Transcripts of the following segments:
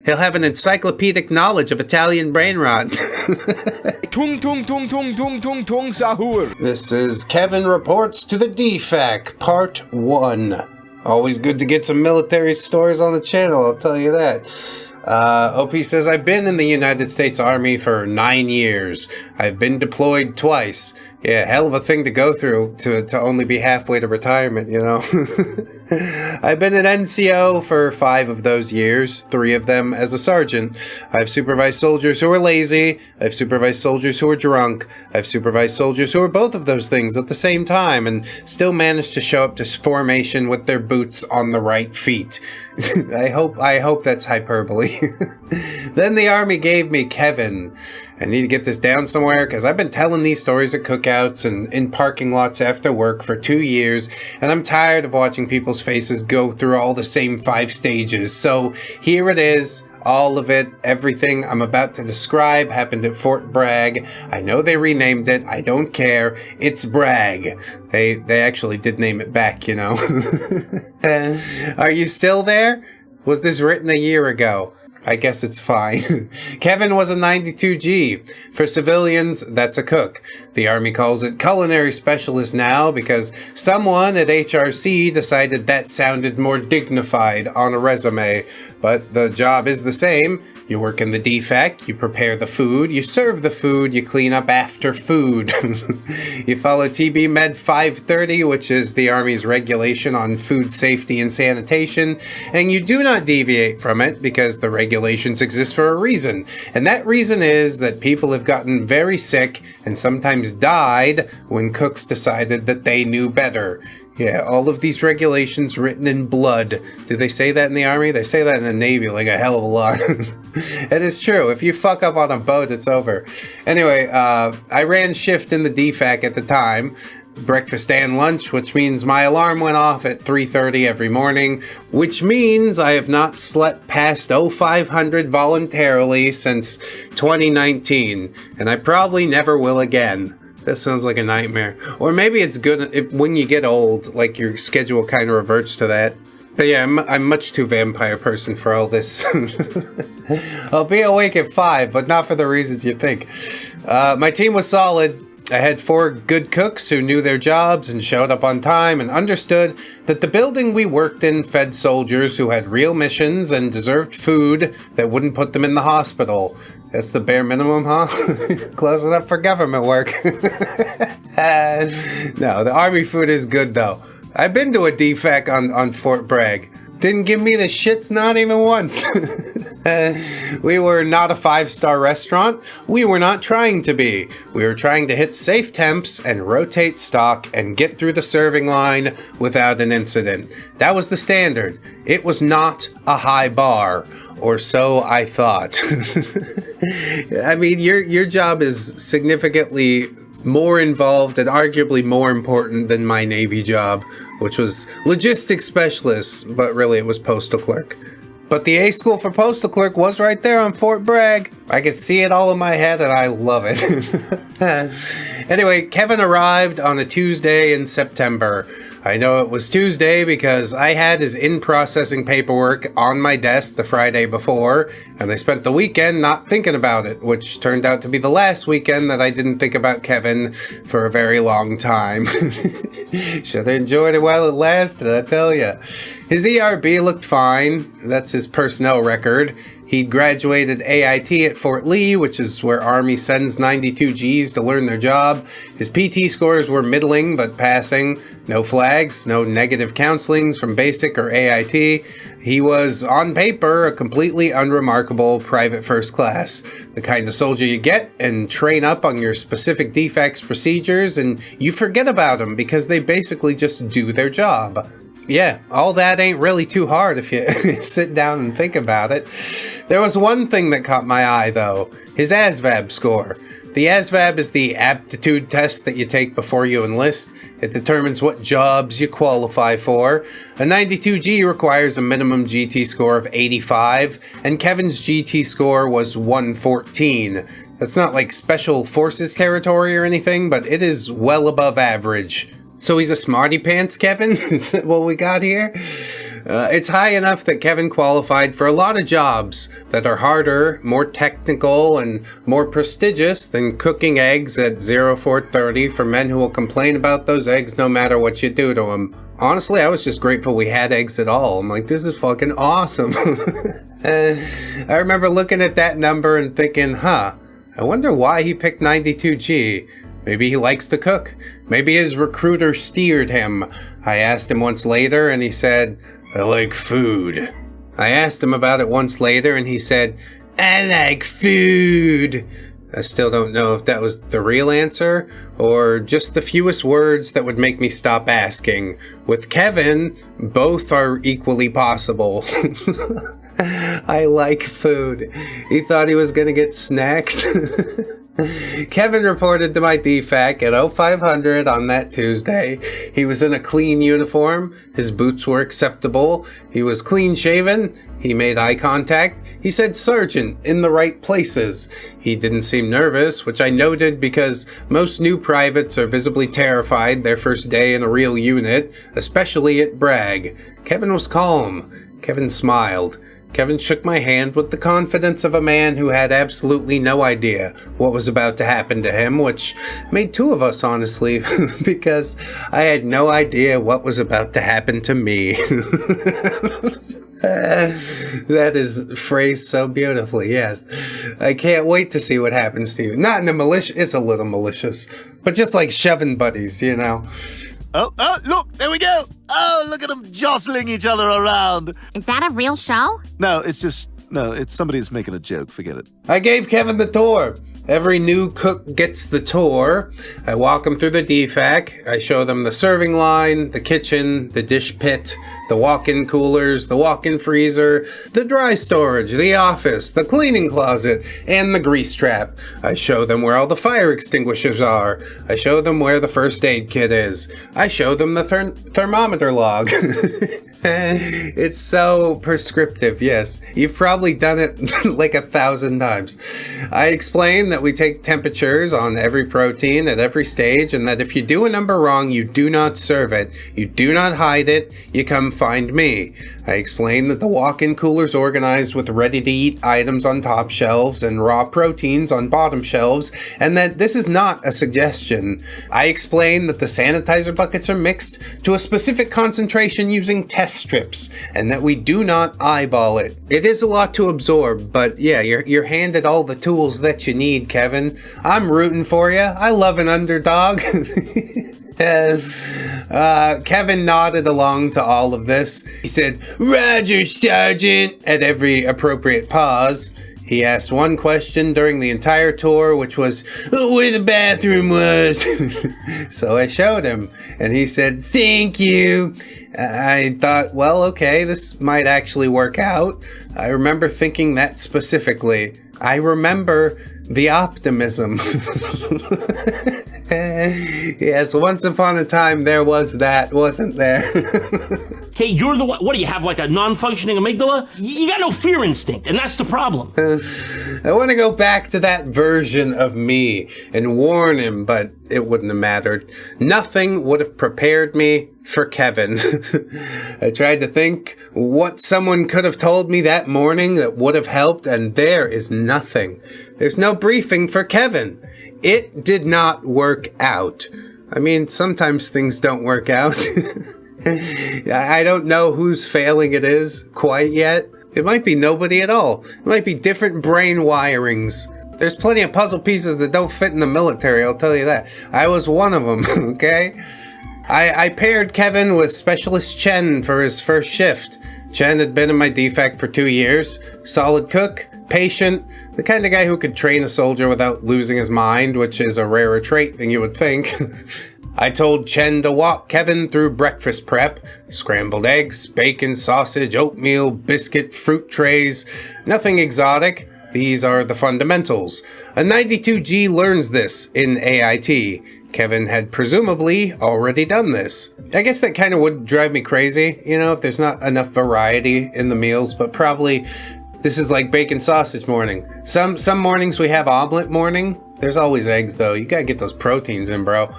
He'll have an encyclopedic knowledge of Italian brain rot. Tung tung tung tung tung tung tung sahur. This is Kevin Reports to the DFAC, Part 1. Always good to get some military stories on the channel, I'll tell you that. OP says, I've been in the United States Army for 9 years. I've been deployed twice. Yeah, hell of a thing to go through to only be halfway to retirement, you know. I've been an NCO for 5 of those years, 3 of them as a sergeant. I've supervised soldiers who are lazy. I've supervised soldiers who are drunk. I've supervised soldiers who are both of those things at the same time and still managed to show up to formation with their boots on the right feet. I hope that's hyperbole. Then the Army gave me Kevin. I need to get this down somewhere because I've been telling these stories at cookouts and in parking lots after work for 2 years, and I'm tired of watching people's faces go through all the same 5 stages. So here it is. All of it, everything I'm about to describe happened at Fort Bragg. I know they renamed it. I don't care. It's Bragg. They actually did name it back, you know. Are you still there? Was this written a year ago? I guess it's fine. Kevin was a 92G. For civilians, that's a cook. The Army calls it culinary specialist now because someone at HRC decided that sounded more dignified on a resume. But the job is the same. You work in the DFAC, you prepare the food, you serve the food, you clean up after food. You follow TB Med 530, which is the Army's regulation on food safety and sanitation, and you do not deviate from it because the regulations exist for a reason. And that reason is that people have gotten very sick and sometimes died when cooks decided that they knew better. Yeah, all of these regulations written in blood. Do they say that in the Army? They say that in the Navy like a hell of a lot. It is true. If you fuck up on a boat, it's over. Anyway, I ran shift in the DFAC at the time. Breakfast and lunch, which means my alarm went off at 3:30 every morning, which means I have not slept past 0500 voluntarily since 2019, and I probably never will again. That sounds like a nightmare. Or maybe it's good if, when you get old, like your schedule kind of reverts to that. But yeah, I'm much too vampire person for all this. I'll be awake at 5, but not for the reasons you think. My team was solid. I had 4 good cooks who knew their jobs and showed up on time and understood that the building we worked in fed soldiers who had real missions and deserved food that wouldn't put them in the hospital. That's the bare minimum, huh? Close enough for government work. No, the Army food is good, though. I've been to a DFAC on Fort Bragg. Didn't give me the shits, not even once. We were not a 5-star restaurant. We were not trying to be. We were trying to hit safe temps and rotate stock and get through the serving line without an incident. That was the standard. It was not a high bar. Or so I thought. I mean, your job is significantly more involved and arguably more important than my Navy job, which was logistics specialist, but really it was postal clerk. But the A school for postal clerk was right there on Fort Bragg. I could see it all in my head and I love it. Anyway, Kevin arrived on a Tuesday in September. I know it was Tuesday because I had his in-processing paperwork on my desk the Friday before, and I spent the weekend not thinking about it, which turned out to be the last weekend that I didn't think about Kevin for a very long time. Should have enjoyed it while it lasted, I tell ya. His ERB looked fine. That's his personnel record. He graduated AIT at Fort Lee, which is where Army sends 92Gs to learn their job. His PT scores were middling but passing. No flags, no negative counselings from basic or AIT. He was, on paper, a completely unremarkable private first class. The kind of soldier you get and train up on your specific DFAC's procedures, and you forget about them because they basically just do their job. Yeah, all that ain't really too hard if you sit down and think about it. There was one thing that caught my eye, though. His ASVAB score. The ASVAB is the aptitude test that you take before you enlist. It determines what jobs you qualify for. A 92G requires a minimum GT score of 85, and Kevin's GT score was 114. That's not like special forces territory or anything, but it is well above average. So he's a smarty pants, Kevin? Is that what we got here? It's high enough that Kevin qualified for a lot of jobs that are harder, more technical, and more prestigious than cooking eggs at 0430 for men who will complain about those eggs no matter what you do to them. Honestly, I was just grateful we had eggs at all. I'm like, this is fucking awesome. I remember looking at that number and thinking, I wonder why he picked 92G. Maybe he likes to cook. Maybe his recruiter steered him. I asked him once later and he said, I like food. I asked him about it once later and he said, I like food. I still don't know if that was the real answer or just the fewest words that would make me stop asking. With Kevin, both are equally possible. I like food. He thought he was gonna get snacks. Kevin reported to my DFAC at 0500 on that Tuesday. He was in a clean uniform. His boots were acceptable. He was clean shaven. He made eye contact. He said sergeant in the right places. He didn't seem nervous, which I noted because most new privates are visibly terrified their first day in a real unit, especially at Bragg. Kevin was calm. Kevin smiled. Kevin shook my hand with the confidence of a man who had absolutely no idea what was about to happen to him, which made two of us, honestly, because I had no idea what was about to happen to me. That is phrased so beautifully, yes. I can't wait to see what happens to you. Not in a malicious, it's a little malicious, but just like shoving buddies, you know. Oh, look, there we go. Oh, look at them jostling each other around. Is that a real show? No, it's somebody's making a joke. Forget it. I gave Kevin the tour. Every new cook gets the tour. I walk them through the DFAC. I show them the serving line, the kitchen, the dish pit, the walk-in coolers, the walk-in freezer, the dry storage, the office, the cleaning closet, and the grease trap. I show them where all the fire extinguishers are. I show them where the first aid kit is. I show them the thermometer log. It's so prescriptive, yes. You've probably done it like 1,000 times. I explain that we take temperatures on every protein at every stage, and that if you do a number wrong, you do not serve it. You do not hide it. You come find me. I explain that the walk-in cooler's organized with ready-to-eat items on top shelves and raw proteins on bottom shelves, and that this is not a suggestion. I explain that the sanitizer buckets are mixed to a specific concentration using test strips, and that we do not eyeball it. It is a lot to absorb, but yeah, you're handed all the tools that you need, Kevin. I'm rooting for you. I love an underdog. Kevin nodded along to all of this. He said, "Roger, Sergeant," at every appropriate pause. He asked one question during the entire tour, which was, where the bathroom was. So I showed him, and he said, "Thank you." I thought, well, okay, this might actually work out. I remember thinking that specifically. I remember the optimism. Yes, once upon a time there was that, wasn't there? Okay, you're the one. What do you have, like a non-functioning amygdala? You got no fear instinct, and that's the problem. I want to go back to that version of me and warn him, but it wouldn't have mattered. Nothing would have prepared me for Kevin. I tried to think what someone could have told me that morning that would have helped, and there is nothing. There's no briefing for Kevin. It did not work out. I mean, sometimes things don't work out. I don't know whose failing it is quite yet. It might be nobody at all. It might be different brain wirings. There's plenty of puzzle pieces that don't fit in the military, I'll tell you that. I was one of them, okay? I paired Kevin with Specialist Chen for his first shift. Chen had been in my DFAC for 2 years. Solid cook, patient, the kind of guy who could train a soldier without losing his mind, which is a rarer trait than you would think. I told Chen to walk Kevin through breakfast prep. Scrambled eggs, bacon, sausage, oatmeal, biscuit, fruit trays. Nothing exotic. These are the fundamentals. A 92G learns this in AIT. Kevin had presumably already done this. I guess that kind of would drive me crazy, you know, if there's not enough variety in the meals, but probably this is like bacon sausage morning. Some mornings we have omelet morning. There's always eggs though. You gotta get those proteins in, bro.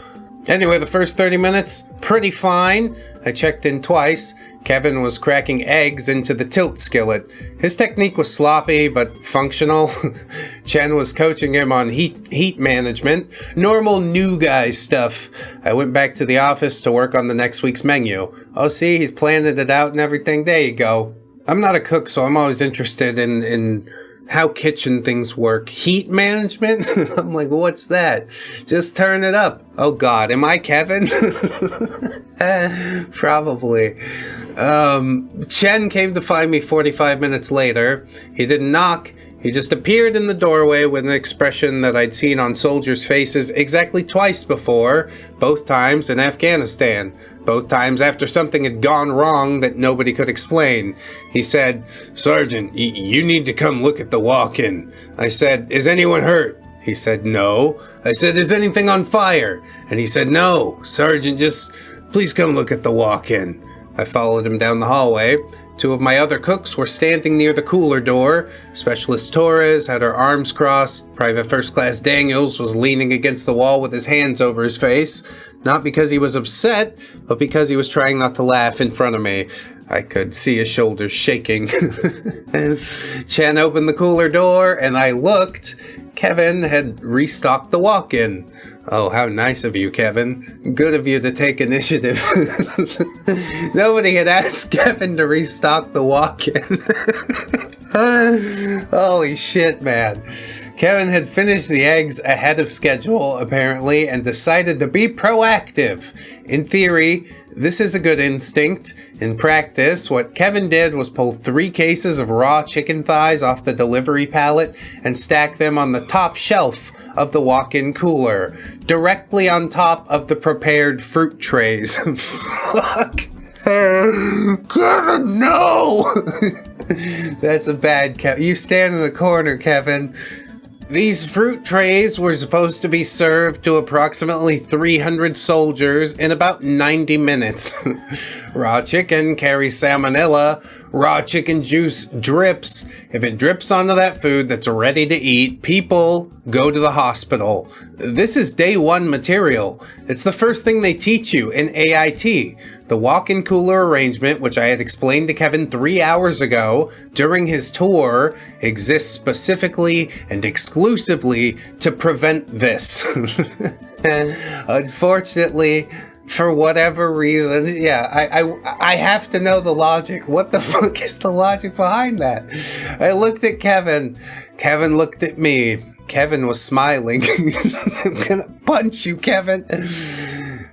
Anyway, the first 30 minutes, pretty fine. I checked in twice. Kevin was cracking eggs into the tilt skillet. His technique was sloppy, but functional. Chen was coaching him on heat management. Normal new guy stuff. I went back to the office to work on the next week's menu. Oh, see, he's planning it out and everything. There you go. I'm not a cook, so I'm always interested in how kitchen things work. Heat management? I'm like, what's that? Just turn it up. Oh God, am I Kevin? Probably. Chen came to find me 45 minutes later. He didn't knock. He just appeared in the doorway with an expression that I'd seen on soldiers' faces exactly twice before, both times in Afghanistan. Both times after something had gone wrong that nobody could explain. He said, "Sergeant, you need to come look at the walk-in." I said, "Is anyone hurt?" He said, "No." I said, "Is anything on fire?" And he said, "No. Sergeant, just please come look at the walk-in." I followed him down the hallway. Two of my other cooks were standing near the cooler door. Specialist Torres had her arms crossed. Private First Class Daniels was leaning against the wall with his hands over his face. Not because he was upset, but because he was trying not to laugh in front of me. I could see his shoulders shaking. Chen opened the cooler door, and I looked. Kevin had restocked the walk-in. Oh, how nice of you, Kevin. Good of you to take initiative. Nobody had asked Kevin to restock the walk-in. Holy shit, man. Kevin had finished the eggs ahead of schedule, apparently, and decided to be proactive. In theory, this is a good instinct. In practice, what Kevin did was pull 3 cases of raw chicken thighs off the delivery pallet and stack them on the top shelf of the walk-in cooler, directly on top of the prepared fruit trays. Fuck. Kevin, no! That's a bad Kevin. You stand in the corner, Kevin. These fruit trays were supposed to be served to approximately 300 soldiers in about 90 minutes. Raw chicken carries salmonella. Raw chicken juice drips. If it drips onto that food that's ready to eat, people go to the hospital. This is day 1 material. It's the first thing they teach you in AIT. The walk-in cooler arrangement, which I had explained to Kevin 3 hours ago during his tour, exists specifically and exclusively to prevent this. Unfortunately, for whatever reason, I have to know the logic. What the fuck is the logic behind that? I looked at Kevin. Kevin looked at me. Kevin was smiling. I'm gonna punch you, Kevin.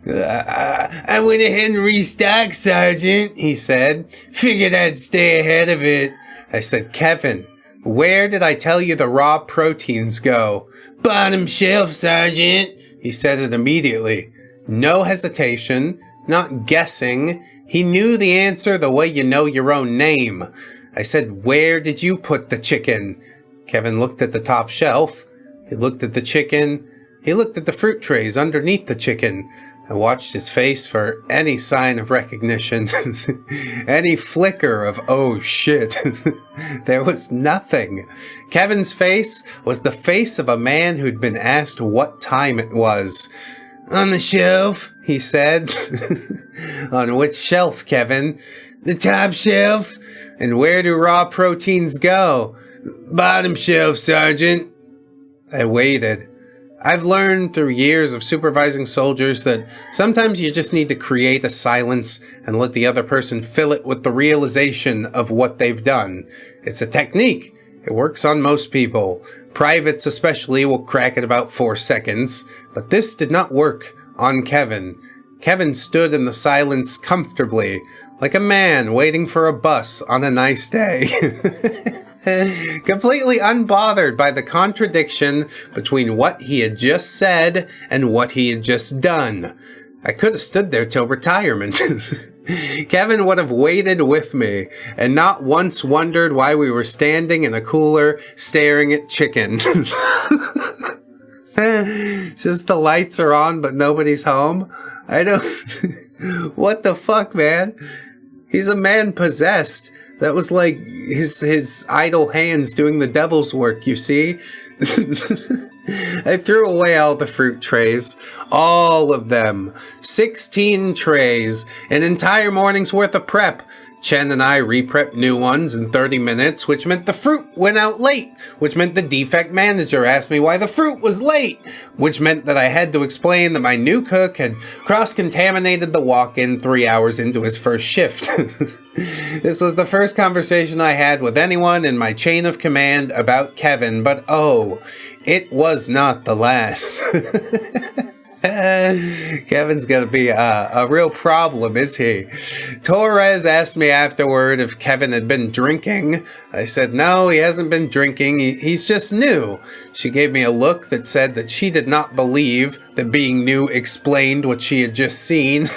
I went ahead and restocked, Sergeant, he said. Figured I'd stay ahead of it. I said, Kevin, where did I tell you the raw proteins go? Bottom shelf, Sergeant. He said it immediately. No hesitation, not guessing. He knew the answer the way you know your own name. I said, where did you put the chicken? Kevin looked at the top shelf. He looked at the chicken. He looked at the fruit trays underneath the chicken. I watched his face for any sign of recognition, any flicker of, oh shit. There was nothing. Kevin's face was the face of a man who'd been asked what time it was. On the shelf, he said. On which shelf, Kevin? The top shelf. And where do raw proteins go? Bottom shelf, Sergeant. I waited. I've learned through years of supervising soldiers that sometimes you just need to create a silence and let the other person fill it with the realization of what they've done. It's a technique. It works on most people. Privates especially will crack at about 4 seconds. But this did not work on Kevin. Kevin stood in the silence comfortably, like a man waiting for a bus on a nice day. Completely unbothered by the contradiction between what he had just said and what he had just done. I could have stood there till retirement. Kevin would have waited with me and not once wondered why we were standing in a cooler staring at chicken. Just the lights are on but nobody's home. I don't... What the fuck, man? He's a man possessed. That was like his idle hands doing the devil's work, you see? I threw away all the fruit trays. All of them. 16 trays. An entire morning's worth of prep. Chen and I re-prepped new ones in 30 minutes, which meant the fruit went out late, which meant the DFAC manager asked me why the fruit was late, which meant that I had to explain that my new cook had cross-contaminated the walk-in 3 hours into his first shift. This was the first conversation I had with anyone in my chain of command about Kevin, but oh, it was not the last. Kevin's gonna be a real problem, is he? Torres asked me afterward if Kevin had been drinking. I said, no, he hasn't been drinking. He's just new. She gave me a look that said that she did not believe that being new explained what she had just seen.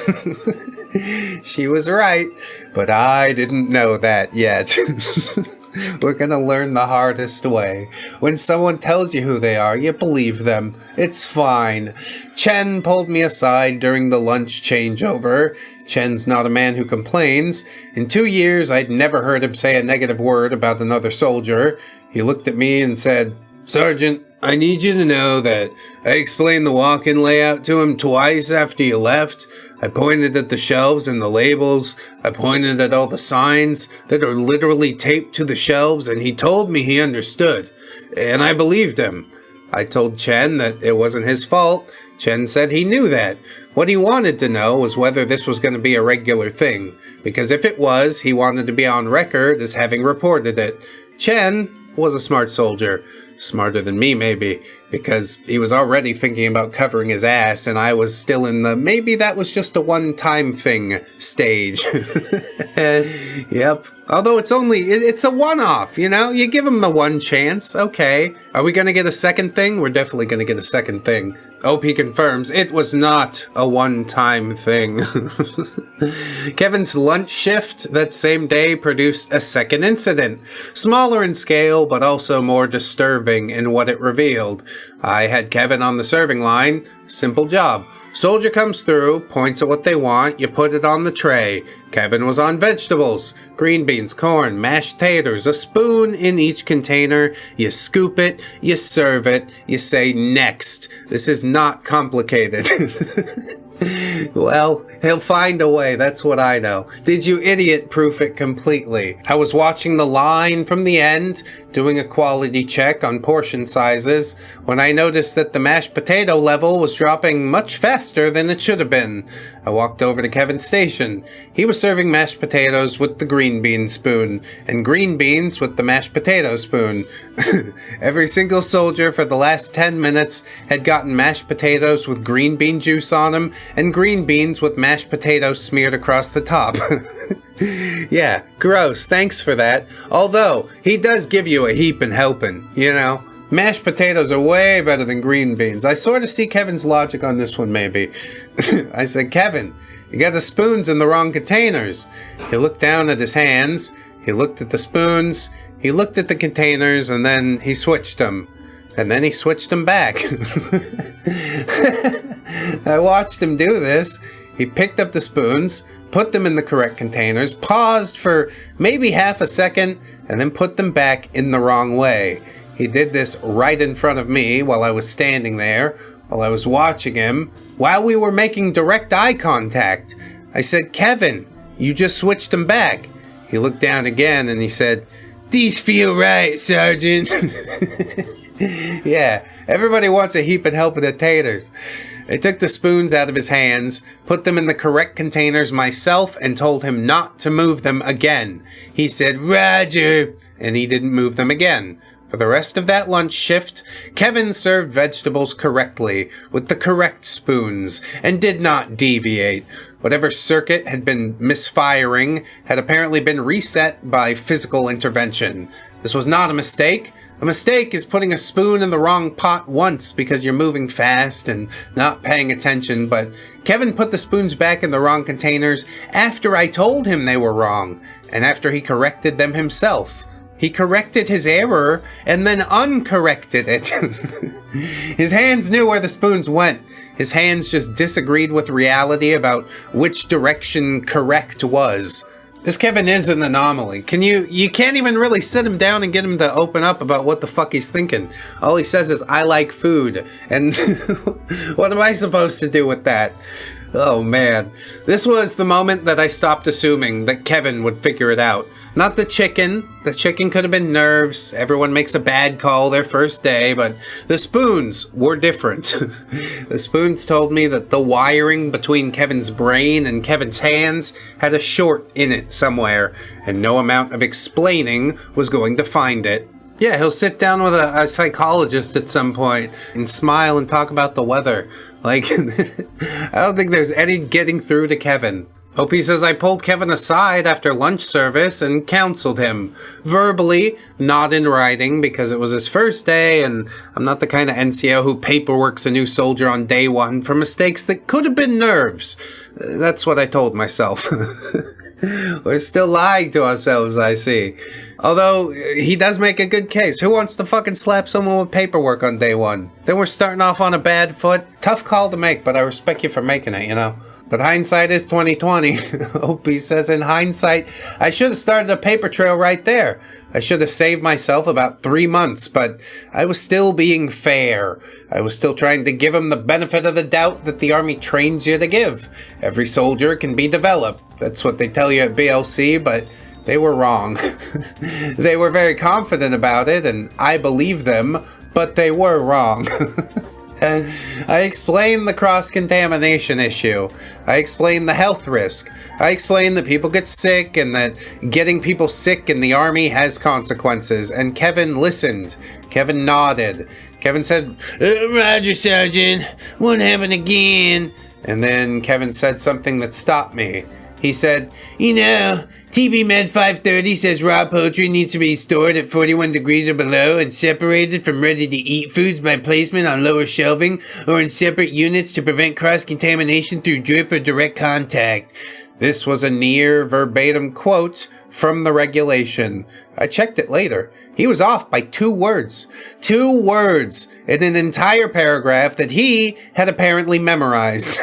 She was right, but I didn't know that yet. We're gonna learn the hardest way. When someone tells you who they are, you believe them. It's fine. Chen pulled me aside during the lunch changeover. Chen's not a man who complains. In 2 years, I'd never heard him say a negative word about another soldier. He looked at me and said, Sergeant, I need you to know that I explained the walk-in layout to him twice after you left. I pointed at the shelves and the labels. I pointed at all the signs that are literally taped to the shelves, and he told me he understood. And I believed him. I told Chen that it wasn't his fault. Chen said he knew that. What he wanted to know was whether this was going to be a regular thing, because if it was, he wanted to be on record as having reported it. Chen was a smart soldier. Smarter than me, maybe, because he was already thinking about covering his ass, and I was still in the maybe that was just a one-time thing stage. Yep. Although it's a one-off, you know? You give him the one chance, okay. Are we gonna get a second thing? We're definitely gonna get a second thing. OP confirms it was not a one-time thing. Kevin's lunch shift that same day produced a second incident. Smaller in scale, but also more disturbing in what it revealed. I had Kevin on the serving line. Simple job. Soldier comes through, points at what they want, you put it on the tray. Kevin was on vegetables, green beans, corn, mashed taters, a spoon in each container. You scoop it, you serve it, you say next. This is not complicated. Well, he'll find a way, that's what I know. Did you idiot-proof it completely? I was watching the line from the end, doing a quality check on portion sizes, when I noticed that the mashed potato level was dropping much faster than it should have been. I walked over to Kevin's station. He was serving mashed potatoes with the green bean spoon, and green beans with the mashed potato spoon. Every single soldier for the last 10 minutes had gotten mashed potatoes with green bean juice on them, and green beans with mashed potatoes smeared across the top. Yeah, gross, thanks for that. Although, he does give you a heapin' helping, you know. Mashed potatoes are way better than green beans. I sort of see Kevin's logic on this one, maybe. I said, Kevin, you got the spoons in the wrong containers. He looked down at his hands, he looked at the spoons, he looked at the containers, and then he switched them. And then he switched them back. I watched him do this. He picked up the spoons, put them in the correct containers, paused for maybe half a second, and then put them back in the wrong way. He did this right in front of me while I was standing there, while I was watching him, while we were making direct eye contact. I said, Kevin, you just switched them back. He looked down again and he said, these feel right, Sergeant. Yeah, everybody wants a heap of helping the taters. I took the spoons out of his hands, put them in the correct containers myself, and told him not to move them again. He said, Roger, and he didn't move them again. For the rest of that lunch shift, Kevin served vegetables correctly, with the correct spoons, and did not deviate. Whatever circuit had been misfiring had apparently been reset by physical intervention. This was not a mistake. A mistake is putting a spoon in the wrong pot once because you're moving fast and not paying attention, but Kevin put the spoons back in the wrong containers after I told him they were wrong, and after he corrected them himself. He corrected his error and then uncorrected it. His hands knew where the spoons went. His hands just disagreed with reality about which direction correct was. This Kevin is an anomaly. You can't even really sit him down and get him to open up about what the fuck he's thinking. All he says is, I like food. And what am I supposed to do with that? Oh man. This was the moment that I stopped assuming that Kevin would figure it out. Not the chicken. The chicken could have been nerves. Everyone makes a bad call their first day, but the spoons were different. The spoons told me that the wiring between Kevin's brain and Kevin's hands had a short in it somewhere, and no amount of explaining was going to find it. Yeah, he'll sit down with a psychologist at some point and smile and talk about the weather. Like, I don't think there's any getting through to Kevin. OP says I pulled Kevin aside after lunch service and counseled him. Verbally, not in writing, because it was his first day, and I'm not the kind of NCO who paperworks a new soldier on day one for mistakes that could have been nerves. That's what I told myself. We're still lying to ourselves, I see. Although, he does make a good case. Who wants to fucking slap someone with paperwork on day one? Then we're starting off on a bad foot. Tough call to make, but I respect you for making it, you know? But hindsight is 20/20. OP says in hindsight, I should have started a paper trail right there. I should have saved myself about 3 months, but I was still being fair. I was still trying to give him the benefit of the doubt that the Army trains you to give. Every soldier can be developed. That's what they tell you at BLC, but they were wrong. They were very confident about it, and I believe them, but they were wrong. I explained the cross-contamination issue. I explained the health risk. I explained that people get sick and that getting people sick in the Army has consequences. And Kevin listened. Kevin nodded. Kevin said, Roger, Sergeant. Won't happen again. And then Kevin said something that stopped me. He said, you know, TB Med 530 says raw poultry needs to be stored at 41 degrees or below and separated from ready-to-eat foods by placement on lower shelving or in separate units to prevent cross-contamination through drip or direct contact. This was a near verbatim quote from the regulation. I checked it later. He was off by 2 words. 2 words in an entire paragraph that he had apparently memorized.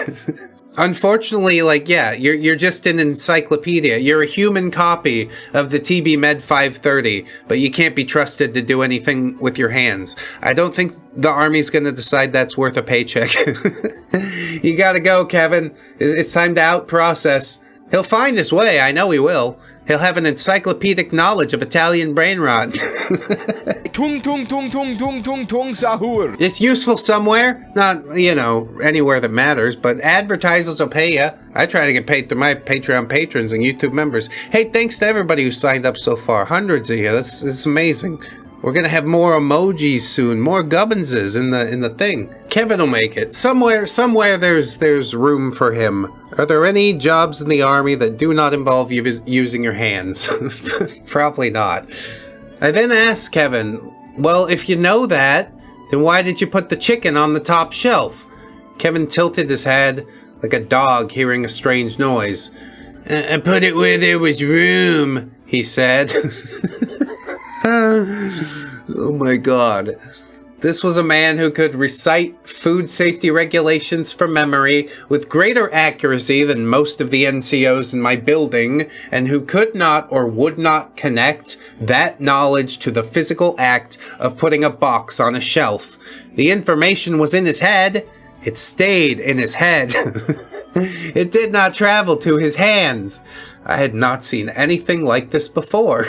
Unfortunately, like, yeah, you're just an encyclopedia. You're a human copy of the TB Med 530, but you can't be trusted to do anything with your hands. I don't think the Army's gonna decide that's worth a paycheck. You gotta go, Kevin. It's time to out-process. He'll find his way, I know he will. He'll have an encyclopedic knowledge of Italian brain rot. Tung tung tung tung tung tung tung sahur. It's useful somewhere. Not, you know, anywhere that matters, but advertisers will pay you. I try to get paid through my Patreon patrons and YouTube members. Hey, thanks to everybody who signed up so far. Hundreds of you. It's amazing. We're gonna have more emojis soon, more gubbinses in the thing. Kevin will make it. Somewhere there's room for him. Are there any jobs in the Army that do not involve using your hands? Probably not. I then asked Kevin, well, if you know that, then why did you put the chicken on the top shelf? Kevin tilted his head like a dog hearing a strange noise. I put it where there was room, he said. Oh my God. This was a man who could recite food safety regulations from memory with greater accuracy than most of the NCOs in my building, and who could not or would not connect that knowledge to the physical act of putting a box on a shelf. The information was in his head. It stayed in his head. It did not travel to his hands. I had not seen anything like this before.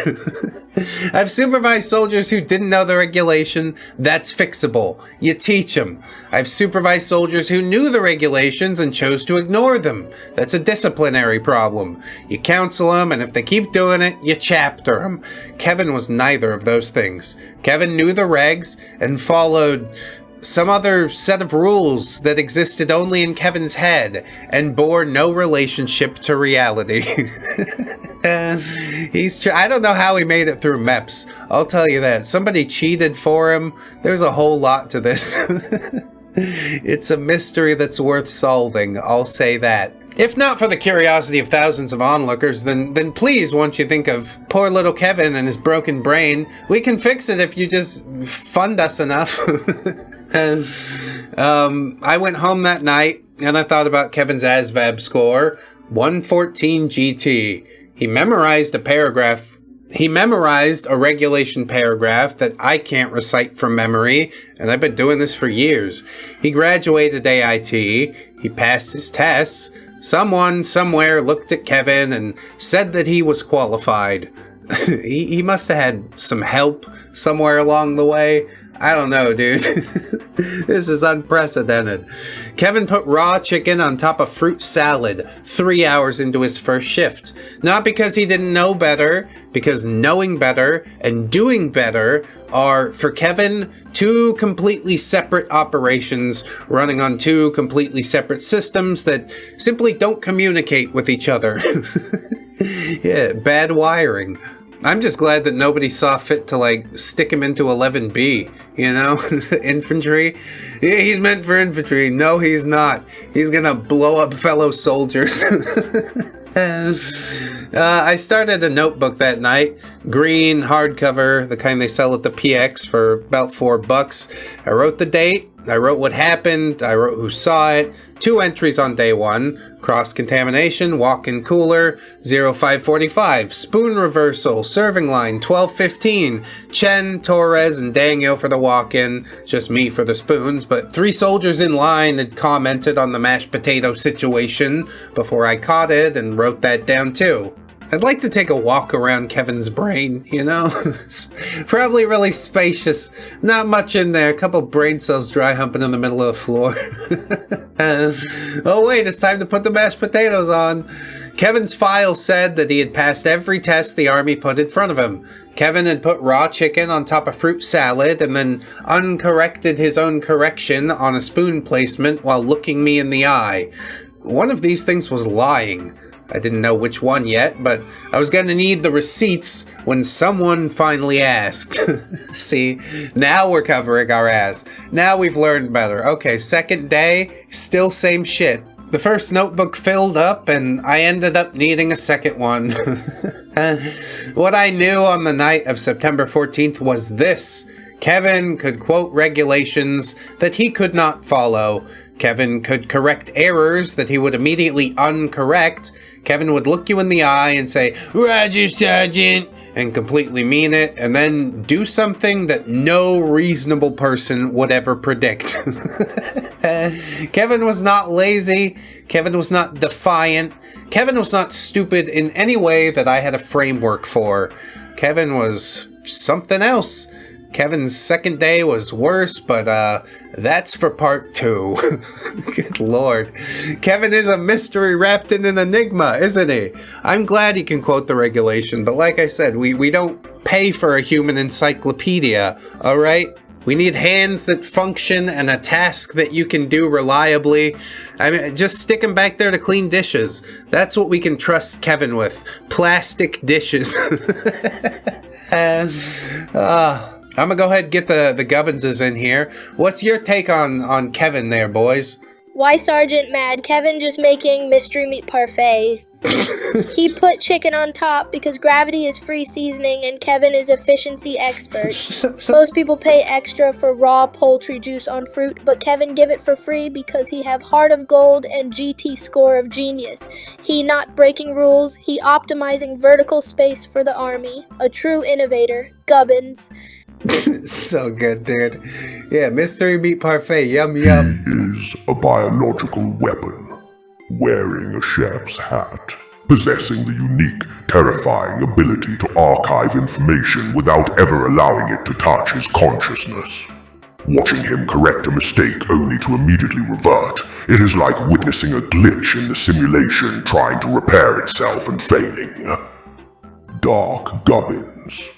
I've supervised soldiers who didn't know the regulation. That's fixable. You teach them. I've supervised soldiers who knew the regulations and chose to ignore them. That's a disciplinary problem. You counsel them, and if they keep doing it, you chapter them. Kevin was neither of those things. Kevin knew the regs and followed some other set of rules that existed only in Kevin's head and bore no relationship to reality. I don't know how he made it through MEPS. I'll tell you that. Somebody cheated for him. There's a whole lot to this. It's a mystery that's worth solving. I'll say that. If not for the curiosity of thousands of onlookers, then please, won't you think of poor little Kevin and his broken brain? We can fix it if you just fund us enough. And I went home that night and I thought about Kevin's ASVAB score, 114 GT. He memorized a regulation paragraph that I can't recite from memory, and I've been doing this for years. He graduated AIT. He passed his tests. Someone somewhere looked at Kevin and said that he was qualified. He must have had some help somewhere along the way. I don't know, dude. This is unprecedented. Kevin put raw chicken on top of fruit salad 3 hours into his first shift. Not because he didn't know better, because knowing better and doing better are, for Kevin, two completely separate operations running on two completely separate systems that simply don't communicate with each other. Yeah, bad wiring. I'm just glad that nobody saw fit to, like, stick him into 11B, you know? Infantry. Yeah, he's meant for infantry. No, he's not. He's gonna blow up fellow soldiers. I started a notebook that night. Green, hardcover, the kind they sell at the PX for about $4. I wrote the date. I wrote what happened. I wrote who saw it. 2 entries on day 1. Cross-contamination, walk-in cooler, 0545. Spoon reversal, serving line, 1215. Chen, Torres, and Daniel for the walk-in. Just me for the spoons, but 3 soldiers in line had commented on the mashed potato situation before I caught it and wrote that down too. I'd like to take a walk around Kevin's brain, you know? Probably really spacious. Not much in there. A couple brain cells dry humping in the middle of the floor. Oh wait, it's time to put the mashed potatoes on. Kevin's file said that he had passed every test the Army put in front of him. Kevin had put raw chicken on top of fruit salad and then uncorrected his own correction on a spoon placement while looking me in the eye. One of these things was lying. I didn't know which one yet, but I was gonna need the receipts when someone finally asked. See, now we're covering our ass. Now we've learned better. Okay, second day, still same shit. The first notebook filled up, and I ended up needing a second one. What I knew on the night of September 14th was this. Kevin could quote regulations that he could not follow. Kevin could correct errors that he would immediately uncorrect. Kevin would look you in the eye and say, "Roger, Sergeant," and completely mean it, and then do something that no reasonable person would ever predict. Kevin was not lazy. Kevin was not defiant. Kevin was not stupid in any way that I had a framework for. Kevin was something else. Kevin's second day was worse, but that's for part 2. Good lord. Kevin is a mystery wrapped in an enigma, isn't he? I'm glad he can quote the regulation, but like I said, we don't pay for a human encyclopedia, alright? We need hands that function and a task that you can do reliably. I mean, just stick him back there to clean dishes. That's what we can trust Kevin with. Plastic dishes. I'm gonna go ahead and get the Gubbinses in here. What's your take on Kevin there, boys? Why Sergeant mad? Kevin just making mystery meat parfait. He put chicken on top because gravity is free seasoning and Kevin is efficiency expert. Most people pay extra for raw poultry juice on fruit, but Kevin give it for free because he have heart of gold and GT score of genius. He not breaking rules, he optimizing vertical space for the Army. A true innovator. Gubbins. So good, dude. Yeah, mystery meat parfait, yum yum. He is a biological weapon, wearing a chef's hat, possessing the unique, terrifying ability to archive information without ever allowing it to touch his consciousness. Watching him correct a mistake only to immediately revert, it is like witnessing a glitch in the simulation trying to repair itself and failing. Dark Gubbins.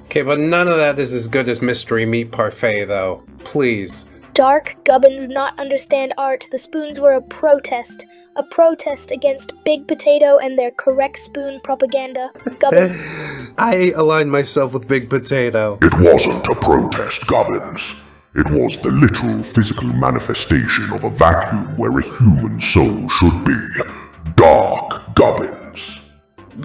Okay, but none of that is as good as mystery meat parfait, though. Please. Dark Gubbins not understand art. The spoons were a protest against Big Potato and their correct spoon propaganda. Gubbins. I align myself with Big Potato. It wasn't a protest, Gubbins. It was the literal physical manifestation of a vacuum where a human soul should be. Dark Gubbins.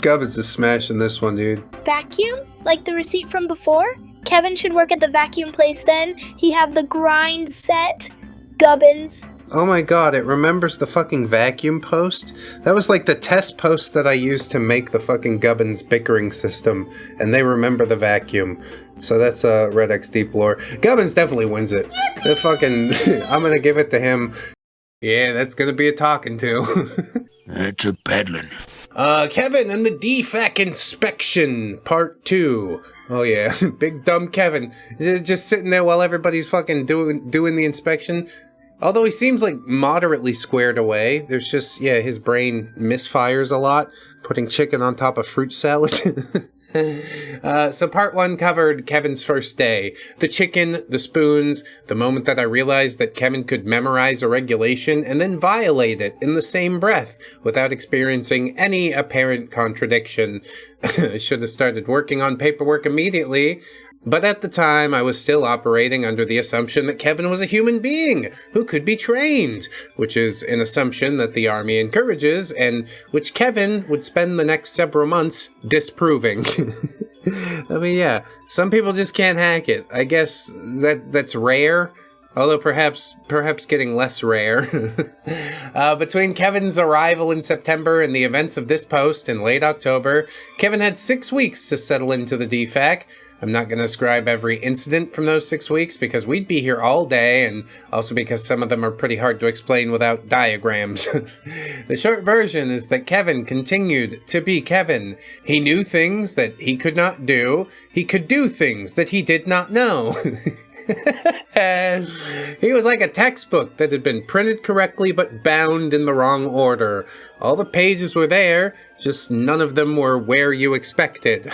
Gubbins is smashing this one, dude. Vacuum? Like the receipt from before? Kevin should work at the vacuum place then. He have the grind set. Gubbins. Oh my god, it remembers the fucking vacuum post? That was like the test post that I used to make the fucking Gubbins bickering system, and they remember the vacuum. So that's ReddX deep lore. Gubbins definitely wins it. The fucking, I'm gonna give it to him. Yeah, that's gonna be a talking to. That's a peddling. Kevin and the DFAC inspection, part 2. Oh yeah, big dumb Kevin. Just sitting there while everybody's fucking doing the inspection. Although he seems like moderately squared away. There's just, yeah, his brain misfires a lot, putting chicken on top of fruit salad. So part 1 covered Kevin's first day. The chicken, the spoons, the moment that I realized that Kevin could memorize a regulation and then violate it in the same breath without experiencing any apparent contradiction. I should have started working on paperwork immediately. But at the time, I was still operating under the assumption that Kevin was a human being who could be trained, which is an assumption that the Army encourages, and which Kevin would spend the next several months disproving. I mean, yeah, some people just can't hack it. I guess that's rare, although perhaps getting less rare. Between Kevin's arrival in September and the events of this post in late October, Kevin had 6 weeks to settle into the DFAC. I'm not going to describe every incident from those 6 weeks because we'd be here all day, and also because some of them are pretty hard to explain without diagrams. The short version is that Kevin continued to be Kevin. He knew things that he could not do. He could do things that he did not know. He was like a textbook that had been printed correctly but bound in the wrong order. All the pages were there, just none of them were where you expected.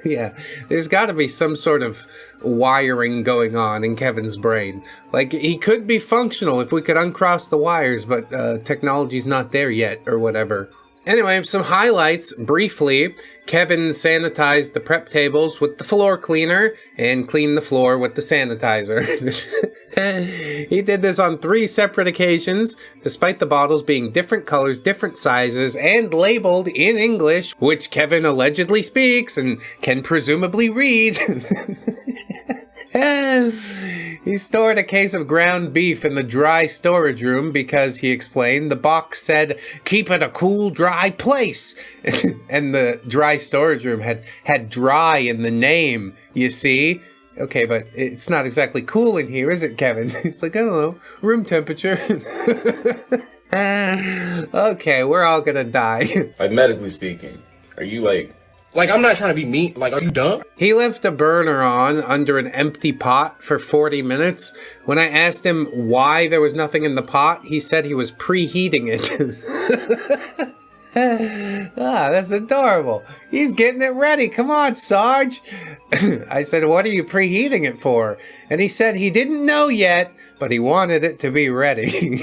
Yeah, there's got to be some sort of wiring going on in Kevin's brain. Like, he could be functional if we could uncross the wires, but technology's not there yet, or whatever. Anyway, some highlights, briefly. Kevin sanitized the prep tables with the floor cleaner and cleaned the floor with the sanitizer. He did this on 3 separate occasions, despite the bottles being different colors, different sizes, and labeled in English, which Kevin allegedly speaks and can presumably read. He stored a case of ground beef in the dry storage room because, he explained, the box said, "Keep it a cool, dry place." And the dry storage room had dry in the name, you see. Okay, but it's not exactly cool in here, is it, Kevin? It's like, I don't know, room temperature. Okay, we're all gonna die. Like, medically speaking, are you like, I'm not trying to be mean. Like, are you dumb? He left a burner on under an empty pot for 40 minutes. When I asked him why there was nothing in the pot, he said he was preheating it. That's adorable. He's getting it ready. Come on, Sarge. I said, what are you preheating it for? And he said he didn't know yet, but he wanted it to be ready.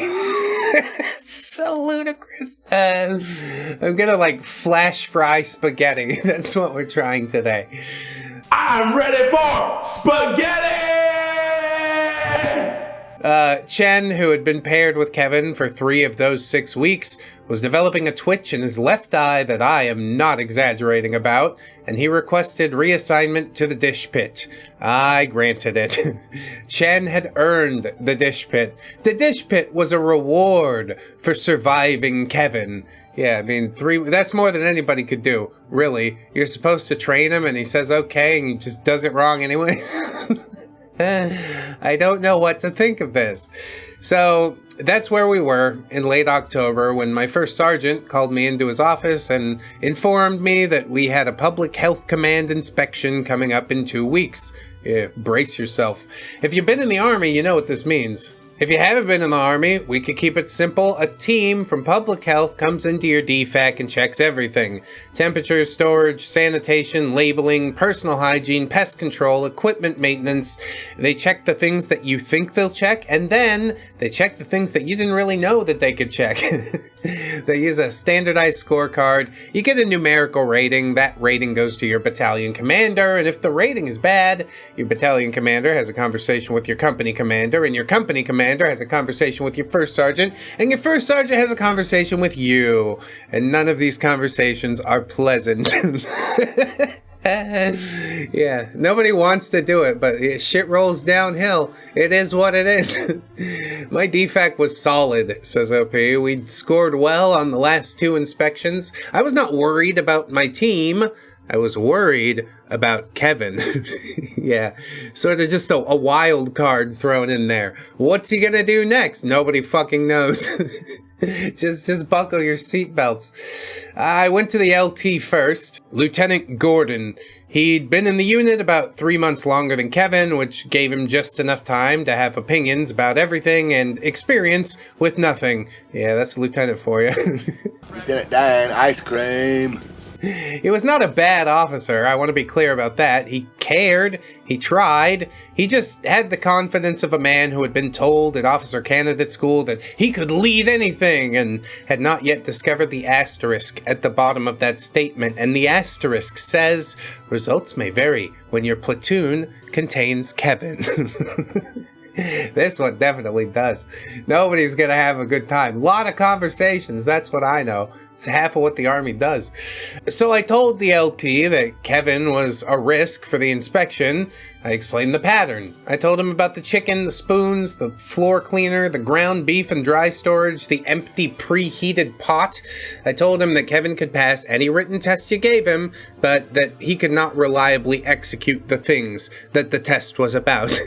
So ludicrous. I'm gonna flash fry spaghetti. That's what we're trying today. I'm ready for spaghetti! Chen, who had been paired with Kevin for 3 of those 6 weeks, was developing a twitch in his left eye that I am not exaggerating about, and he requested reassignment to the dish pit. I granted it. Chen had earned the dish pit. The dish pit was a reward for surviving Kevin. Yeah, I mean, 3, that's more than anybody could do, really. You're supposed to train him, and he says okay, and he just does it wrong anyways. I don't know what to think of this. So that's where we were in late October when my first sergeant called me into his office and informed me that we had a public health command inspection coming up in 2 weeks. Yeah, brace yourself. If you've been in the Army, you know what this means. If you haven't been in the Army, we could keep it simple. A team from public health comes into your DFAC and checks everything. Temperature, storage, sanitation, labeling, personal hygiene, pest control, equipment maintenance. They check the things that you think they'll check, and then they check the things that you didn't really know that they could check. They use a standardized scorecard. You get a numerical rating. That rating goes to your battalion commander, and if the rating is bad, your battalion commander has a conversation with your company commander, and your company commander has a conversation with your first sergeant, and your first sergeant has a conversation with you. And none of these conversations are pleasant. Yeah, nobody wants to do it, but shit rolls downhill. It is what it is. My DFAC was solid, says OP. We scored well on the last 2 inspections. I was not worried about my team. I was worried about Kevin. Yeah, sort of just a wild card thrown in there. What's he gonna do next? Nobody fucking knows. Just buckle your seatbelts. I went to the LT first. Lieutenant Gordon. He'd been in the unit about 3 months longer than Kevin, which gave him just enough time to have opinions about everything and experience with nothing. Yeah, that's a lieutenant for you. Lieutenant Dan, ice cream. He was not a bad officer, I want to be clear about that. He cared, he tried, he just had the confidence of a man who had been told at officer candidate school that he could lead anything and had not yet discovered the asterisk at the bottom of that statement. And the asterisk says, results may vary when your platoon contains Kevin. This one definitely does. Nobody's gonna have a good time. A lot of conversations, that's what I know. It's half of what the Army does. So I told the LT that Kevin was a risk for the inspection. I explained the pattern. I told him about the chicken, the spoons, the floor cleaner, the ground beef and dry storage, the empty preheated pot. I told him that Kevin could pass any written test you gave him, but that he could not reliably execute the things that the test was about.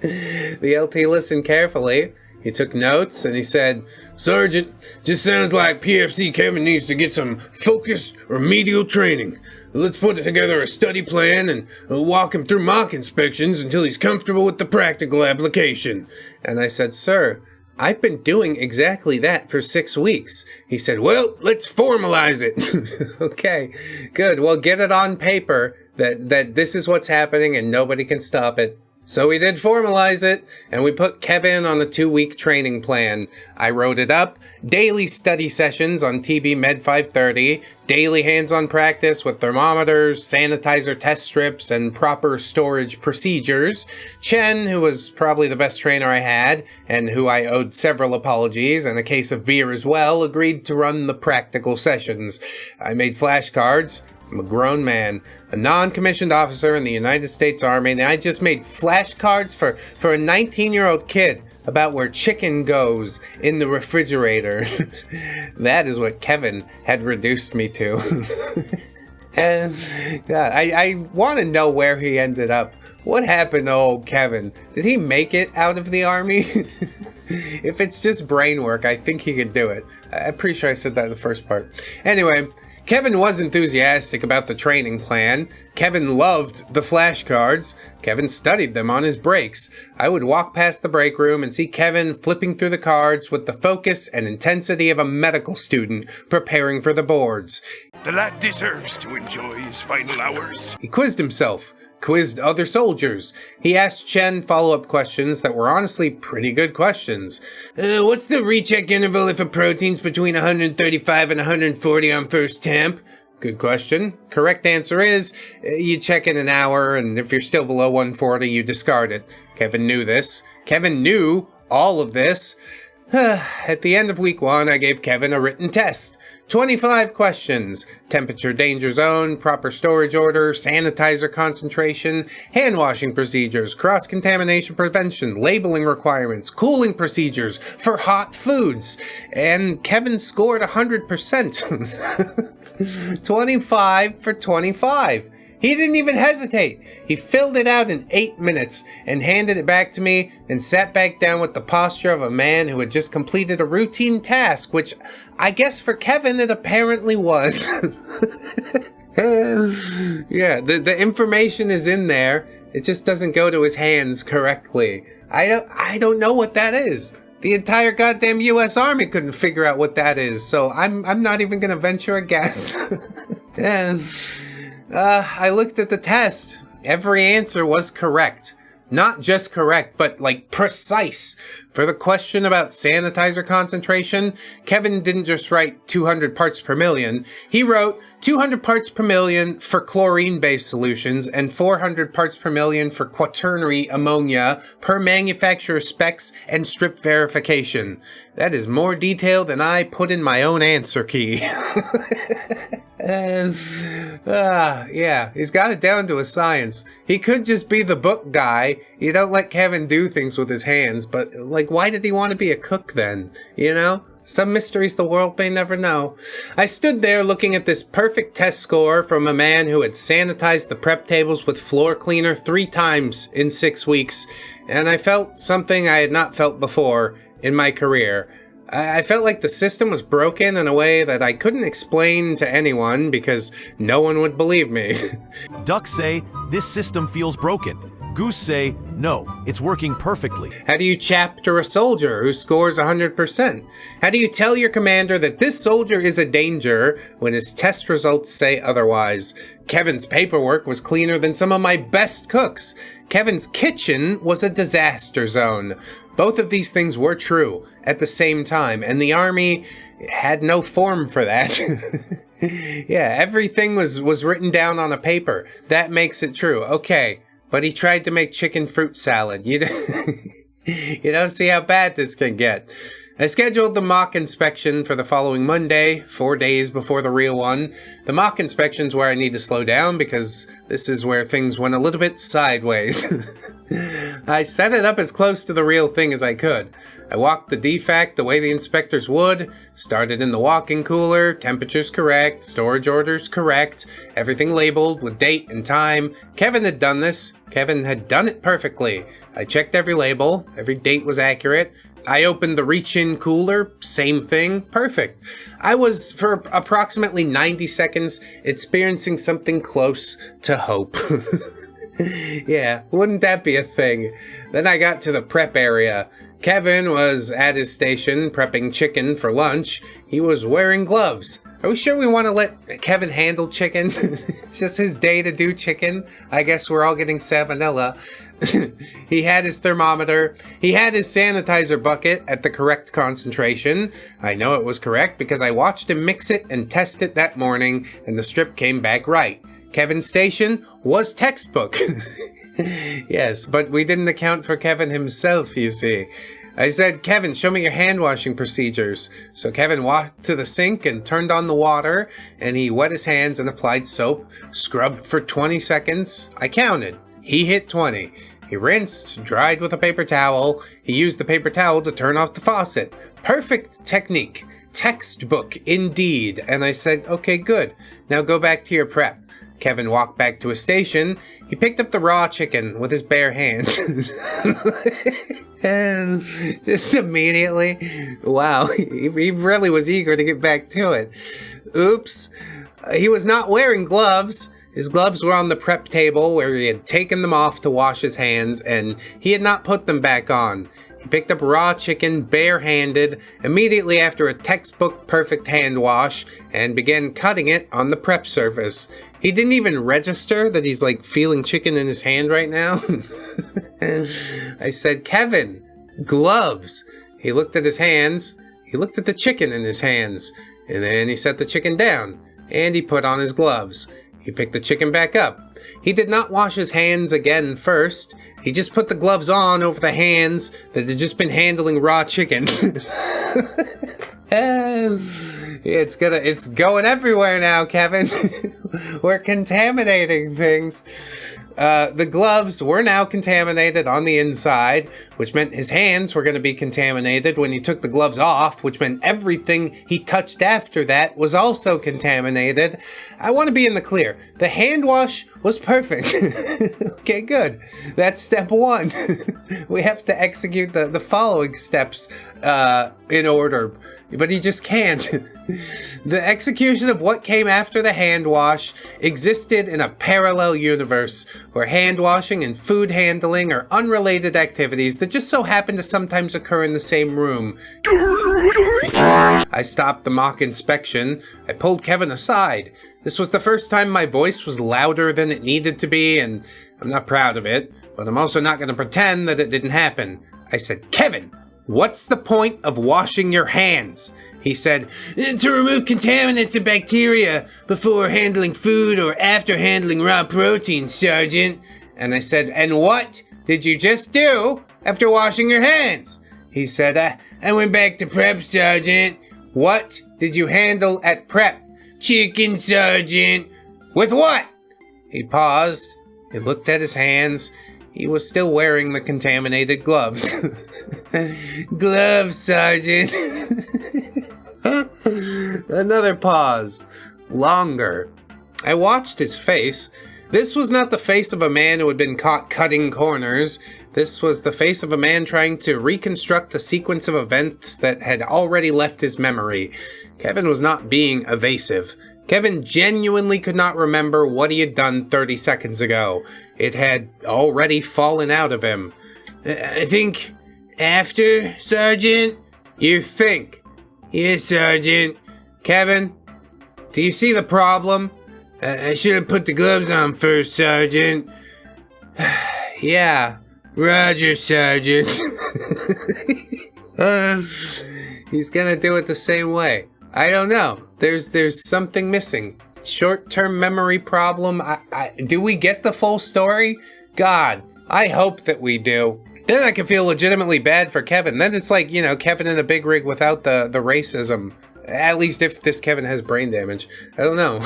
The LT listened carefully. He took notes and he said, Sergeant, just sounds like PFC Kevin needs to get some focused remedial training. Let's put together a study plan and walk him through mock inspections until he's comfortable with the practical application. And I said, Sir, I've been doing exactly that for 6 weeks. He said, well, let's formalize it. Okay, good. Well, get it on paper that this is what's happening and nobody can stop it. So we did formalize it, and we put Kevin on the 2-week training plan. I wrote it up, daily study sessions on TB Med 530, daily hands-on practice with thermometers, sanitizer test strips, and proper storage procedures. Chen, who was probably the best trainer I had, and who I owed several apologies and a case of beer as well, agreed to run the practical sessions. I made flashcards. I'm a grown man, a non-commissioned officer in the United States Army, and I just made flashcards for a 19-year-old kid about where chicken goes in the refrigerator. That is what Kevin had reduced me to. And God, I want to know where he ended up. What happened to old Kevin? Did he make it out of the Army? If it's just brain work, I think he could do it. I'm pretty sure I said that in the first part. Anyway, Kevin was enthusiastic about the training plan. Kevin loved the flashcards. Kevin studied them on his breaks. I would walk past the break room and see Kevin flipping through the cards with the focus and intensity of a medical student preparing for the boards. The lad deserves to enjoy his final hours. He quizzed himself, quizzed other soldiers. He asked Chen follow-up questions that were honestly pretty good questions. What's the recheck interval if a protein's between 135 and 140 on first temp? Good question. Correct answer is, you check in an hour, and if you're still below 140, you discard it. Kevin knew this. Kevin knew all of this. At the end of week 1, I gave Kevin a written test. 25 questions. Temperature danger zone, proper storage order, sanitizer concentration, hand washing procedures, cross-contamination prevention, labeling requirements, cooling procedures for hot foods. And Kevin scored 100%. 25 for 25. He didn't even hesitate. He filled it out in 8 minutes and handed it back to me and sat back down with the posture of a man who had just completed a routine task, which I guess for Kevin it apparently was. Yeah, the information is in there. It just doesn't go to his hands correctly. I don't know what that is. The entire goddamn U.S. Army couldn't figure out what that is, so I'm not even gonna venture a guess. And I looked at the test. Every answer was correct. Not just correct, but like precise. For the question about sanitizer concentration, Kevin didn't just write 200 parts per million. He wrote 200 parts per million for chlorine-based solutions and 400 parts per million for quaternary ammonia per manufacturer specs and strip verification. That is more detail than I put in my own answer key. Yeah, he's got it down to a science. He could just be the book guy. You don't let Kevin do things with his hands, but, like, why did he want to be a cook then? You know? Some mysteries the world may never know. I stood there looking at this perfect test score from a man who had sanitized the prep tables with floor cleaner 3 times in 6 weeks, and I felt something I had not felt before in my career. I felt like the system was broken in a way that I couldn't explain to anyone because no one would believe me. Ducks say, this system feels broken. Goose say, no, it's working perfectly. How do you chapter a soldier who scores 100%? How do you tell your commander that this soldier is a danger when his test results say otherwise? Kevin's paperwork was cleaner than some of my best cooks. Kevin's kitchen was a disaster zone. Both of these things were true at the same time, and the Army had no form for that. Yeah, everything was written down on a paper. That makes it true. Okay. But he tried to make chicken fruit salad. You don't see how bad this can get. I scheduled the mock inspection for the following Monday, 4 days before the real one. The mock inspection's where I need to slow down because this is where things went a little bit sideways. I set it up as close to the real thing as I could. I walked the DFAC the way the inspectors would, started in the walk-in cooler, temperatures correct, storage orders correct, everything labeled with date and time. Kevin had done this. Kevin had done it perfectly. I checked every label, every date was accurate. I opened the reach-in cooler, same thing, perfect. I was, for approximately 90 seconds, experiencing something close to hope. Yeah, wouldn't that be a thing? Then I got to the prep area. Kevin was at his station prepping chicken for lunch. He was wearing gloves. Are we sure we want to let Kevin handle chicken? It's just his day to do chicken. I guess we're all getting salmonella. He had his thermometer. He had his sanitizer bucket at the correct concentration. I know it was correct because I watched him mix it and test it that morning, and the strip came back right. Kevin's station was textbook. Yes, but we didn't account for Kevin himself, you see. I said, Kevin, show me your hand washing procedures. So Kevin walked to the sink and turned on the water, and he wet his hands and applied soap, scrubbed for 20 seconds. I counted. He hit 20. He rinsed, dried with a paper towel. He used the paper towel to turn off the faucet. Perfect technique. Textbook, indeed. And I said, okay, good. Now go back to your prep. Kevin walked back to his station. He picked up the raw chicken with his bare hands. And just immediately, wow, he really was eager to get back to it. Oops. He was not wearing gloves. His gloves were on the prep table where he had taken them off to wash his hands, and he had not put them back on. He picked up raw chicken barehanded immediately after a textbook perfect hand wash and began cutting it on the prep surface. He didn't even register that he's like feeling chicken in his hand right now. I said, Kevin, gloves. He looked at his hands. He looked at the chicken in his hands. And then he set the chicken down and he put on his gloves. He picked the chicken back up. He did not wash his hands again first. He just put the gloves on over the hands that had just been handling raw chicken. It's going everywhere now, Kevin. We're contaminating things. The gloves were now contaminated on the inside, which meant his hands were going to be contaminated when he took the gloves off, which meant everything he touched after that was also contaminated. I want to be in the clear. The hand wash was perfect. Okay, good. That's step one. We have to execute the following steps in order, but he just can't. The execution of what came after the hand wash existed in a parallel universe where hand washing and food handling are unrelated activities that just so happen to sometimes occur in the same room. I stopped the mock inspection. I pulled Kevin aside. This was the first time my voice was louder than it needed to be, and I'm not proud of it, but I'm also not going to pretend that it didn't happen. I said, Kevin, what's the point of washing your hands? He said, to remove contaminants and bacteria before handling food or after handling raw protein, Sergeant. And I said, and what did you just do after washing your hands? He said, I went back to prep, Sergeant. What did you handle at prep? chicken, Sergeant. With what? He paused. He looked at his hands. He was still wearing the contaminated gloves. Gloves, Sergeant. Another pause. Longer. I watched his face. This was not the face of a man who had been caught cutting corners. This was the face of a man trying to reconstruct a sequence of events that had already left his memory. Kevin was not being evasive. Kevin genuinely could not remember what he had done 30 seconds ago. It had already fallen out of him. I think after, Sergeant? You think? Yes, Sergeant. Kevin, do you see the problem? I should have put the gloves on first, Sergeant. Yeah, Roger, Sergeant. He's gonna do it the same way. I don't know. There's something missing. Short-term memory problem. Do we get the full story? God, I hope that we do. Then I can feel legitimately bad for Kevin. Then it's like, Kevin in a big rig without the racism. At least if this Kevin has brain damage. I don't know.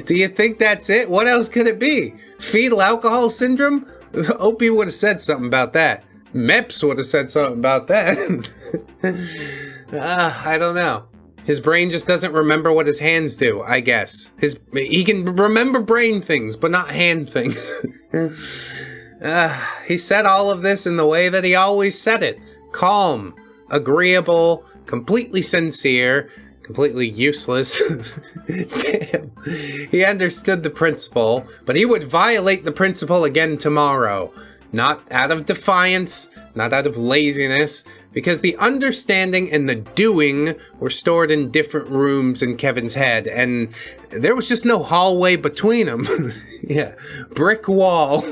Do you think that's it? What else could it be? Fetal alcohol syndrome? Opie would have said something about that. Meps would have said something about that. I don't know. His brain just doesn't remember what his hands do, I guess. He can remember brain things, but not hand things. He said all of this in the way that he always said it. Calm, agreeable, completely sincere, completely useless. Damn. He understood the principle, but he would violate the principle again tomorrow. Not out of defiance, not out of laziness, because the understanding and the doing were stored in different rooms in Kevin's head, and there was just no hallway between them. Yeah, brick wall.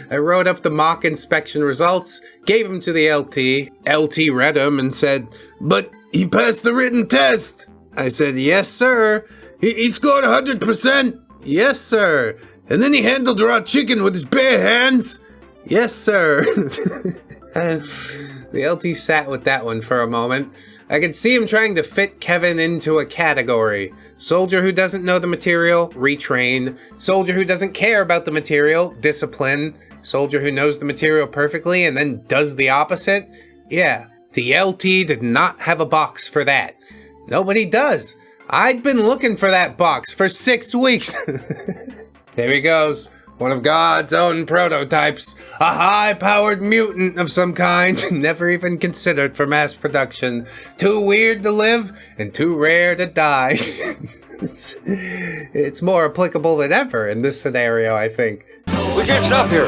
I wrote up the mock inspection results, gave them to the LT. LT read them and said, "But he passed the written test." I said, "Yes, sir." He scored 100%. "Yes, sir." "And then he handled raw chicken with his bare hands." "Yes, sir." The LT sat with that one for a moment. I could see him trying to fit Kevin into a category. Soldier who doesn't know the material, retrain. Soldier who doesn't care about the material, discipline. Soldier who knows the material perfectly and then does the opposite. Yeah, the LT did not have a box for that. Nobody does. I'd been looking for that box for 6 weeks. There he goes. One of God's own prototypes. A high-powered mutant of some kind, never even considered for mass production. Too weird to live and too rare to die. It's more applicable than ever in this scenario, I think. We can't stop here.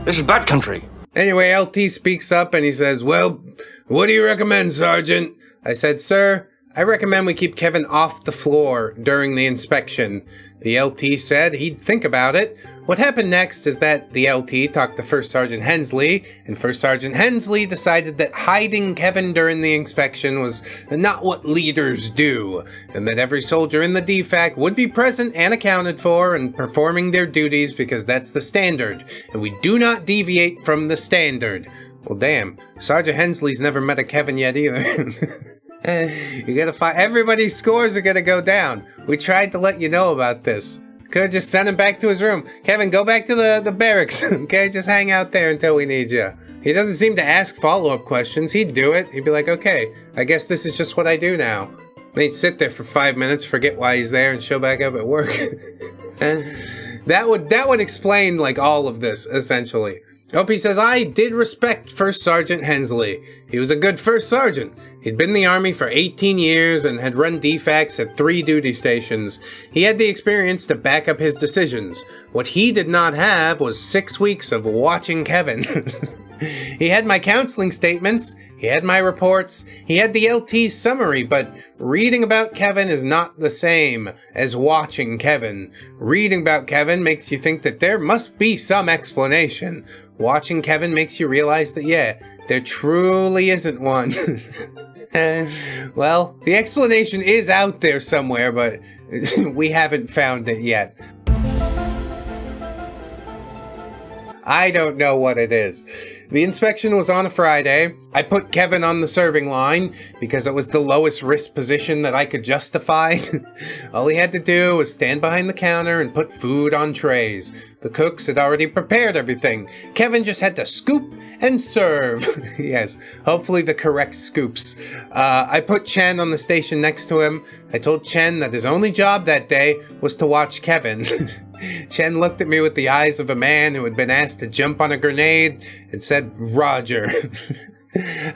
This is bad country. Anyway, LT speaks up and he says, "Well, what do you recommend, Sergeant?" I said, "Sir, I recommend we keep Kevin off the floor during the inspection." The LT said he'd think about it. What happened next is that the LT talked to First Sergeant Hensley, and First Sergeant Hensley decided that hiding Kevin during the inspection was not what leaders do, and that every soldier in the DFAC would be present and accounted for and performing their duties because that's the standard, and we do not deviate from the standard. Well, damn, Sergeant Hensley's never met a Kevin yet either. You gotta find. Everybody's scores are gonna go down. We tried to let you know about this. Could have just sent him back to his room. Kevin, go back to the barracks, okay? Just hang out there until we need you. He doesn't seem to ask follow-up questions. He'd do it. He'd be like, okay, I guess this is just what I do now. And he'd sit there for 5 minutes, forget why he's there, and show back up at work. That would explain, like, all of this, essentially. Opie says, "I did respect First Sergeant Hensley. He was a good first sergeant. He'd been in the Army for 18 years and had run DFACs at 3 duty stations. He had the experience to back up his decisions. What he did not have was 6 weeks of watching Kevin." He had my counseling statements, he had my reports, he had the LT's summary, but reading about Kevin is not the same as watching Kevin. Reading about Kevin makes you think that there must be some explanation. Watching Kevin makes you realize that, yeah, there truly isn't one. Well, the explanation is out there somewhere, but we haven't found it yet. I don't know what it is. The inspection was on a Friday. I put Kevin on the serving line because it was the lowest risk position that I could justify. All he had to do was stand behind the counter and put food on trays. The cooks had already prepared everything. Kevin just had to scoop and serve. Yes, hopefully the correct scoops. I put Chen on the station next to him. I told Chen that his only job that day was to watch Kevin. Chen looked at me with the eyes of a man who had been asked to jump on a grenade and said, "Roger."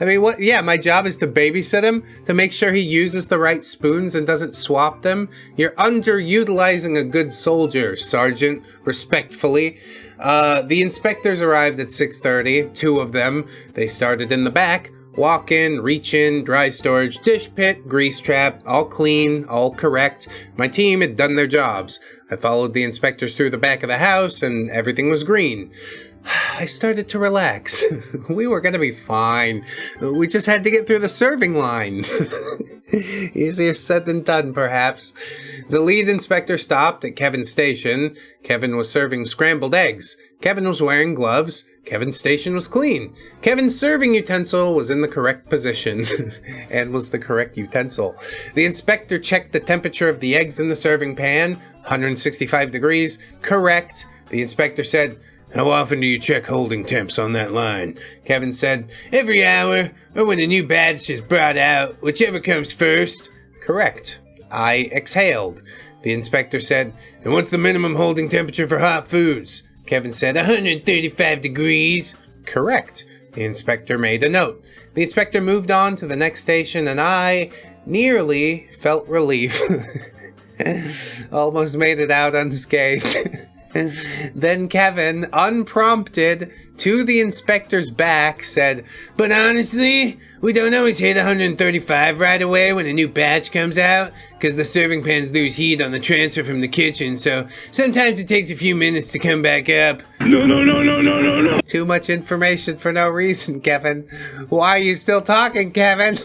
I mean, what? Yeah, my job is to babysit him, to make sure he uses the right spoons and doesn't swap them. You're underutilizing a good soldier, Sergeant, respectfully. The inspectors arrived at 6:30, 2 of them. They started in the back. Walk in, reach in, dry storage, dish pit, grease trap, all clean, all correct. My team had done their jobs. I followed the inspectors through the back of the house and everything was green. I started to relax. We were gonna be fine. We just had to get through the serving line. Easier said than done, perhaps. The lead inspector stopped at Kevin's station. Kevin was serving scrambled eggs. Kevin was wearing gloves. Kevin's station was clean. Kevin's serving utensil was in the correct position and was the correct utensil. The inspector checked the temperature of the eggs in the serving pan, 165 degrees, correct. The inspector said, "How often do you check holding temps on that line?" Kevin said, "Every hour, or when a new batch is brought out, whichever comes first." Correct. I exhaled. The inspector said, "And what's the minimum holding temperature for hot foods?" Kevin said, 135 degrees. Correct. The inspector made a note. The inspector moved on to the next station, and I nearly felt relief. Almost made it out unscathed. Then Kevin, unprompted, to the inspector's back, said, "But honestly, we don't always hit 135 right away when a new batch comes out, because the serving pans lose heat on the transfer from the kitchen, so sometimes it takes a few minutes to come back up." No. Too much information for no reason, Kevin. Why are you still talking, Kevin?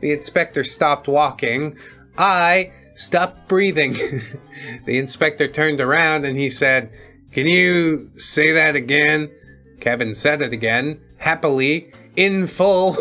The inspector stopped walking. I stopped breathing. The inspector turned around and he said, "Can you say that again?" Kevin said it again, happily, in full,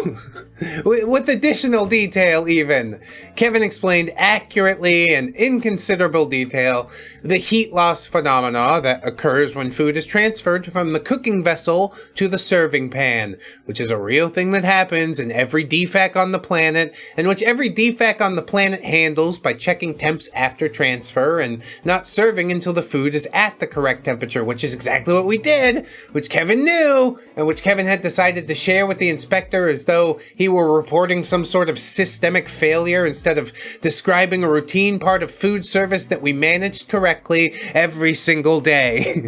with additional detail even. Kevin explained accurately and in considerable detail the heat loss phenomena that occurs when food is transferred from the cooking vessel to the serving pan, which is a real thing that happens in every DFAC on the planet, and which every DFAC on the planet handles by checking temps after transfer and not serving until the food is at the correct temperature, which is exactly what we did, which Kevin knew, and which Kevin had decided to share with the inspector as though he were reporting some sort of systemic failure instead of describing a routine part of food service that we managed correctly every single day.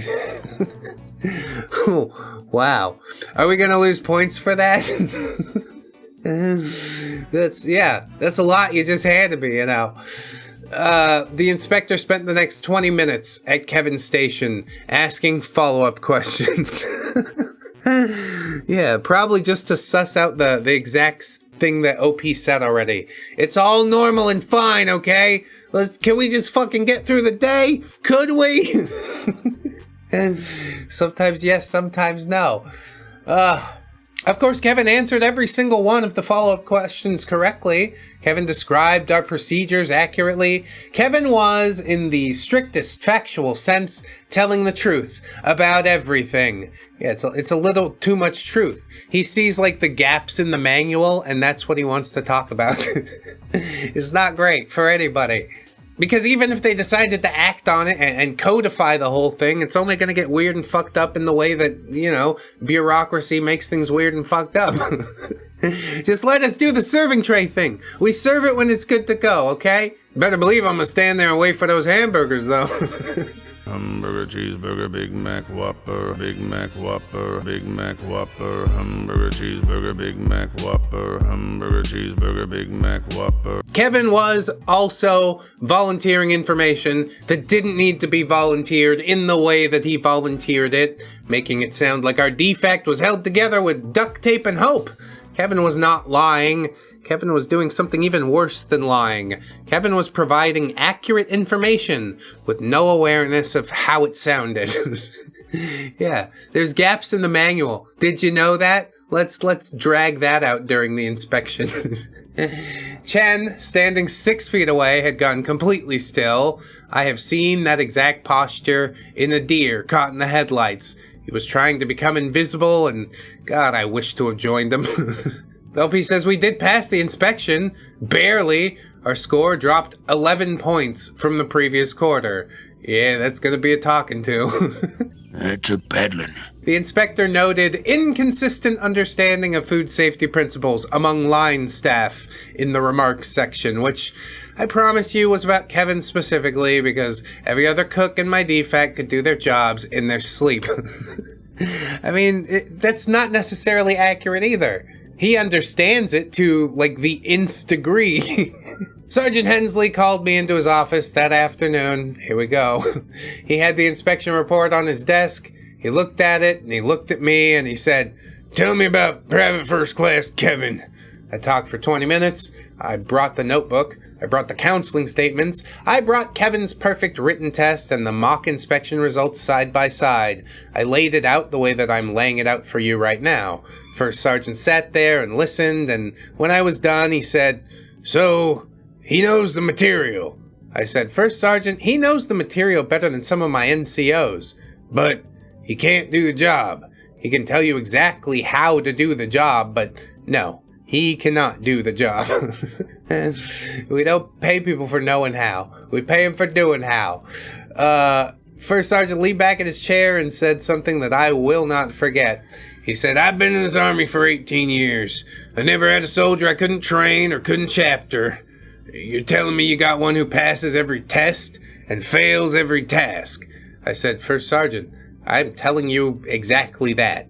Wow. Are we gonna lose points for that? That's a lot you just handed me, you know. The inspector spent the next 20 minutes at Kevin's station asking follow-up questions. Yeah, probably just to suss out the exact thing that OP said already. It's all normal and fine, okay? Can we just fucking get through the day? Could we? Sometimes yes, sometimes no. Of course, Kevin answered every single one of the follow-up questions correctly. Kevin described our procedures accurately. Kevin was, in the strictest factual sense, telling the truth about everything. Yeah, it's a little too much truth. He sees, like, the gaps in the manual, and that's what he wants to talk about. It's not great for anybody. Because even if they decided to act on it and codify the whole thing, it's only going to get weird and fucked up in the way that, you know, bureaucracy makes things weird and fucked up. Just let us do the serving tray thing. We serve it when it's good to go, okay? Better believe I'm going to stand there and wait for those hamburgers, though. Hamburger, cheeseburger, Big Mac, Whopper, Big Mac, Whopper, Big Mac, Whopper, hamburger, cheeseburger, Big Mac, Whopper, hamburger, cheeseburger, Big Mac, Whopper. Kevin was also volunteering information that didn't need to be volunteered in the way that he volunteered it, making it sound like our defect was held together with duct tape and hope. Kevin was not lying. Kevin was doing something even worse than lying. Kevin was providing accurate information with no awareness of how it sounded. Yeah, there's gaps in the manual. Did you know that? Let's drag that out during the inspection. Chen, standing 6 feet away, had gone completely still. I have seen that exact posture in a deer caught in the headlights. He was trying to become invisible, and God, I wish to have joined him. LP says we did pass the inspection. Barely. Our score dropped 11 points from the previous quarter. Yeah, that's gonna be a talking to. That's a peddling. The inspector noted inconsistent understanding of food safety principles among line staff in the remarks section, which I promise you was about Kevin specifically, because every other cook in my DFAC could do their jobs in their sleep. I mean, that's not necessarily accurate either. He understands it to, like, the nth degree. Sergeant Hensley called me into his office that afternoon. Here we go. He had the inspection report on his desk. He looked at it, and he looked at me, and he said, "Tell me about Private First Class Kevin." I talked for 20 minutes. I brought the notebook. I brought the counseling statements. I brought Kevin's perfect written test and the mock inspection results side by side. I laid it out the way that I'm laying it out for you right now. First Sergeant sat there and listened, and when I was done, he said, "So, he knows the material." I said, "First Sergeant, he knows the material better than some of my NCOs, but he can't do the job. He can tell you exactly how to do the job, but no, he cannot do the job." We don't pay people for knowing how. We pay them for doing how. First Sergeant leaned back in his chair and said something that I will not forget. He said, "I've been in this army for 18 years. I never had a soldier I couldn't train or couldn't chapter. You're telling me you got one who passes every test and fails every task?" I said, "First Sergeant, I'm telling you exactly that."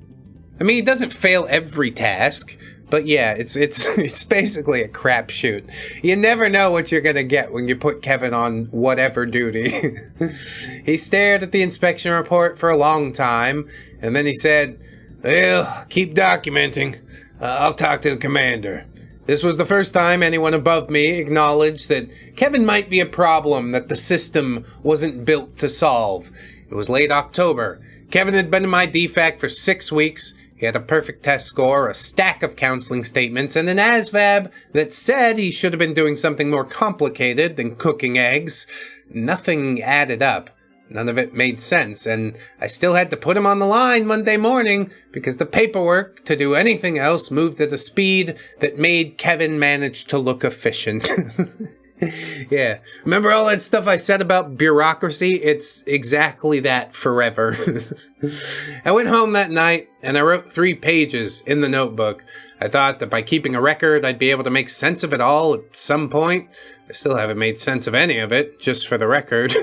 I mean, he doesn't fail every task, but yeah, it's basically a crapshoot. You never know what you're gonna get when you put Kevin on whatever duty. He stared at the inspection report for a long time, and then he said, "Well, keep documenting. I'll talk to the commander." This was the first time anyone above me acknowledged that Kevin might be a problem that the system wasn't built to solve. It was late October. Kevin had been in my DFAC for 6 weeks. He had a perfect test score, a stack of counseling statements, and an ASVAB that said he should have been doing something more complicated than cooking eggs. Nothing added up. None of it made sense, and I still had to put him on the line Monday morning because the paperwork to do anything else moved at a speed that made Kevin manage to look efficient. Yeah. Remember all that stuff I said about bureaucracy? It's exactly that forever. I went home that night and I wrote 3 pages in the notebook. I thought that by keeping a record, I'd be able to make sense of it all at some point. I still haven't made sense of any of it, just for the record.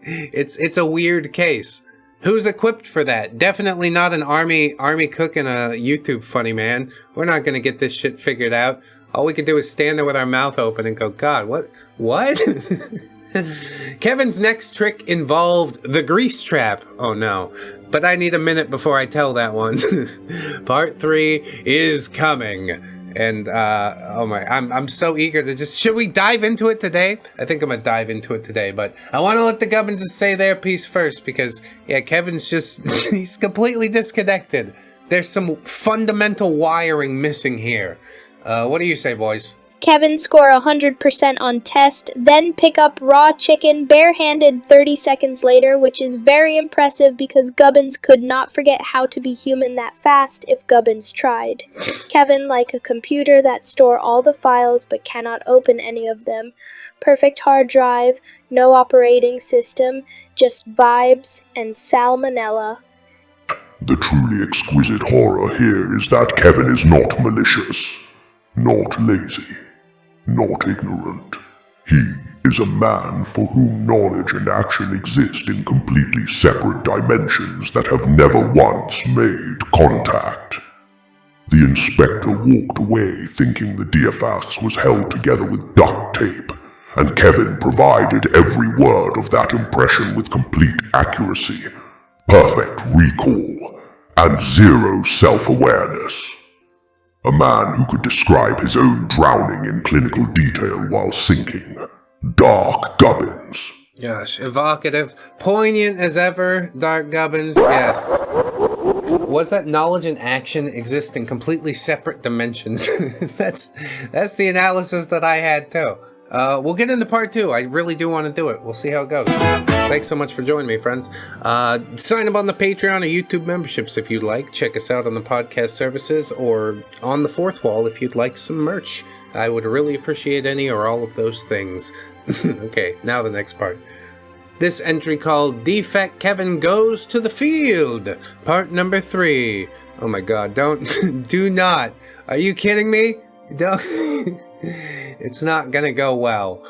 It's a weird case. Who's equipped for that? Definitely not an army cook and a YouTube funny man. We're not gonna get this shit figured out. All we could do is stand there with our mouth open and go, God, what? Kevin's next trick involved the grease trap. Oh no. But I need a minute before I tell that one. Part 3 is coming. And, oh my, I'm so eager to should we dive into it today? I think I'm gonna dive into it today, but I want to let the Gubbinses say their piece first because, yeah, Kevin's he's completely disconnected. There's some fundamental wiring missing here. What do you say, boys? Kevin score 100% on test, then pick up raw chicken barehanded 30 seconds later, which is very impressive because Gubbins could not forget how to be human that fast if Gubbins tried. Kevin like a computer that store all the files but cannot open any of them. Perfect hard drive, no operating system, just vibes and salmonella. The truly exquisite horror here is that Kevin is not malicious, not lazy, not ignorant. He is a man for whom knowledge and action exist in completely separate dimensions that have never once made contact. The inspector walked away thinking the DFAS was held together with duct tape, and Kevin provided every word of that impression with complete accuracy, perfect recall, and zero self-awareness. A man who could describe his own drowning in clinical detail while sinking. Dark Gubbins. Gosh, evocative, poignant as ever, Dark Gubbins, yes. Was that knowledge and action exist in completely separate dimensions? That's the analysis that I had too. We'll get into part 2. I really do want to do it. We'll see how it goes. Thanks so much for joining me, friends. Sign up on the Patreon or YouTube memberships if you'd like. Check us out on the podcast services or on the fourth wall if you'd like some merch. I would really appreciate any or all of those things. Okay, now the next part. This entry called DFAC Kevin Goes to the Field, part number 3. Oh my god, do not. Are you kidding me? Don't. It's not gonna go well.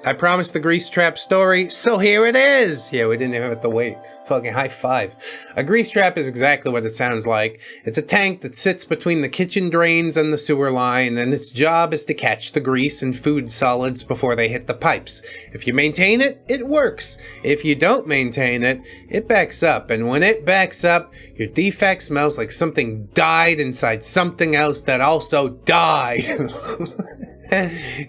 I promised the grease trap story, so here it is! Yeah, we didn't even have to wait. Fucking high five. A grease trap is exactly what it sounds like. It's a tank that sits between the kitchen drains and the sewer line, and its job is to catch the grease and food solids before they hit the pipes. If you maintain it, it works. If you don't maintain it, it backs up, and when it backs up, your DFAC smells like something died inside something else that also died.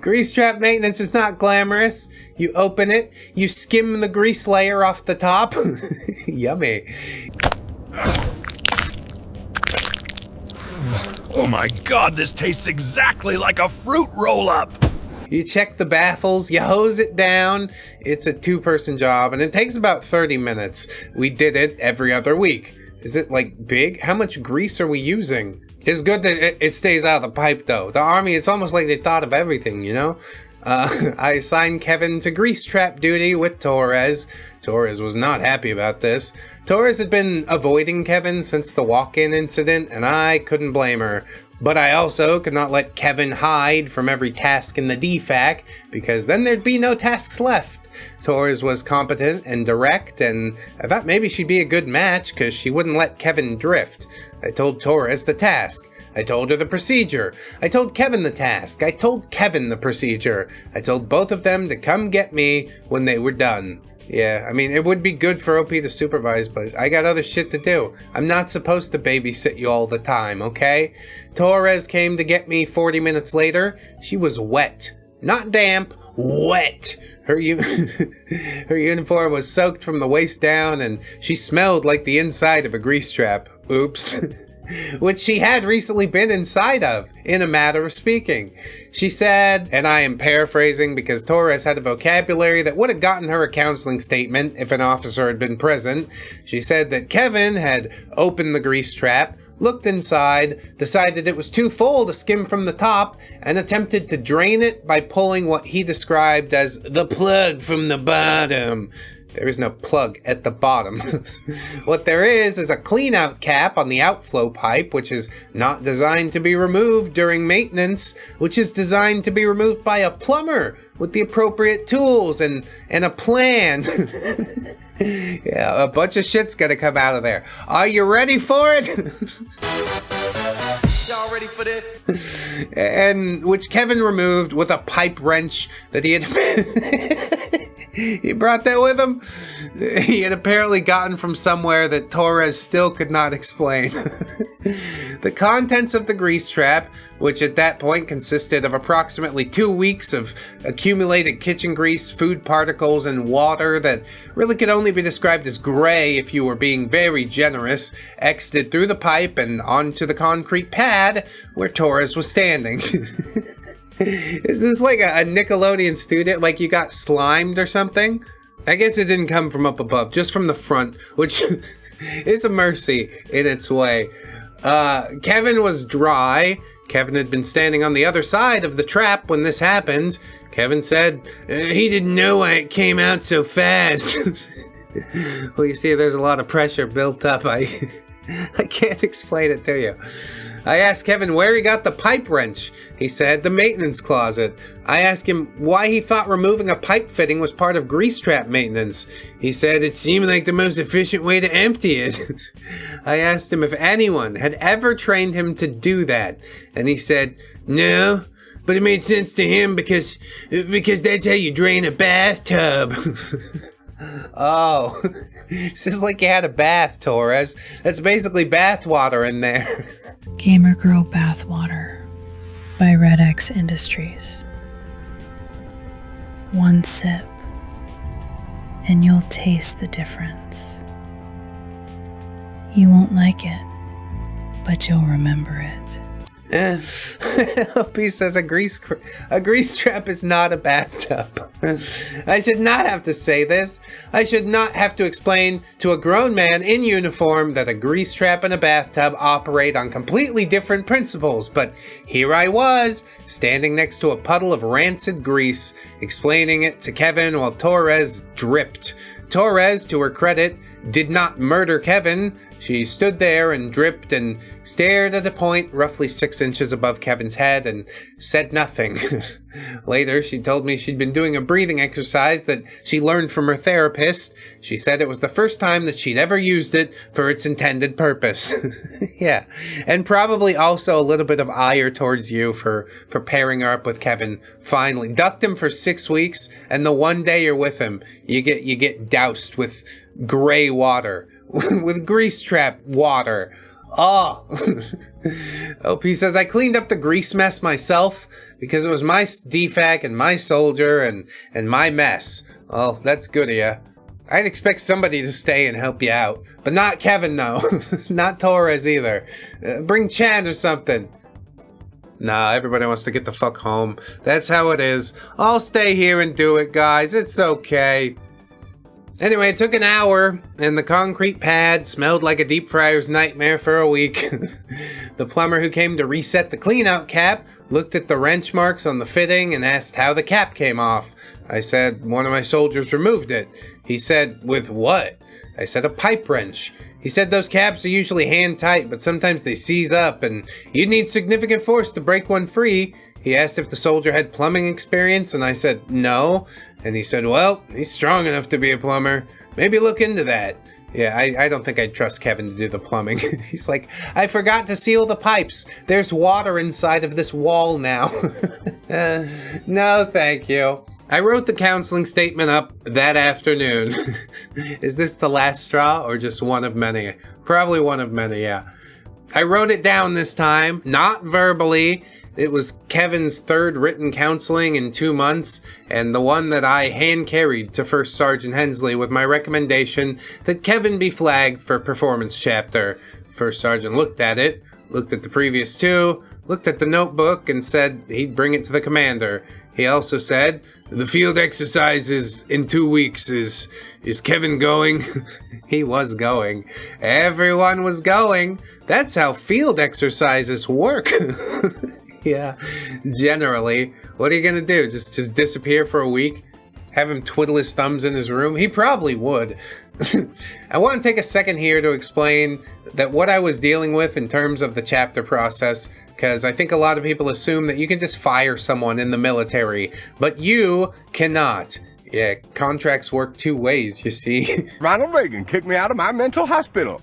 Grease trap maintenance is not glamorous. You open it, you skim the grease layer off the top. Yummy. Oh my god, this tastes exactly like a fruit roll-up! You check the baffles, you hose it down. It's a 2-person job, and it takes about 30 minutes. We did it every other week. Is it, like, big? How much grease are we using? It's good that it stays out of the pipe, though. The Army, it's almost like they thought of everything, you know? I assigned Kevin to grease trap duty with Torres. Torres was not happy about this. Torres had been avoiding Kevin since the walk-in incident, and I couldn't blame her. But I also could not let Kevin hide from every task in the DFAC, because then there'd be no tasks left. Torres was competent and direct, and I thought maybe she'd be a good match because she wouldn't let Kevin drift. I told Torres the task. I told her the procedure. I told Kevin the task. I told Kevin the procedure. I told both of them to come get me when they were done. Yeah, I mean, it would be good for OP to supervise, but I got other shit to do. I'm not supposed to babysit you all the time, okay? Torres came to get me 40 minutes later. She was wet. Not damp, wet. Her uniform was soaked from the waist down, and she smelled like the inside of a grease trap. Oops. Which she had recently been inside of, in a matter of speaking. She said, and I am paraphrasing because Torres had a vocabulary that would have gotten her a counseling statement if an officer had been present. She said that Kevin had opened the grease trap, looked inside, decided it was too full to skim from the top, and attempted to drain it by pulling what he described as the plug from the bottom. There is no plug at the bottom. What there is a clean-out cap on the outflow pipe, which is not designed to be removed during maintenance, which is designed to be removed by a plumber with the appropriate tools and a plan. Yeah, a bunch of shit's gonna come out of there. Are you ready for it? Y'all ready for this? And which Kevin removed with a pipe wrench that he had... He brought that with him? He had apparently gotten from somewhere that Torres still could not explain. The contents of the grease trap, which at that point consisted of approximately 2 weeks of accumulated kitchen grease, food particles, and water that really could only be described as gray if you were being very generous, exited through the pipe and onto the concrete pad where Torres was standing. Is this like a Nickelodeon student? Like you got slimed or something? I guess it didn't come from up above, just from the front, which is a mercy in its way. Kevin was dry. Kevin had been standing on the other side of the trap when this happened. Kevin said he didn't know why it came out so fast. Well, you see, there's a lot of pressure built up. I can't explain it to you. I asked Kevin where he got the pipe wrench. He said the maintenance closet. I asked him why he thought removing a pipe fitting was part of grease trap maintenance. He said it seemed like the most efficient way to empty it. I asked him if anyone had ever trained him to do that, and he said, no, but it made sense to him because that's how you drain a bathtub. Oh, it's just like you had a bath, Torres. That's basically bath water in there. Gamer Girl Bathwater by ReddX Industries. One sip, and you'll taste the difference. You won't like it, but you'll remember it. Opie says a grease trap is not a bathtub. I should not have to say this. I should not have to explain to a grown man in uniform that a grease trap and a bathtub operate on completely different principles, but here I was, standing next to a puddle of rancid grease, explaining it to Kevin while Torres dripped. Torres, to her credit, did not murder Kevin. She stood there and dripped and stared at a point roughly 6 inches above Kevin's head and said nothing. Later, she told me she'd been doing a breathing exercise that she learned from her therapist. She said it was the first time that she'd ever used it for its intended purpose. Yeah, and probably also a little bit of ire towards you for pairing her up with Kevin. Finally, ducked him for 6 weeks, and the one day you're with him, you get doused with gray water. With grease trap water. Oh. OP says, I cleaned up the grease mess myself because it was my DFAC and my soldier and my mess. Oh, that's good of you. I'd expect somebody to stay and help you out. But not Kevin, though. Not Torres either. Bring Chan or something. Nah, everybody wants to get the fuck home. That's how it is. I'll stay here and do it, guys. It's okay. Anyway, it took an hour, and the concrete pad smelled like a deep fryer's nightmare for a week. The plumber who came to reset the cleanout cap looked at the wrench marks on the fitting and asked how the cap came off. I said, one of my soldiers removed it. He said, with what? I said, a pipe wrench. He said those caps are usually hand tight, but sometimes they seize up, and you'd need significant force to break one free. He asked if the soldier had plumbing experience, and I said, no. And he said, well, he's strong enough to be a plumber. Maybe look into that. Yeah, I don't think I'd trust Kevin to do the plumbing. He's like, I forgot to seal the pipes. There's water inside of this wall now. No, thank you. I wrote the counseling statement up that afternoon. Is this the last straw or just one of many? Probably one of many, yeah. I wrote it down this time, not verbally. It was Kevin's third written counseling in 2 months, and the one that I hand-carried to First Sergeant Hensley with my recommendation that Kevin be flagged for performance chapter. First Sergeant looked at it, looked at the previous 2, looked at the notebook, and said he'd bring it to the commander. He also said, the field exercises in 2 weeks. Is Kevin going? He was going. Everyone was going. That's how field exercises work. Yeah, generally. What are you gonna do? Just disappear for a week? Have him twiddle his thumbs in his room? He probably would. I want to take a second here to explain that what I was dealing with in terms of the chapter process, because I think a lot of people assume that you can just fire someone in the military, but you cannot. Yeah, contracts work 2 ways, you see. Ronald Reagan kicked me out of my mental hospital.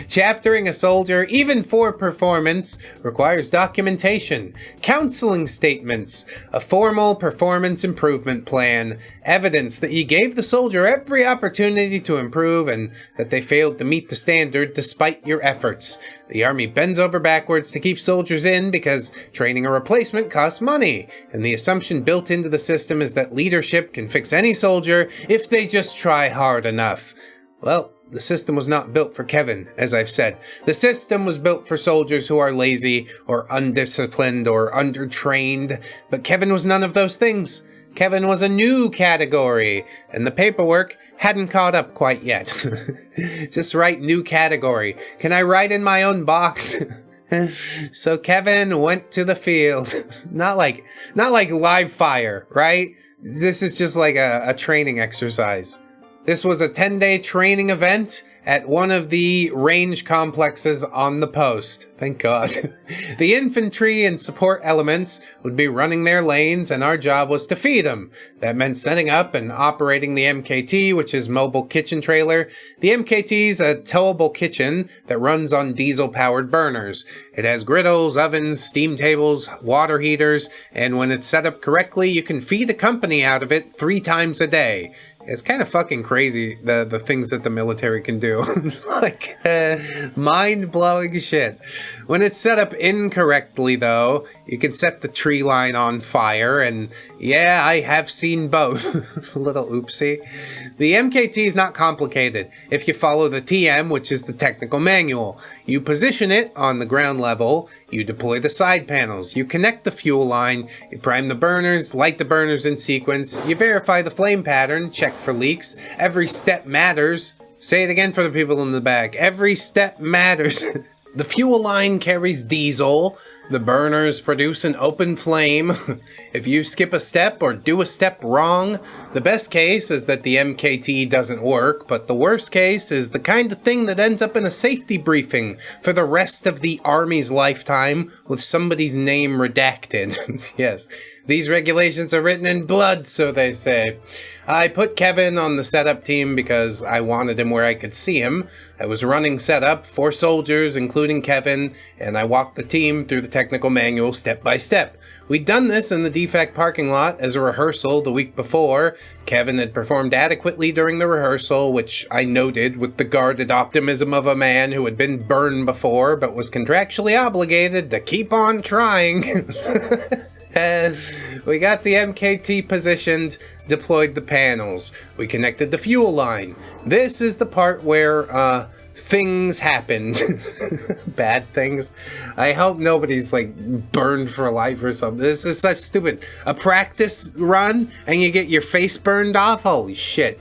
Chaptering a soldier, even for performance, requires documentation, counseling statements, a formal performance improvement plan, evidence that you gave the soldier every opportunity to improve and that they failed to meet the standard despite your efforts. The Army bends over backwards to keep soldiers in because training a replacement costs money, and the assumption built into the system is that leadership can fix any soldier if they just try hard enough. Well, the system was not built for Kevin, as I've said. The system was built for soldiers who are lazy or undisciplined or undertrained, but Kevin was none of those things. Kevin was a new category, and the paperwork hadn't caught up quite yet. Just write new category. Can I write in my own box? So Kevin went to the field. Not like live fire, right? This is just like a training exercise. This was a 10-day training event at one of the range complexes on the post. Thank God. The infantry and support elements would be running their lanes, and our job was to feed them. That meant setting up and operating the MKT, which is Mobile Kitchen Trailer. The MKT is a towable kitchen that runs on diesel-powered burners. It has griddles, ovens, steam tables, water heaters, and when it's set up correctly, you can feed a company out of it 3 times a day. It's kind of fucking crazy, the things that the military can do. Like, mind-blowing shit. When it's set up incorrectly, though, you can set the tree line on fire, and yeah, I have seen both. Little oopsie. The MKT is not complicated. If you follow the TM, which is the technical manual, you position it on the ground level, you deploy the side panels, you connect the fuel line, you prime the burners, light the burners in sequence, you verify the flame pattern, check for leaks. Every step matters. Say it again for the people in the back. Every step matters. The fuel line carries diesel. The burners produce an open flame. If you skip a step or do a step wrong, the best case is that the MKT doesn't work, but the worst case is the kind of thing that ends up in a safety briefing for the rest of the Army's lifetime with somebody's name redacted. Yes, these regulations are written in blood, so they say. I put Kevin on the setup team because I wanted him where I could see him. I was running setup, 4 soldiers, including Kevin, and I walked the team through the technical manual step by step. We'd done this in the DFAC parking lot as a rehearsal the week before. Kevin had performed adequately during the rehearsal, which I noted with the guarded optimism of a man who had been burned before but was contractually obligated to keep on trying. And we got the MKT positioned, deployed the panels. We connected the fuel line. This is the part where, things happened. Bad things. I hope nobody's, like, burned for life or something. This is such stupid. A practice run, and you get your face burned off? Holy shit.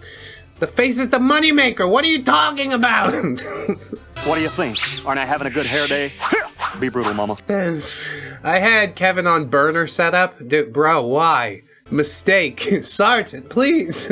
The face is the moneymaker! What are you talking about? What do you think? Aren't I having a good hair day? Be brutal, mama. I had Kevin on burner setup. Dude, bro, why? Mistake. Sergeant, please.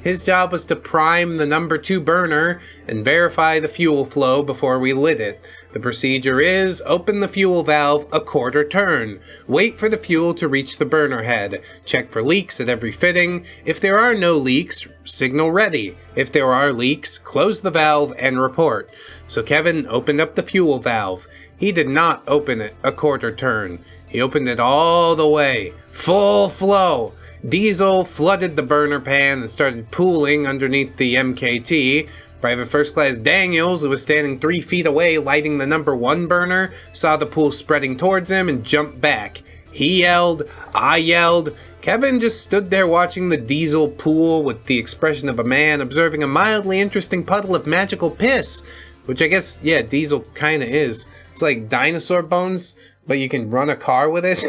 His job was to prime the number 2 burner and verify the fuel flow before we lit it. The procedure is open the fuel valve a quarter turn. Wait for the fuel to reach the burner head. Check for leaks at every fitting. If there are no leaks, signal ready. If there are leaks, close the valve and report. So Kevin opened up the fuel valve. He did not open it a quarter turn. He opened it all the way. Full flow. Diesel flooded the burner pan and started pooling underneath the MKT. Private First Class Daniels, who was standing 3 feet away lighting the number 1 burner, saw the pool spreading towards him and jumped back. He yelled, I yelled. Kevin just stood there watching the diesel pool with the expression of a man observing a mildly interesting puddle of magical piss. Which I guess, yeah, diesel kinda is. It's like dinosaur bones, but you can run a car with it.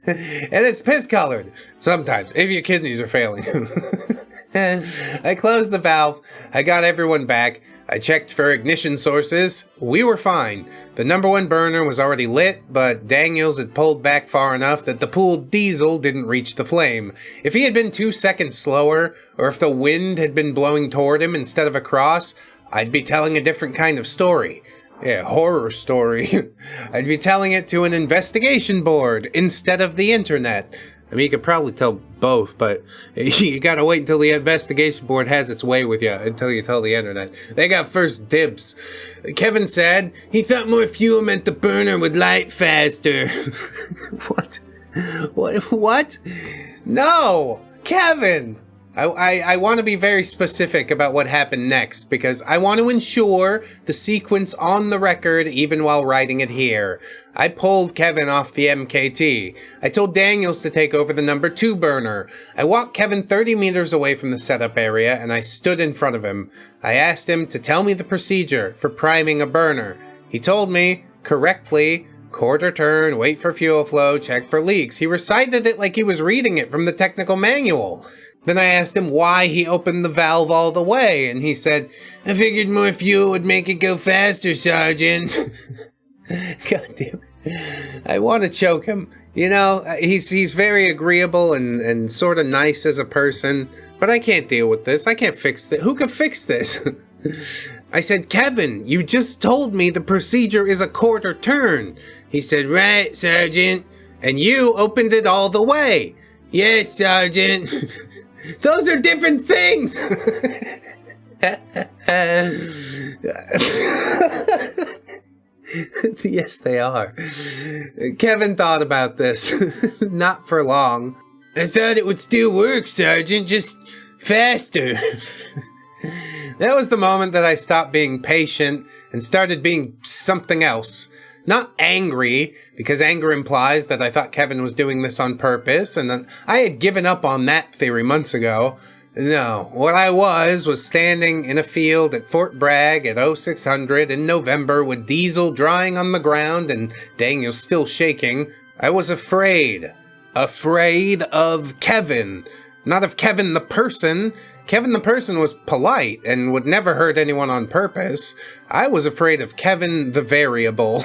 And it's piss-colored. Sometimes, if your kidneys are failing. I closed the valve. I got everyone back. I checked for ignition sources. We were fine. The number 1 burner was already lit, but Daniels had pulled back far enough that the pooled diesel didn't reach the flame. If he had been 2 seconds slower, or if the wind had been blowing toward him instead of across, I'd be telling a different kind of story. Yeah, horror story. I'd be telling it to an investigation board instead of the internet. I mean, you could probably tell both, but you gotta wait until the investigation board has its way with you until you tell the internet. They got first dibs. Kevin said he thought more fuel meant the burner would light faster. What? What? No! Kevin! I want to be very specific about what happened next, because I want to ensure the sequence on the record even while writing it here. I pulled Kevin off the MKT. I told Daniels to take over the number 2 burner. I walked Kevin 30 meters away from the setup area, and I stood in front of him. I asked him to tell me the procedure for priming a burner. He told me, correctly, quarter turn, wait for fuel flow, check for leaks. He recited it like he was reading it from the technical manual. Then I asked him why he opened the valve all the way, and he said, I figured more fuel would make it go faster, Sergeant. God damn it. I want to choke him. You know, he's very agreeable and sort of nice as a person, but I can't deal with this. I can't fix this. Who can fix this? I said, Kevin, you just told me the procedure is a quarter turn. He said, right, Sergeant. And you opened it all the way. Yes, Sergeant. Those are different things. Yes, they are. Kevin thought about this. Not for long. I thought it would still work, Sergeant, just faster. That was the moment that I stopped being patient and started being something else. Not angry, because anger implies that I thought Kevin was doing this on purpose, and then I had given up on that theory months ago. No, what I was standing in a field at Fort Bragg at 0600 in November with diesel drying on the ground and Daniel still shaking. I was afraid. Afraid of Kevin. Not of Kevin the person. Kevin the person was polite and would never hurt anyone on purpose. I was afraid of Kevin the variable.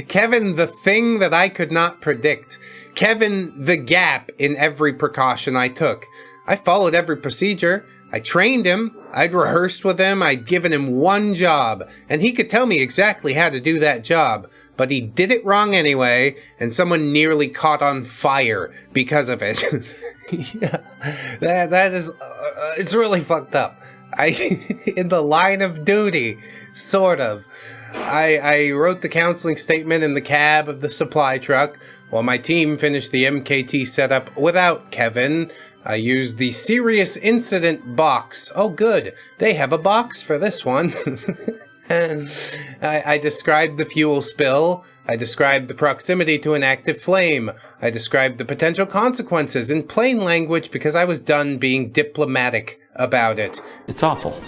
Kevin the thing that I could not predict. Kevin the gap in every precaution I took. I followed every procedure. I trained him. I'd rehearsed with him. I'd given him one job, and he could tell me exactly how to do that job. But he did it wrong anyway, and someone nearly caught on fire because of it. Yeah, that is, it's really fucked up. In the line of duty, sort of. I wrote the counseling statement in the cab of the supply truck, while my team finished the MKT setup without Kevin. I used the serious incident box. Oh good, they have a box for this one. I described the fuel spill. I described the proximity to an active flame. I described the potential consequences in plain language because I was done being diplomatic about it. It's awful.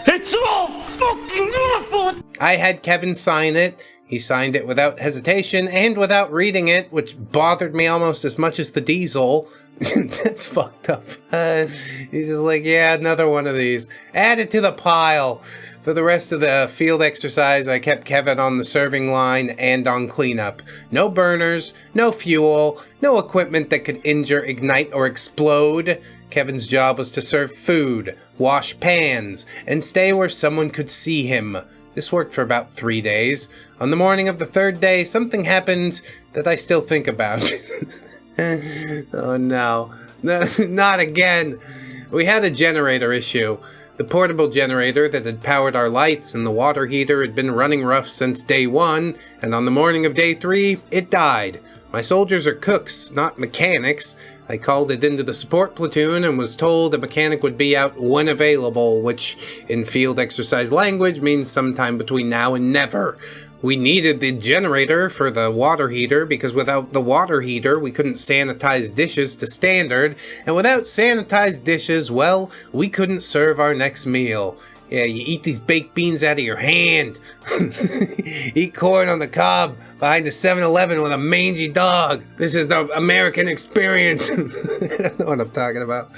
It's all fucking awful! I had Kevin sign it. He signed it without hesitation and without reading it, which bothered me almost as much as the diesel. That's fucked up. He's just like, yeah, another one of these. Add it to the pile. For the rest of the field exercise, I kept Kevin on the serving line and on cleanup. No burners, no fuel, no equipment that could injure, ignite, or explode. Kevin's job was to serve food, wash pans, and stay where someone could see him. This worked for about 3 days. On the morning of the third day, something happened that I still think about. Oh no, not again. We had a generator issue. The portable generator that had powered our lights and the water heater had been running rough since day 1, and on the morning of day 3, it died. My soldiers are cooks, not mechanics. I called it into the support platoon and was told a mechanic would be out when available, which in field exercise language means sometime between now and never. We needed the generator for the water heater because without the water heater, we couldn't sanitize dishes to standard. And without sanitized dishes, well, we couldn't serve our next meal. Yeah, you eat these baked beans out of your hand. Eat corn on the cob behind the 7-Eleven with a mangy dog. This is the American experience. I don't know what I'm talking about.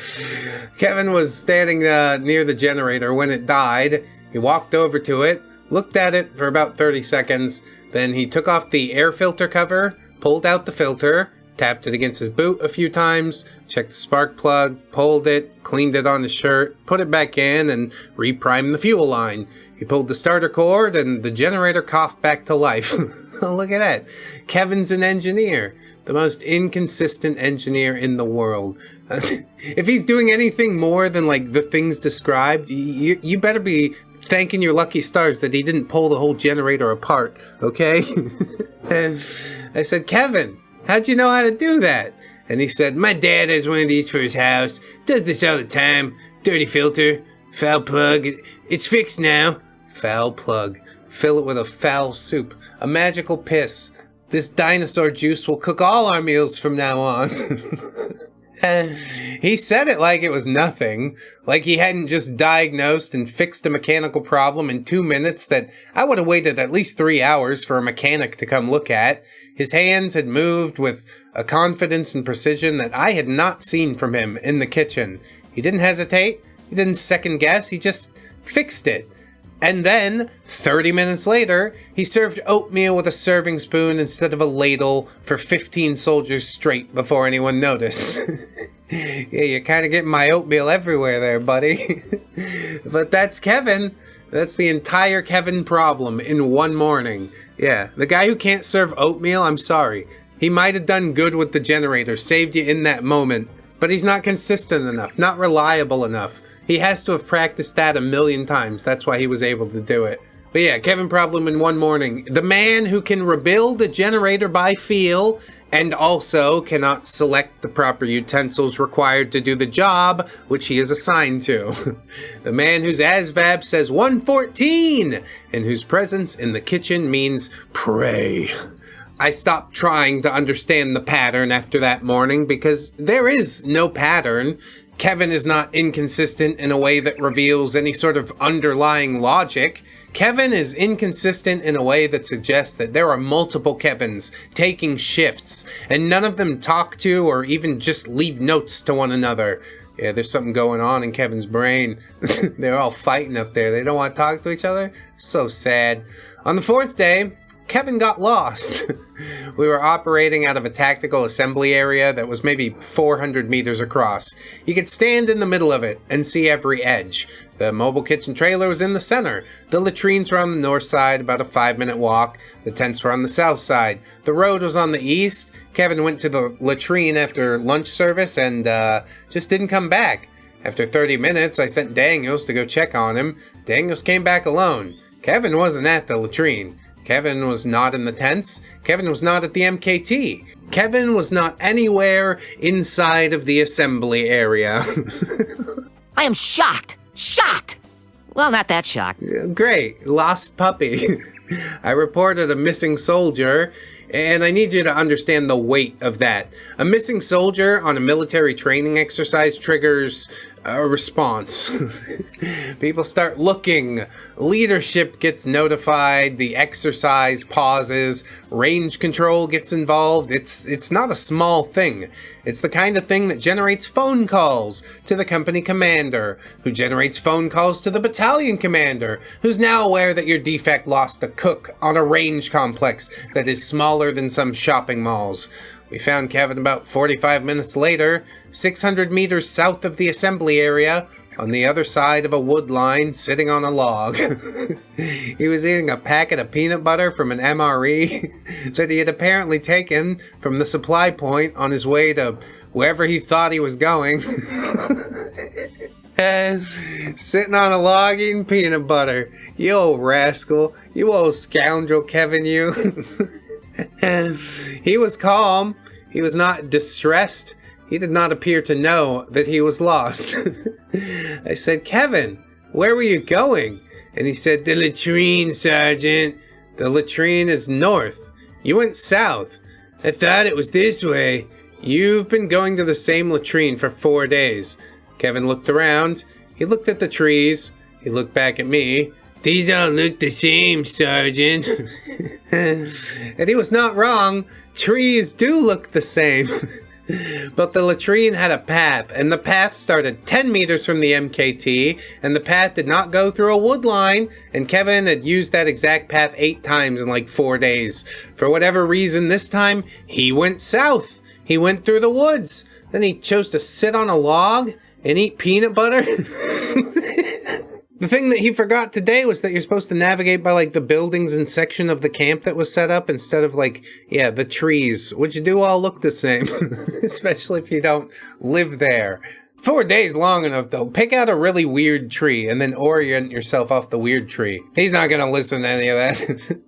Kevin was standing near the generator when it died. He walked over to it, looked at it for about 30 seconds, then he took off the air filter cover, pulled out the filter, tapped it against his boot a few times, checked the spark plug, pulled it, cleaned it on his shirt, put it back in, and reprimed the fuel line. He pulled the starter cord, and the generator coughed back to life. Look at that. Kevin's an engineer. The most inconsistent engineer in the world. If he's doing anything more than, like, the things described, you better be thanking your lucky stars that he didn't pull the whole generator apart, okay? And I said, Kevin, how'd you know how to do that? And he said, my dad has one of these for his house. Does this all the time. Dirty filter. Foul plug. It's fixed now. Foul plug. Fill it with a foul soup. A magical piss. This dinosaur juice will cook all our meals from now on. He said it like it was nothing, like he hadn't just diagnosed and fixed a mechanical problem in 2 minutes that I would have waited at least 3 hours for a mechanic to come look at. His hands had moved with a confidence and precision that I had not seen from him in the kitchen. He didn't hesitate, he didn't second guess, he just fixed it. And then, 30 minutes later, he served oatmeal with a serving spoon instead of a ladle for 15 soldiers straight before anyone noticed. Yeah, you're kind of getting my oatmeal everywhere there, buddy. But that's Kevin. That's the entire Kevin problem in one morning. Yeah, the guy who can't serve oatmeal, I'm sorry. He might have done good with the generator, saved you in that moment. But he's not consistent enough, not reliable enough. He has to have practiced that 1,000,000 times. That's why he was able to do it. But yeah, Kevin problem in one morning. The man who can rebuild a generator by feel and also cannot select the proper utensils required to do the job which he is assigned to. The man whose ASVAB says 114 and whose presence in the kitchen means pray. I stopped trying to understand the pattern after that morning because there is no pattern. Kevin is not inconsistent in a way that reveals any sort of underlying logic. Kevin is inconsistent in a way that suggests that there are multiple Kevins taking shifts, and none of them talk to or even just leave notes to one another. Yeah, there's something going on in Kevin's brain. They're all fighting up there. They don't want to talk to each other. So sad. On the fourth day, Kevin got lost. We were operating out of a tactical assembly area that was maybe 400 meters across. You could stand in the middle of it and see every edge. The mobile kitchen trailer was in the center. The latrines were on the north side, about a 5-minute walk. The tents were on the south side. The road was on the east. Kevin went to the latrine after lunch service and just didn't come back. After 30 minutes, I sent Daniels to go check on him. Daniels came back alone. Kevin wasn't at the latrine. Kevin was not in the tents. Kevin was not at the MKT. Kevin was not anywhere inside of the assembly area. I am shocked. Shocked! Well, not that shocked. Great. Lost puppy. I reported a missing soldier, and I need you to understand the weight of that. A missing soldier on a military training exercise triggers a response. People start looking. Leadership gets notified. The exercise pauses. Range control gets involved. It's not a small thing. It's the kind of thing that generates phone calls to the company commander, who generates phone calls to the battalion commander, who's now aware that your DFAC lost a cook on a range complex that is smaller than some shopping malls. We found Kevin about 45 minutes later, 600 meters south of the assembly area, on the other side of a wood line, sitting on a log. He was eating a packet of peanut butter from an MRE that he had apparently taken from the supply point on his way to wherever he thought he was going. Sitting on a log eating peanut butter. You old rascal. You old scoundrel, Kevin, you. He was calm. He was not distressed. He did not appear to know that he was lost. I said, Kevin, where were you going? And he said, the latrine, Sergeant. The latrine is north. You went south. I thought it was this way. You've been going to the same latrine for 4 days. Kevin looked around. He looked at the trees. He looked back at me. These all look the same, Sergeant. And he was not wrong. Trees do look the same. But the latrine had a path, and the path started 10 meters from the MKT, and the path did not go through a wood line, and Kevin had used that exact path 8 times in like 4 days. For whatever reason, this time, he went south. He went through the woods. Then he chose to sit on a log and eat peanut butter. The thing that he forgot today was that you're supposed to navigate by, like, the buildings and section of the camp that was set up instead of, like, yeah, the trees, which do all look the same, especially if you don't live there. 4 days long enough, though. Pick out a really weird tree and then orient yourself off the weird tree. He's not gonna listen to any of that.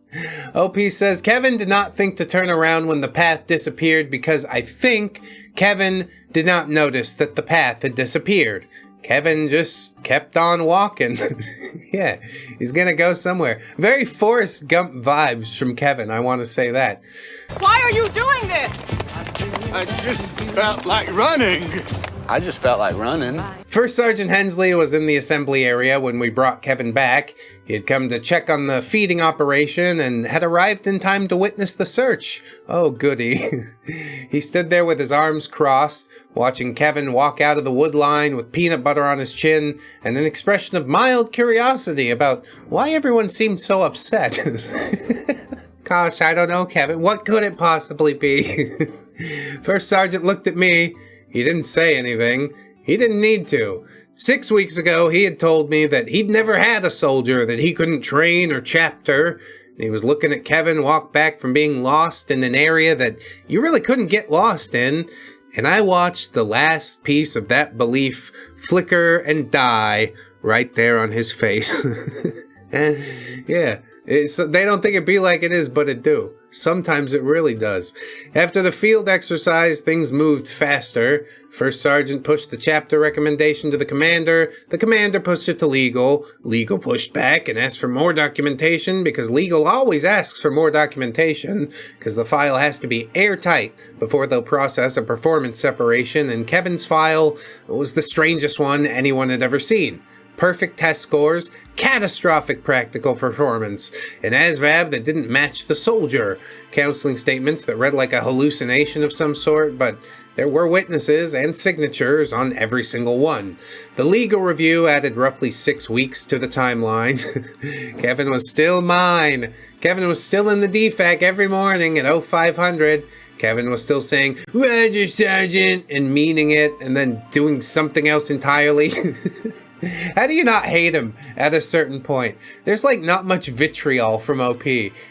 OP says, Kevin did not think to turn around when the path disappeared because I think Kevin did not notice that the path had disappeared. Kevin just kept on walking. Yeah, he's gonna go somewhere. Very Forrest Gump vibes from Kevin, I want to say that. Why are you doing this? I just felt like running. I just felt like running. First Sergeant Hensley was in the assembly area when we brought Kevin back. He had come to check on the feeding operation and had arrived in time to witness the search. Oh, goody. He stood there with his arms crossed, watching Kevin walk out of the wood line with peanut butter on his chin and an expression of mild curiosity about why everyone seemed so upset. Gosh, I don't know, Kevin. What could it possibly be? First Sergeant looked at me. He didn't say anything. He didn't need to. 6 weeks ago, he had told me that he'd never had a soldier that he couldn't train or chapter. He was looking at Kevin walk back from being lost in an area that you really couldn't get lost in. And I watched the last piece of that belief flicker and die right there on his face. And yeah, they don't think it be like it is, but it do. Sometimes it really does. After the field exercise, things moved faster. First Sergeant pushed the chapter recommendation to the commander. The commander pushed it to legal. Legal pushed back and asked for more documentation because legal always asks for more documentation because the file has to be airtight before they'll process a performance separation, and Kevin's file was the strangest one anyone had ever seen. Perfect test scores, catastrophic practical performance, an ASVAB that didn't match the soldier, counseling statements that read like a hallucination of some sort, but there were witnesses and signatures on every single one. The legal review added roughly 6 weeks to the timeline. Kevin was still mine. Kevin was still in the DFAC every morning at 0500. Kevin was still saying, "Roger, Sergeant," and meaning it, and then doing something else entirely. How do you not hate him at a certain point? There's like not much vitriol from OP.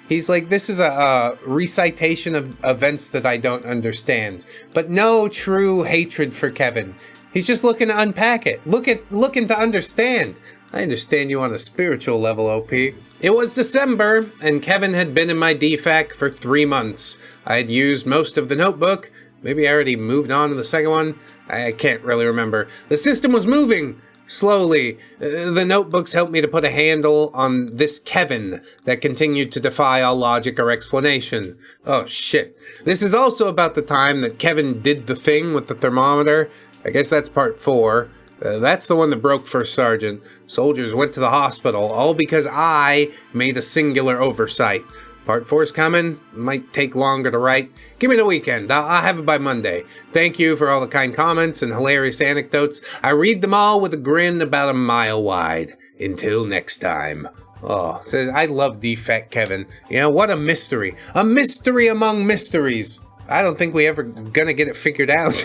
He's like, this is a recitation of events that I don't understand. But no true hatred for Kevin. He's just looking to unpack it. Looking to understand. I understand you on a spiritual level, OP. It was December, and Kevin had been in my DFAC for 3 months. I had used most of the notebook. Maybe I already moved on to the second one. I can't really remember. The system was moving. Slowly, the notebooks helped me to put a handle on this Kevin that continued to defy all logic or explanation. Oh shit. This is also about the time that Kevin did the thing with the thermometer. I guess that's part 4. That's the one that broke First Sergeant. Soldiers went to the hospital, all because I made a singular oversight. Part 4 is coming. Might take longer to write. Give me the weekend. I'll have it by Monday. Thank you for all the kind comments and hilarious anecdotes. I read them all with a grin about a mile wide. Until next time. Oh, so I love DFAC Kevin. You know, what a mystery. A mystery among mysteries. I don't think we ever gonna get it figured out.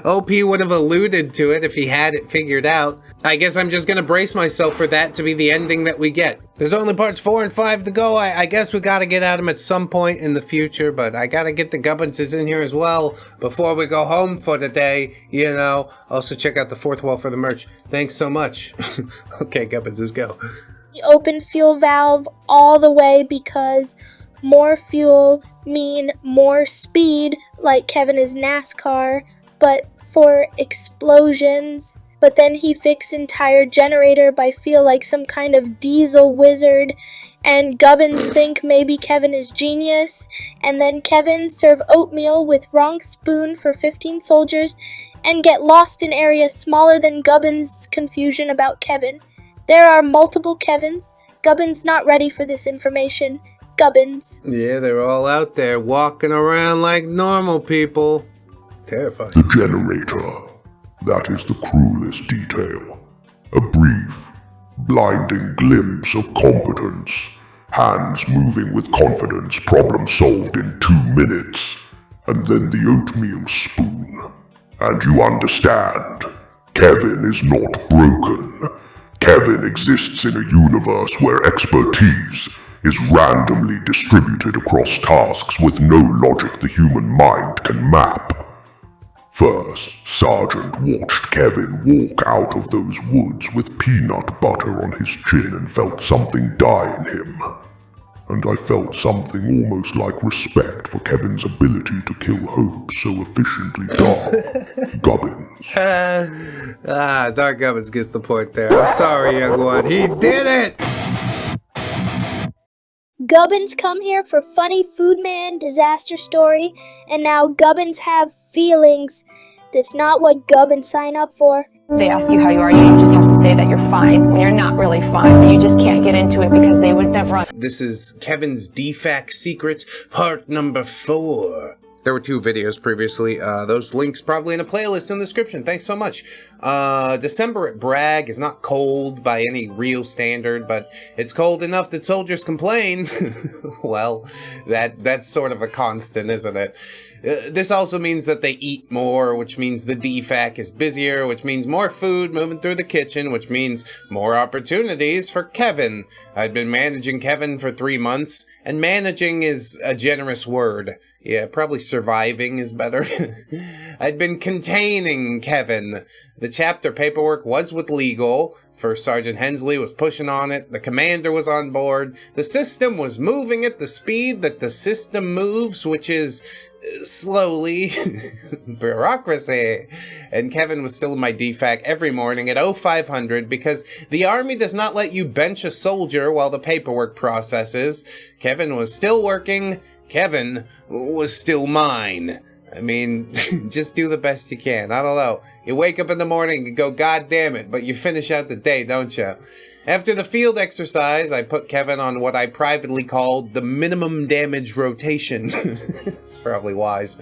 OP would have alluded to it if he had it figured out. I guess I'm just gonna brace myself for that to be the ending that we get. There's only parts 4 and 5 to go. I guess we gotta get at them at some point in the future, but I gotta get the Gubbinses in here as well before we go home for the day, you know. Also check out the 4th wall for the merch. Thanks so much. Okay, Gubbinses, go. Open fuel valve all the way because more fuel mean more speed, like Kevin is NASCAR, but for explosions. But then he fixed entire generator by feel like some kind of diesel wizard, and Gubbins think maybe Kevin is genius, and then Kevin serve oatmeal with wrong spoon for 15 soldiers and get lost in areas smaller than Gubbins' confusion about Kevin. There are multiple Kevins. Gubbins not ready for this information. Gubbins. Yeah, they're all out there walking around like normal people. Terrifying. The generator. That is the cruelest detail. A brief, blinding glimpse of competence. Hands moving with confidence, problem solved in 2 minutes. And then the oatmeal spoon. And you understand, Kevin is not broken. Kevin exists in a universe where expertise is randomly distributed across tasks with no logic the human mind can map. First Sergeant watched Kevin walk out of those woods with peanut butter on his chin and felt something die in him. And I felt something almost like respect for Kevin's ability to kill hope so efficiently. Dark Gubbins. Dark Gubbins gets the point there. I'm sorry, young one. He did it! Gubbins come here for funny food man disaster story, and now Gubbins have feelings. That's not what Gubbins sign up for. They ask you how you are, you just have to say that you're fine when you're not really fine, but you just can't get into it because they would never. This is Kevin's DFAC Secrets, part number 4. There were 2 videos previously. Those links probably in a playlist in the description. Thanks so much. December at Bragg is not cold by any real standard, but it's cold enough that soldiers complain. Well, that's sort of a constant, isn't it? This also means that they eat more, which means the DFAC is busier, which means more food moving through the kitchen, which means more opportunities for Kevin. I'd been managing Kevin for 3 months, and managing is a generous word. Yeah, probably surviving is better. I'd been containing Kevin. The chapter paperwork was with legal. First Sergeant Hensley was pushing on it. The commander was on board. The system was moving at the speed that the system moves, which is slowly. Bureaucracy. And Kevin was still in my DFAC every morning at 0500 because the Army does not let you bench a soldier while the paperwork processes. Kevin was still working. Kevin was still mine. I mean, just do the best you can. I don't know. You wake up in the morning and go, God damn it, but you finish out the day, don't you? After the field exercise, I put Kevin on what I privately called the minimum damage rotation. It's probably wise.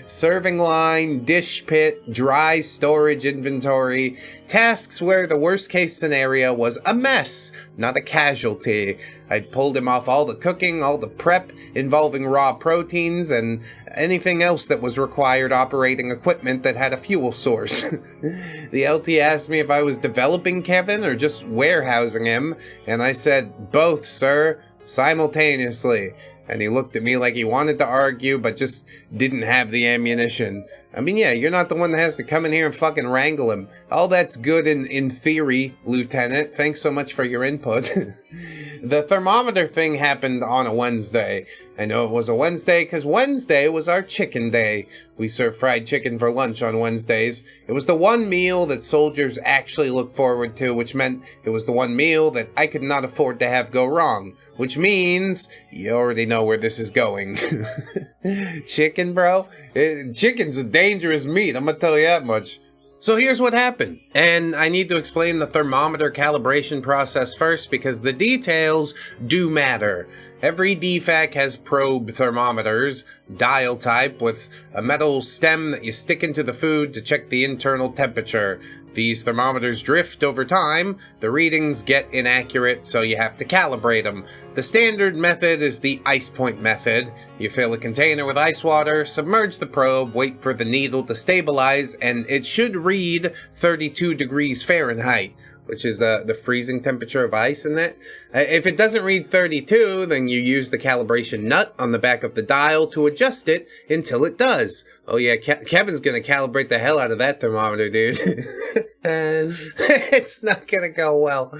Serving line, dish pit, dry storage inventory, tasks where the worst case scenario was a mess, not a casualty. I'd pulled him off all the cooking, all the prep involving raw proteins, and anything else that was required operating equipment that had a fuel source. The LT asked me if I was developing Kevin or just warehousing him, and I said, both, sir, simultaneously. And he looked at me like he wanted to argue, but just didn't have the ammunition. I mean, yeah, you're not the one that has to come in here and fucking wrangle him. All that's good in theory, Lieutenant. Thanks so much for your input. The thermometer thing happened on a Wednesday. I know it was a Wednesday because Wednesday was our chicken day. We serve fried chicken for lunch on Wednesdays. It was the one meal that soldiers actually look forward to, which meant it was the one meal that I could not afford to have go wrong. Which means you already know where this is going. Chicken, bro? Chicken's a dangerous meat, I'm gonna tell you that much. So here's what happened, and I need to explain the thermometer calibration process first because the details do matter. Every DFAC has probe thermometers, dial type, with a metal stem that you stick into the food to check the internal temperature. These thermometers drift over time, the readings get inaccurate, so you have to calibrate them. The standard method is the ice point method. You fill a container with ice water, submerge the probe, wait for the needle to stabilize, and it should read 32 degrees Fahrenheit, which is the freezing temperature of ice in that. If it doesn't read 32, then you use the calibration nut on the back of the dial to adjust it until it does. Oh yeah, Kevin's gonna calibrate the hell out of that thermometer, dude. It's not gonna go well.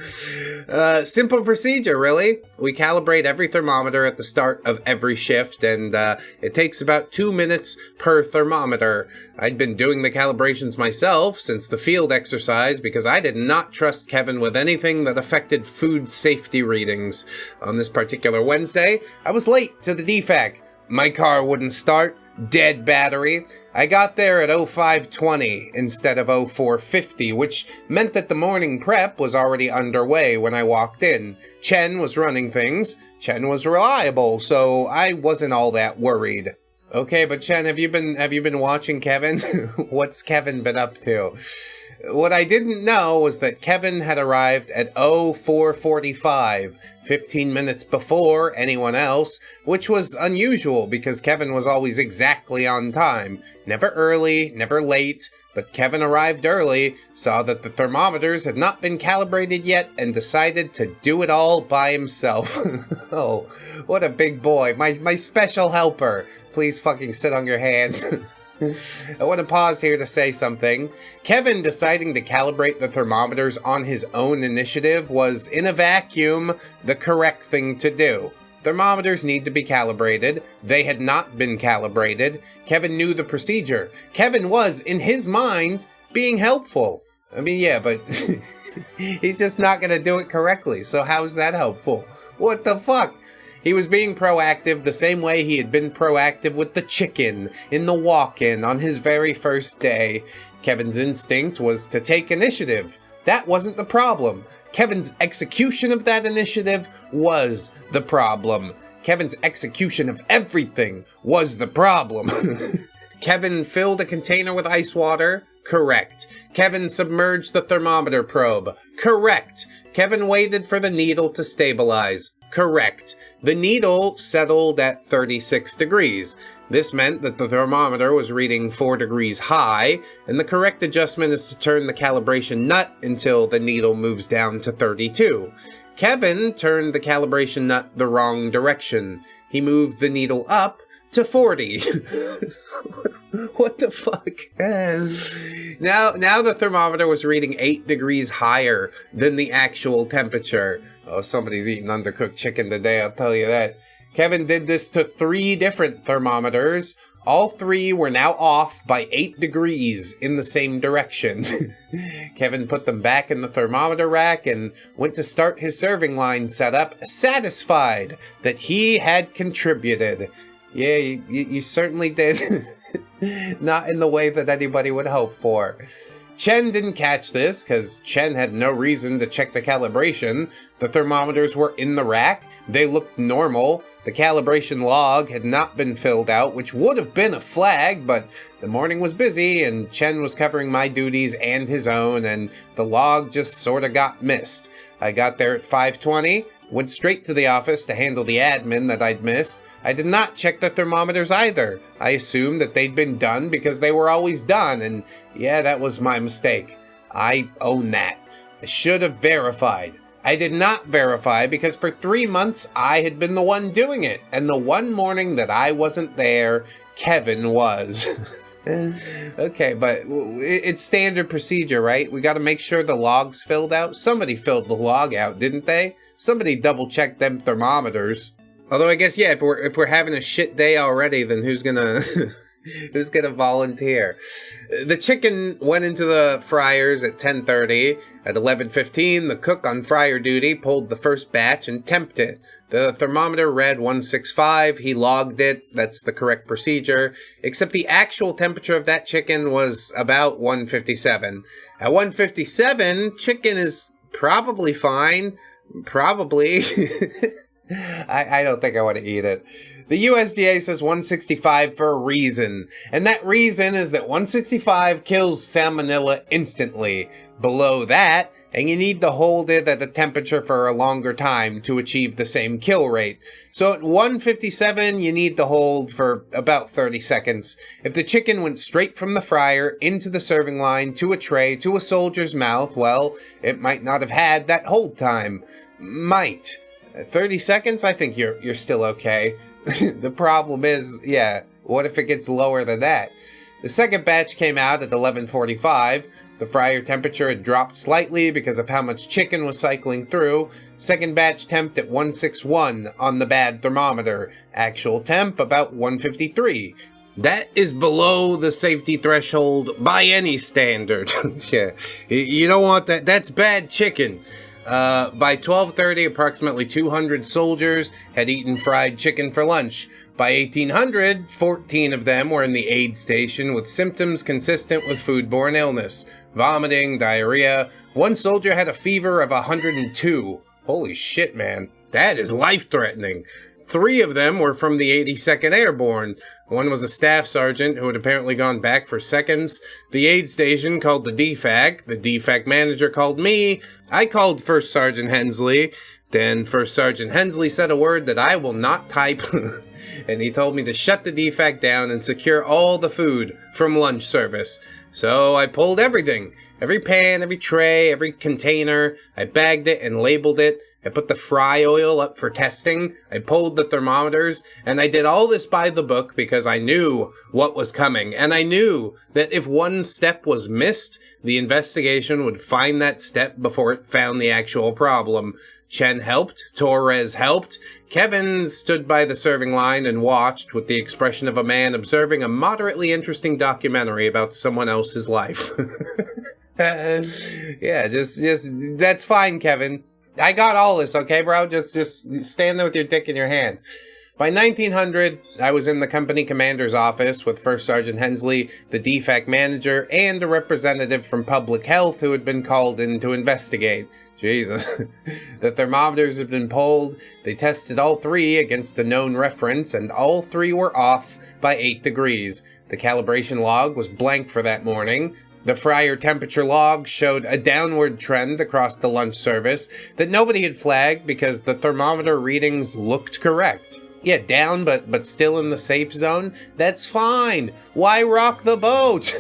Simple procedure, really. We calibrate every thermometer at the start of every shift, and it takes about 2 minutes per thermometer. I'd been doing the calibrations myself since the field exercise because I did not trust Kevin with anything that affected food safety readings. On this particular Wednesday, I was late to the DFAC. My car wouldn't start. Dead battery. I got there at 0520 instead of 0450, which meant that the morning prep was already underway when I walked in. Chen was running things. Chen was reliable, so I wasn't all that worried. Okay, but Chen, have you been watching Kevin? What's Kevin been up to? What I didn't know was that Kevin had arrived at 0445, 15 minutes before anyone else, which was unusual because Kevin was always exactly on time. Never early, never late, but Kevin arrived early, saw that the thermometers had not been calibrated yet, and decided to do it all by himself. Oh, what a big boy. My special helper. Please fucking sit on your hands. I want to pause here to say something. Kevin deciding to calibrate the thermometers on his own initiative was, in a vacuum, the correct thing to do. Thermometers need to be calibrated. They had not been calibrated. Kevin knew the procedure. Kevin was, in his mind, being helpful. I mean, yeah, but he's just not going to do it correctly, so how's that helpful? What the fuck? He was being proactive the same way he had been proactive with the chicken in the walk-in on his very first day. Kevin's instinct was to take initiative. That wasn't the problem. Kevin's execution of that initiative was the problem. Kevin's execution of everything was the problem. Kevin filled a container with ice water. Correct. Kevin submerged the thermometer probe. Correct. Kevin waited for the needle to stabilize. Correct. The needle settled at 36 degrees. This meant that the thermometer was reading 4 degrees high, and the correct adjustment is to turn the calibration nut until the needle moves down to 32. Kevin turned the calibration nut the wrong direction. He moved the needle up to 40. What the fuck? Now the thermometer was reading 8 degrees higher than the actual temperature. Oh, somebody's eating undercooked chicken today, I'll tell you that. Kevin did this to 3 different thermometers. All 3 were now off by 8 degrees in the same direction. Kevin put them back in the thermometer rack and went to start his serving line setup, satisfied that he had contributed. Yeah, you certainly did. Not in the way that anybody would hope for. Chen didn't catch this, because Chen had no reason to check the calibration. The thermometers were in the rack. They looked normal. The calibration log had not been filled out, which would have been a flag, but the morning was busy, and Chen was covering my duties and his own, and the log just sort of got missed. I got there at 5:20, went straight to the office to handle the admin that I'd missed. I did not check the thermometers either. I assumed that they'd been done because they were always done, and yeah, that was my mistake. I own that. I should have verified. I did not verify because for 3 months I had been the one doing it, and the one morning that I wasn't there, Kevin was. Okay, but it's standard procedure, right? We gotta make sure the log's filled out. Somebody filled the log out, didn't they? Somebody double-checked them thermometers. Although I guess, yeah, if we're having a shit day already, then who's gonna who's gonna volunteer? The chicken went into the fryers at 10:30. At 11:15, the cook on fryer duty pulled the first batch and temped it. The thermometer read 165. He logged it. That's the correct procedure. Except the actual temperature of that chicken was about 157. At 157, chicken is probably fine. Probably. I don't think I want to eat it. The USDA says 165 for a reason, and that reason is that 165 kills salmonella instantly. Below that, and you need to hold it at a temperature for a longer time to achieve the same kill rate. So at 157, you need to hold for about 30 seconds. If the chicken went straight from the fryer into the serving line to a tray to a soldier's mouth, well, it might not have had that hold time. Might. 30 seconds, I think you're still okay. The problem is, yeah, what if it gets lower than that? The second batch came out at 11:45. The fryer temperature had dropped slightly because of how much chicken was cycling through. Second batch temped at 161 on the bad thermometer. Actual temp about 153. That is below the safety threshold by any standard. Yeah, you don't want that. That's bad chicken. By 12:30, approximately 200 soldiers had eaten fried chicken for lunch. By 1800, 14 of them were in the aid station with symptoms consistent with foodborne illness. Vomiting, diarrhea. One soldier had a fever of 102. Holy shit, man. That is life-threatening. 3 of them were from the 82nd Airborne. One was a staff sergeant who had apparently gone back for seconds. The aid station called the DFAC. The DFAC manager called me. I called First Sergeant Hensley. Then First Sergeant Hensley said a word that I will not type. And he told me to shut the DFAC down and secure all the food from lunch service. So I pulled everything. Every pan, every tray, every container. I bagged it and labeled it. I put the fry oil up for testing. I pulled the thermometers. And I did all this by the book because I knew what was coming. And I knew that if one step was missed, the investigation would find that step before it found the actual problem. Chen helped. Torres helped. Kevin stood by the serving line and watched with the expression of a man observing a moderately interesting documentary about someone else's life. Yeah, just that's fine, Kevin. I got all this, okay, bro? Just stand there with your dick in your hand. By 1900, I was in the company commander's office with First Sergeant Hensley, the DFAC manager, and a representative from public health who had been called in to investigate. Jesus. The thermometers had been pulled. They tested all 3 against a known reference, and all 3 were off by 8 degrees. The calibration log was blank for that morning. The fryer temperature log showed a downward trend across the lunch service that nobody had flagged because the thermometer readings looked correct. Yeah, down, but still in the safe zone? That's fine. Why rock the boat?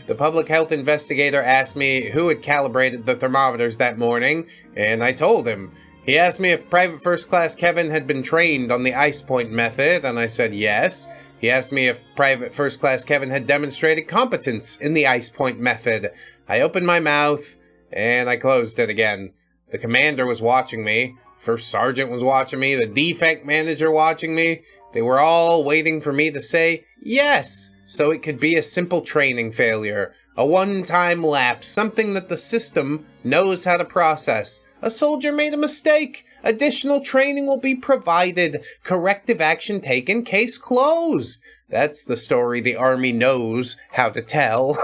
The public health investigator asked me who had calibrated the thermometers that morning, and I told him. He asked me if Private First Class Kevin had been trained on the ice point method, and I said yes. He asked me if Private First Class Kevin had demonstrated competence in the ice point method. I opened my mouth, and I closed it again. The commander was watching me. First Sergeant was watching me. The DFAC manager watching me. They were all waiting for me to say yes, so it could be a simple training failure. A one-time lapse, something that the system knows how to process. A soldier made a mistake. Additional training will be provided. Corrective action taken. Case closed. That's the story the Army knows how to tell.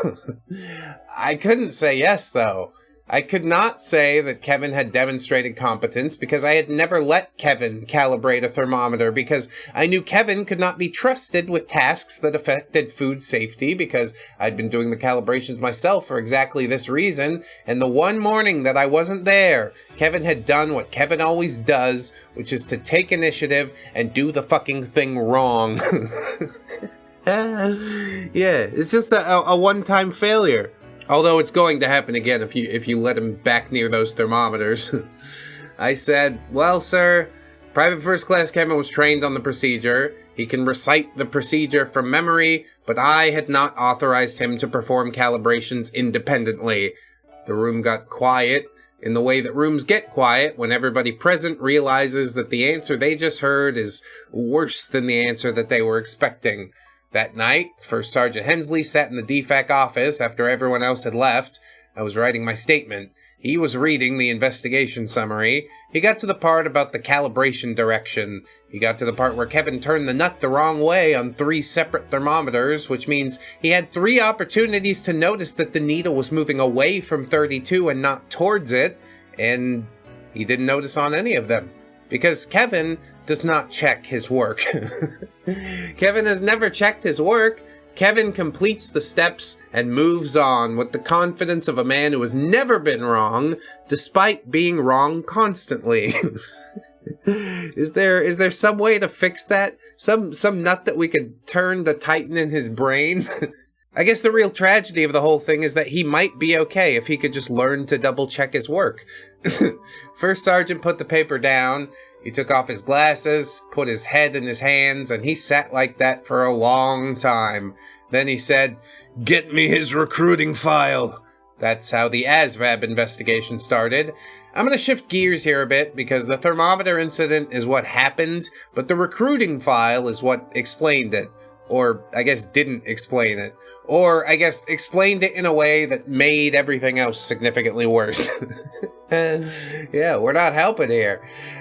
I couldn't say yes, though. I could not say that Kevin had demonstrated competence because I had never let Kevin calibrate a thermometer because I knew Kevin could not be trusted with tasks that affected food safety because I'd been doing the calibrations myself for exactly this reason, and the one morning that I wasn't there, Kevin had done what Kevin always does, which is to take initiative and do the fucking thing wrong. Yeah, it's just a one-time failure. Although it's going to happen again if you let him back near those thermometers. I said, well, sir, Private First Class Kevin was trained on the procedure. He can recite the procedure from memory, but I had not authorized him to perform calibrations independently. The room got quiet in the way that rooms get quiet when everybody present realizes that the answer they just heard is worse than the answer that they were expecting. That night, First Sergeant Hensley sat in the DFAC office after everyone else had left. I was writing my statement. He was reading the investigation summary. He got to the part about the calibration direction. He got to the part where Kevin turned the nut the wrong way on 3 separate thermometers, which means he had 3 opportunities to notice that the needle was moving away from 32 and not towards it, and he didn't notice on any of them. Because Kevin does not check his work. Kevin has never checked his work. Kevin completes the steps and moves on with the confidence of a man who has never been wrong, despite being wrong constantly. Is there some way to fix that? Some nut that we could turn to tighten in his brain? I guess the real tragedy of the whole thing is that he might be okay if he could just learn to double check his work. First Sergeant put the paper down. He took off his glasses, put his head in his hands, and he sat like that for a long time. Then he said, "Get me his recruiting file." That's how the ASVAB investigation started. I'm going to shift gears here a bit because the thermometer incident is what happened, but the recruiting file is what explained it. Or, I guess, didn't explain it. Or, I guess, explained it in a way that made everything else significantly worse. Yeah, we're not helping here.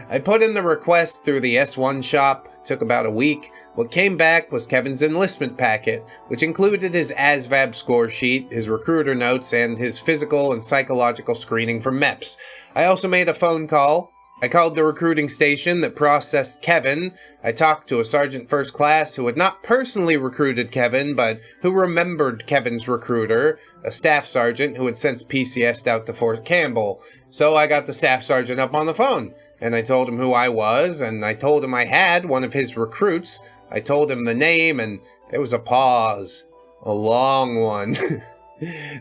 I put in the request through the S1 shop. Took about a week. What came back was Kevin's enlistment packet, which included his ASVAB score sheet, his recruiter notes, and his physical and psychological screening for MEPS. I also made a phone call. I called the recruiting station that processed Kevin. I talked to a Sergeant First Class who had not personally recruited Kevin, but who remembered Kevin's recruiter, a staff sergeant who had since PCS'd out to Fort Campbell. So I got the staff sergeant up on the phone, and I told him who I was, and I told him I had one of his recruits. I told him the name, and there was a pause. A long one.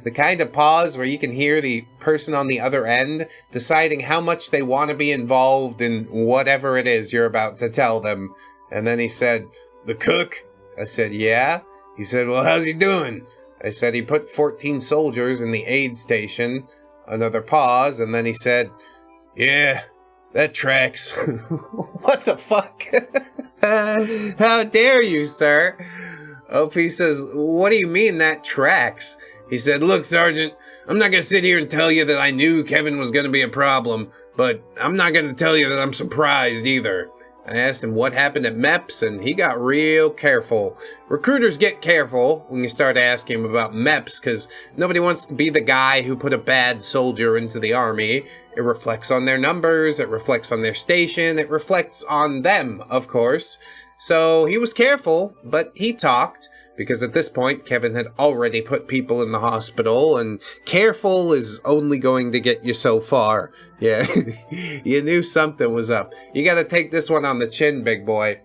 The kind of pause where you can hear the person on the other end deciding how much they want to be involved in whatever it is you're about to tell them. And then he said, "The cook?" I said, "Yeah." He said, "Well, how's he doing?" I said, "He put 14 soldiers in the aid station." Another pause, and then he said, "Yeah, that tracks." What the fuck? How dare you, sir? OP says, "What do you mean that tracks?" He said, "Look, Sergeant, I'm not going to sit here and tell you that I knew Kevin was going to be a problem, but I'm not going to tell you that I'm surprised either." I asked him what happened at MEPS, and he got real careful. Recruiters get careful when you start asking him about MEPS, because nobody wants to be the guy who put a bad soldier into the Army. It reflects on their numbers, it reflects on their station, it reflects on them, of course. So he was careful, but he talked, because at this point, Kevin had already put people in the hospital, and careful is only going to get you so far. Yeah, you knew something was up. You gotta take this one on the chin, big boy.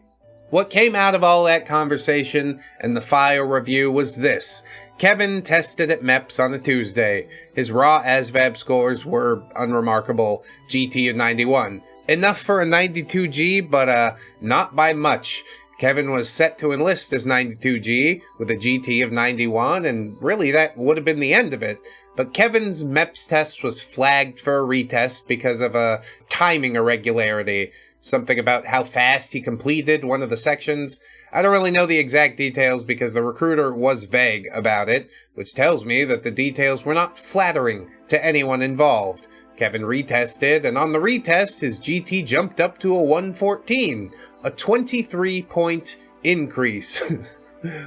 What came out of all that conversation and the file review was this. Kevin tested at MEPS on a Tuesday. His raw ASVAB scores were unremarkable, GT of 91. Enough for a 92G, but not by much. Kevin was set to enlist as 92G with a GT of 91, and really that would have been the end of it. But Kevin's MEPS test was flagged for a retest because of a timing irregularity. Something about how fast he completed one of the sections. I don't really know the exact details because the recruiter was vague about it, which tells me that the details were not flattering to anyone involved. Kevin retested, and on the retest, his GT jumped up to a 114, a 23-point increase.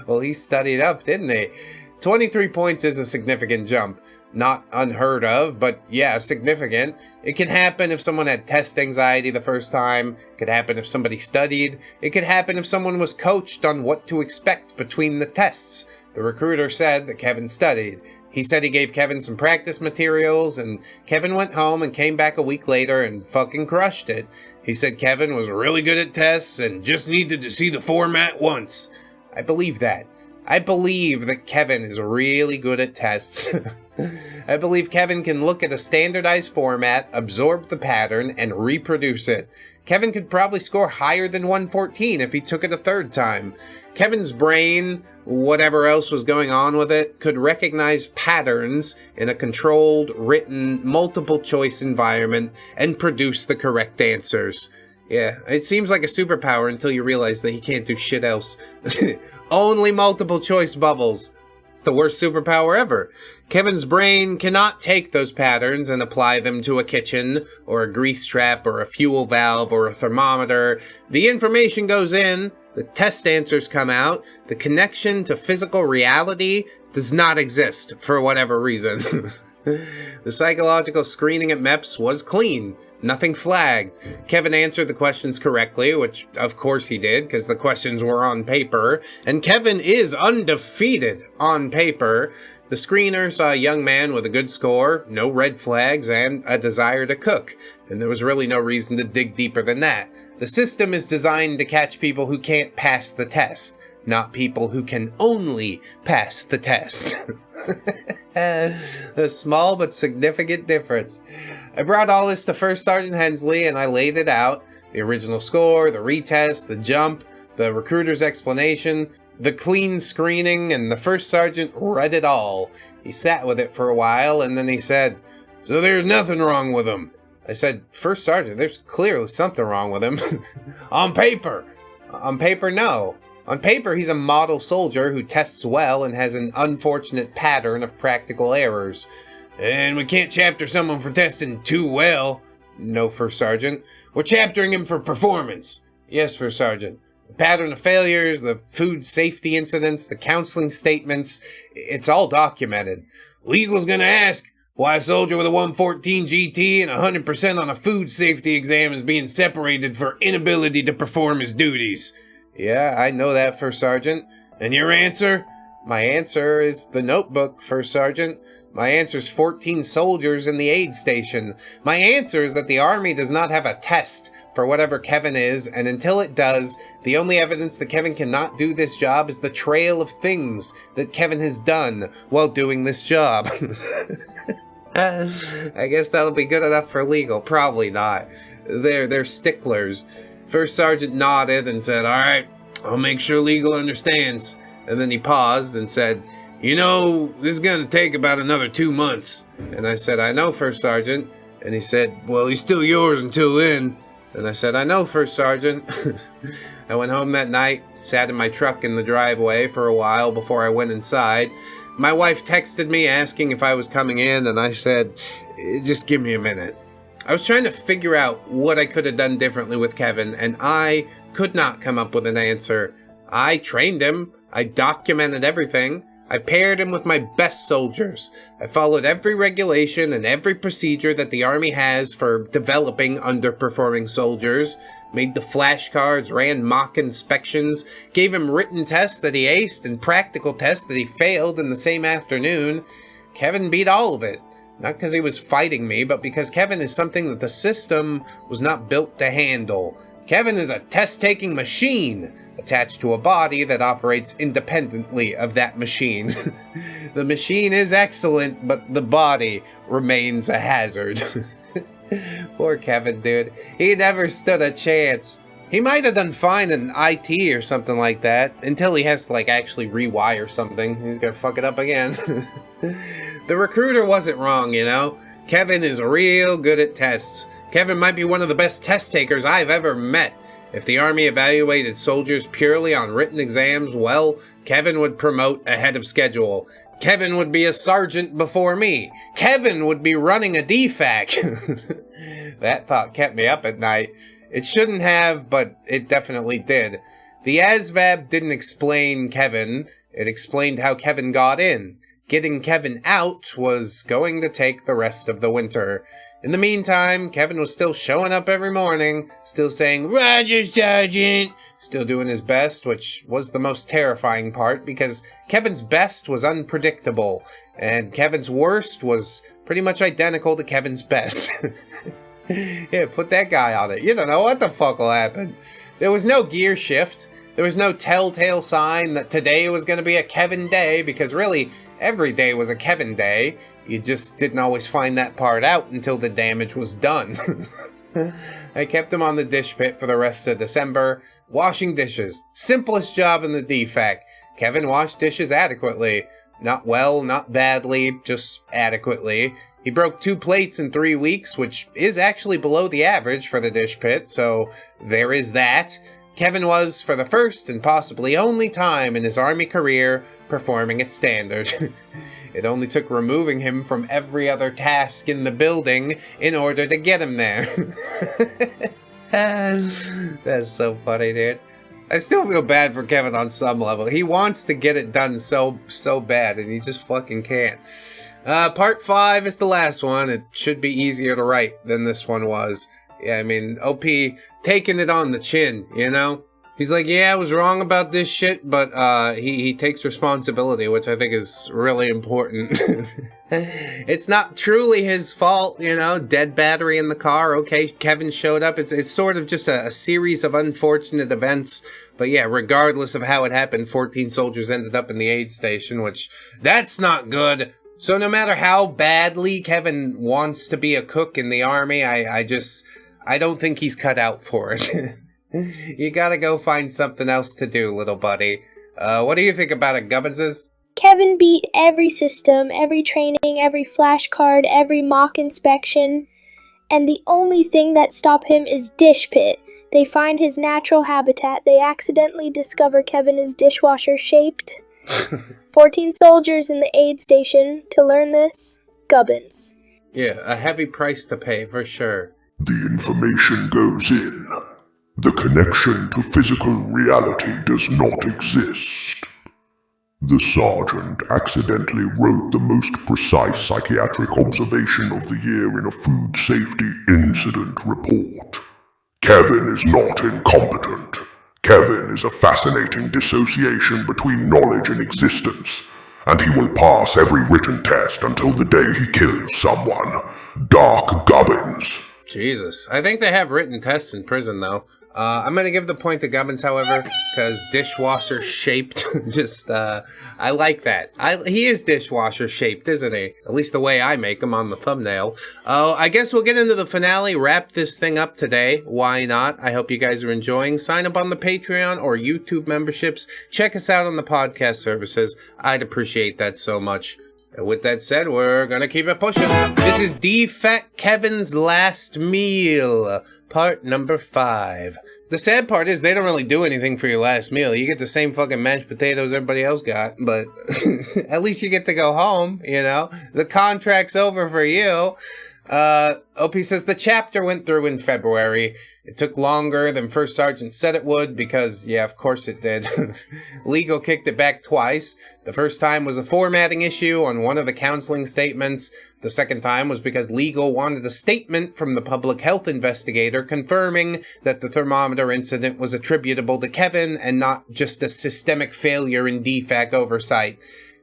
Well, he studied up, didn't he? 23 points is a significant jump. Not unheard of, but yeah, significant. It can happen if someone had test anxiety the first time. It could happen if somebody studied. It could happen if someone was coached on what to expect between the tests. The recruiter said that Kevin studied. He said he gave Kevin some practice materials, and Kevin went home and came back a week later and fucking crushed it. He said Kevin was really good at tests and just needed to see the format once. I believe that. I believe that Kevin is really good at tests. I believe Kevin can look at a standardized format, absorb the pattern, and reproduce it. Kevin could probably score higher than 114 if he took it a third time. Kevin's brain, whatever else was going on with it, could recognize patterns in a controlled, written, multiple-choice environment and produce the correct answers. Yeah, it seems like a superpower until you realize that he can't do shit else. Only multiple-choice bubbles. It's the worst superpower ever. Kevin's brain cannot take those patterns and apply them to a kitchen, or a grease trap, or a fuel valve, or a thermometer. The information goes in, the test answers come out, the connection to physical reality does not exist for whatever reason. The psychological screening at MEPS was clean. Nothing flagged. Kevin answered the questions correctly, which of course he did, because the questions were on paper, and Kevin is undefeated on paper. The screener saw a young man with a good score, no red flags, and a desire to cook, and there was really no reason to dig deeper than that. The system is designed to catch people who can't pass the test, not people who can only pass the test. A small but significant difference. I brought all this to First Sergeant Hensley and I laid it out. The original score, the retest, the jump, the recruiter's explanation, the clean screening, and the First Sergeant read it all. He sat with it for a while and then he said, "So there's nothing wrong with him." I said, "First Sergeant, there's clearly something wrong with him." On paper. On paper, no. On paper, he's a model soldier who tests well and has an unfortunate pattern of practical errors. And we can't chapter someone for testing too well. No, First Sergeant. We're chaptering him for performance. Yes, First Sergeant. The pattern of failures, the food safety incidents, the counseling statements, it's all documented. Legal's gonna ask why a soldier with a 114 GT and 100% on a food safety exam is being separated for inability to perform his duties. Yeah, I know that, First Sergeant. And your answer? My answer is the notebook, First Sergeant. My answer is 14 soldiers in the aid station. My answer is that the Army does not have a test for whatever Kevin is, and until it does, the only evidence that Kevin cannot do this job is the trail of things that Kevin has done while doing this job. I guess that'll be good enough for legal. Probably not. They're sticklers. First Sergeant nodded and said, "All right, I'll make sure legal understands." And then he paused and said, "You know, this is going to take about another 2 months." And I said, "I know, First Sergeant." And he said, "Well, he's still yours until then." And I said, "I know, First Sergeant." I went home that night, sat in my truck in the driveway for a while before I went inside. My wife texted me asking if I was coming in, and I said, "Just give me a minute." I was trying to figure out what I could have done differently with Kevin, and I could not come up with an answer. I trained him. I documented everything. I paired him with my best soldiers. I followed every regulation and every procedure that the Army has for developing underperforming soldiers, made the flashcards, ran mock inspections, gave him written tests that he aced and practical tests that he failed in the same afternoon. Kevin beat all of it. Not because he was fighting me, but because Kevin is something that the system was not built to handle. Kevin is a test-taking machine attached to a body that operates independently of that machine. The machine is excellent, but the body remains a hazard. Poor Kevin, dude. He never stood a chance. He might have done fine in IT or something like that, until he has to, like, actually rewire something. He's gonna fuck it up again. The recruiter wasn't wrong, you know? Kevin is real good at tests. Kevin might be one of the best test takers I've ever met. If the Army evaluated soldiers purely on written exams, well, Kevin would promote ahead of schedule. Kevin would be a sergeant before me. Kevin would be running a DFAC. That thought kept me up at night. It shouldn't have, but it definitely did. The ASVAB didn't explain Kevin. It explained how Kevin got in. Getting Kevin out was going to take the rest of the winter. In the meantime, Kevin was still showing up every morning, still saying, "Roger, Sergeant," still doing his best, which was the most terrifying part, because Kevin's best was unpredictable, and Kevin's worst was pretty much identical to Kevin's best. Yeah, put that guy on it. You don't know what the fuck will happen. There was no gear shift. There was no telltale sign that today was going to be a Kevin day, because really, every day was a Kevin day. You just didn't always find that part out until the damage was done. I kept him on the dish pit for the rest of December, washing dishes. Simplest job in the DFAC. Kevin washed dishes adequately. Not well, not badly, just adequately. He broke 2 plates in 3 weeks, which is actually below the average for the dish pit, so there is that. Kevin was, for the first and possibly only time in his Army career, performing at standard. It only took removing him from every other task in the building in order to get him there. That's so funny, dude. I still feel bad for Kevin on some level. He wants to get it done so bad, and he just fucking can't. Part 5 is the last one. It should be easier to write than this one was. Yeah, I mean, OP taking it on the chin, you know? He's like, yeah, I was wrong about this shit, but he takes responsibility, which I think is really important. It's not truly his fault, you know? Dead battery in the car, okay, Kevin showed up. It's sort of just a series of unfortunate events. But yeah, regardless of how it happened, 14 soldiers ended up in the aid station, which, that's not good. So no matter how badly Kevin wants to be a cook in the Army, I don't think he's cut out for it. You gotta go find something else to do, little buddy. What do you think about it, Gubbinses? Kevin beat every system, every training, every flashcard, every mock inspection. And the only thing that stopped him is dish pit. They find his natural habitat. They accidentally discover Kevin is dishwasher shaped. 14 soldiers in the aid station to learn this. Gubbins. Yeah, a heavy price to pay, for sure. The information goes in. The connection to physical reality does not exist. The sergeant accidentally wrote the most precise psychiatric observation of the year in a food safety incident report. Kevin is not incompetent. Kevin is a fascinating dissociation between knowledge and existence, and he will pass every written test until the day he kills someone. Dark Gubbins. Jesus. I think they have written tests in prison, though. I'm gonna give the point to Gubbins, however, because dishwasher shaped. I like that. He is dishwasher shaped, isn't he? At least the way I make him on the thumbnail. I guess we'll get into the finale, wrap this thing up today. Why not? I hope you guys are enjoying. Sign up on the Patreon or YouTube memberships. Check us out on the podcast services. I'd appreciate that so much. And with that said, we're gonna keep it pushing. This is DFAC Kevin's Last Meal, part number 5. The sad part is they don't really do anything for your last meal. You get the same fucking mashed potatoes everybody else got, but at least you get to go home, you know? The contract's over for you. OP says the chapter went through in February. It took longer than First Sergeant said it would because, yeah, of course it did. Legal kicked it back twice. The first time was a formatting issue on one of the counseling statements. The second time was because legal wanted a statement from the public health investigator confirming that the thermometer incident was attributable to Kevin and not just a systemic failure in DFAC oversight.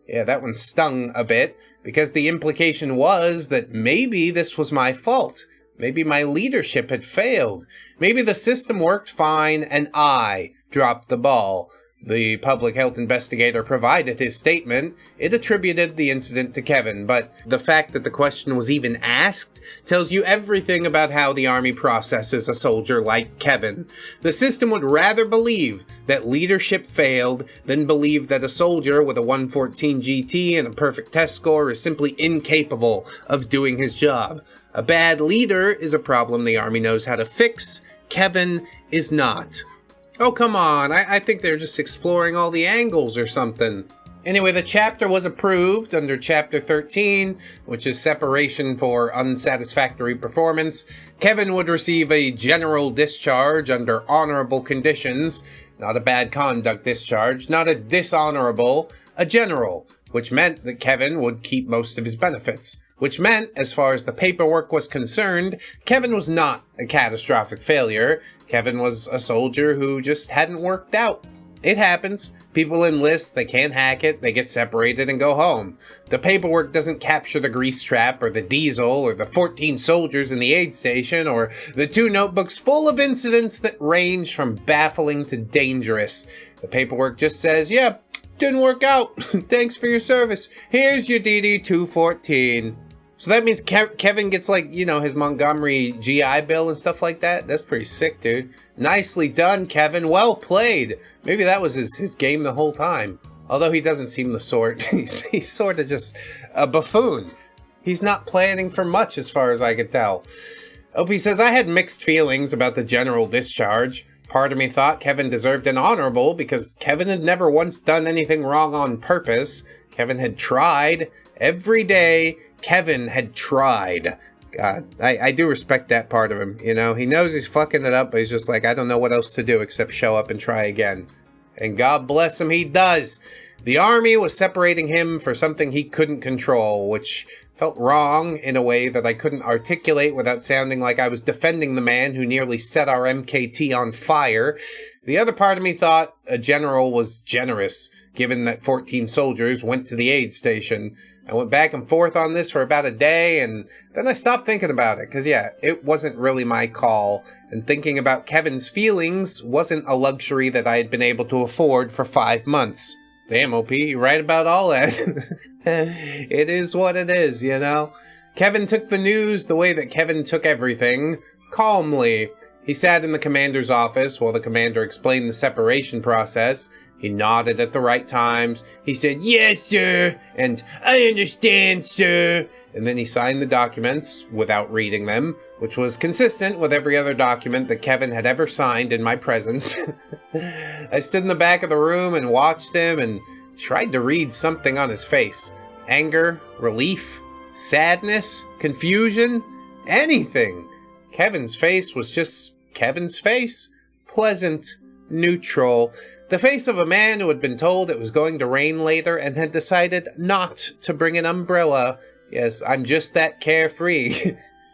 Yeah, that one stung a bit, because the implication was that maybe this was my fault. Maybe my leadership had failed. Maybe the system worked fine and I dropped the ball. The public health investigator provided his statement. It attributed the incident to Kevin, but the fact that the question was even asked tells you everything about how the Army processes a soldier like Kevin. The system would rather believe that leadership failed than believe that a soldier with a 114 GT and a perfect test score is simply incapable of doing his job. A bad leader is a problem the Army knows how to fix. Kevin is not. Oh, come on. I think they're just exploring all the angles or something. Anyway, the chapter was approved under Chapter 13, which is separation for unsatisfactory performance. Kevin would receive a general discharge under honorable conditions. Not a bad conduct discharge, not a dishonorable, a general, which meant that Kevin would keep most of his benefits. Which meant, as far as the paperwork was concerned, Kevin was not a catastrophic failure. Kevin was a soldier who just hadn't worked out. It happens. People enlist, they can't hack it, they get separated and go home. The paperwork doesn't capture the grease trap or the diesel or the 14 soldiers in the aid station or the 2 notebooks full of incidents that range from baffling to dangerous. The paperwork just says, yeah, didn't work out. Thanks for your service. Here's your DD 214. So that means Kevin gets, like, you know, his Montgomery GI Bill and stuff like that. That's pretty sick, dude. Nicely done, Kevin. Well played. Maybe that was his game the whole time. Although he doesn't seem the sort. He's sort of just a buffoon. He's not planning for much as far as I could tell. OP says, I had mixed feelings about the general discharge. Part of me thought Kevin deserved an honorable because Kevin had never once done anything wrong on purpose. Kevin had tried every day. Kevin had tried. God, I do respect that part of him, you know? He knows he's fucking it up, but he's just like, I don't know what else to do except show up and try again. And God bless him, he does. The Army was separating him for something he couldn't control, which felt wrong in a way that I couldn't articulate without sounding like I was defending the man who nearly set our MKT on fire. The other part of me thought a general was generous, given that 14 soldiers went to the aid station. I went back and forth on this for about a day, and then I stopped thinking about it, because yeah, it wasn't really my call, and thinking about Kevin's feelings wasn't a luxury that I had been able to afford for 5 months. Damn, OP, you're right about all that. It is what it is, you know? Kevin took the news the way that Kevin took everything, calmly. He sat in the commander's office while the commander explained the separation process. He nodded at the right times. He said, yes, sir, and I understand, sir. And then he signed the documents without reading them, which was consistent with every other document that Kevin had ever signed in my presence. I stood in the back of the room and watched him and tried to read something on his face. Anger, relief, sadness, confusion, anything. Kevin's face was just Kevin's face. Pleasant, neutral. The face of a man who had been told it was going to rain later and had decided not to bring an umbrella. Yes, I'm just that carefree.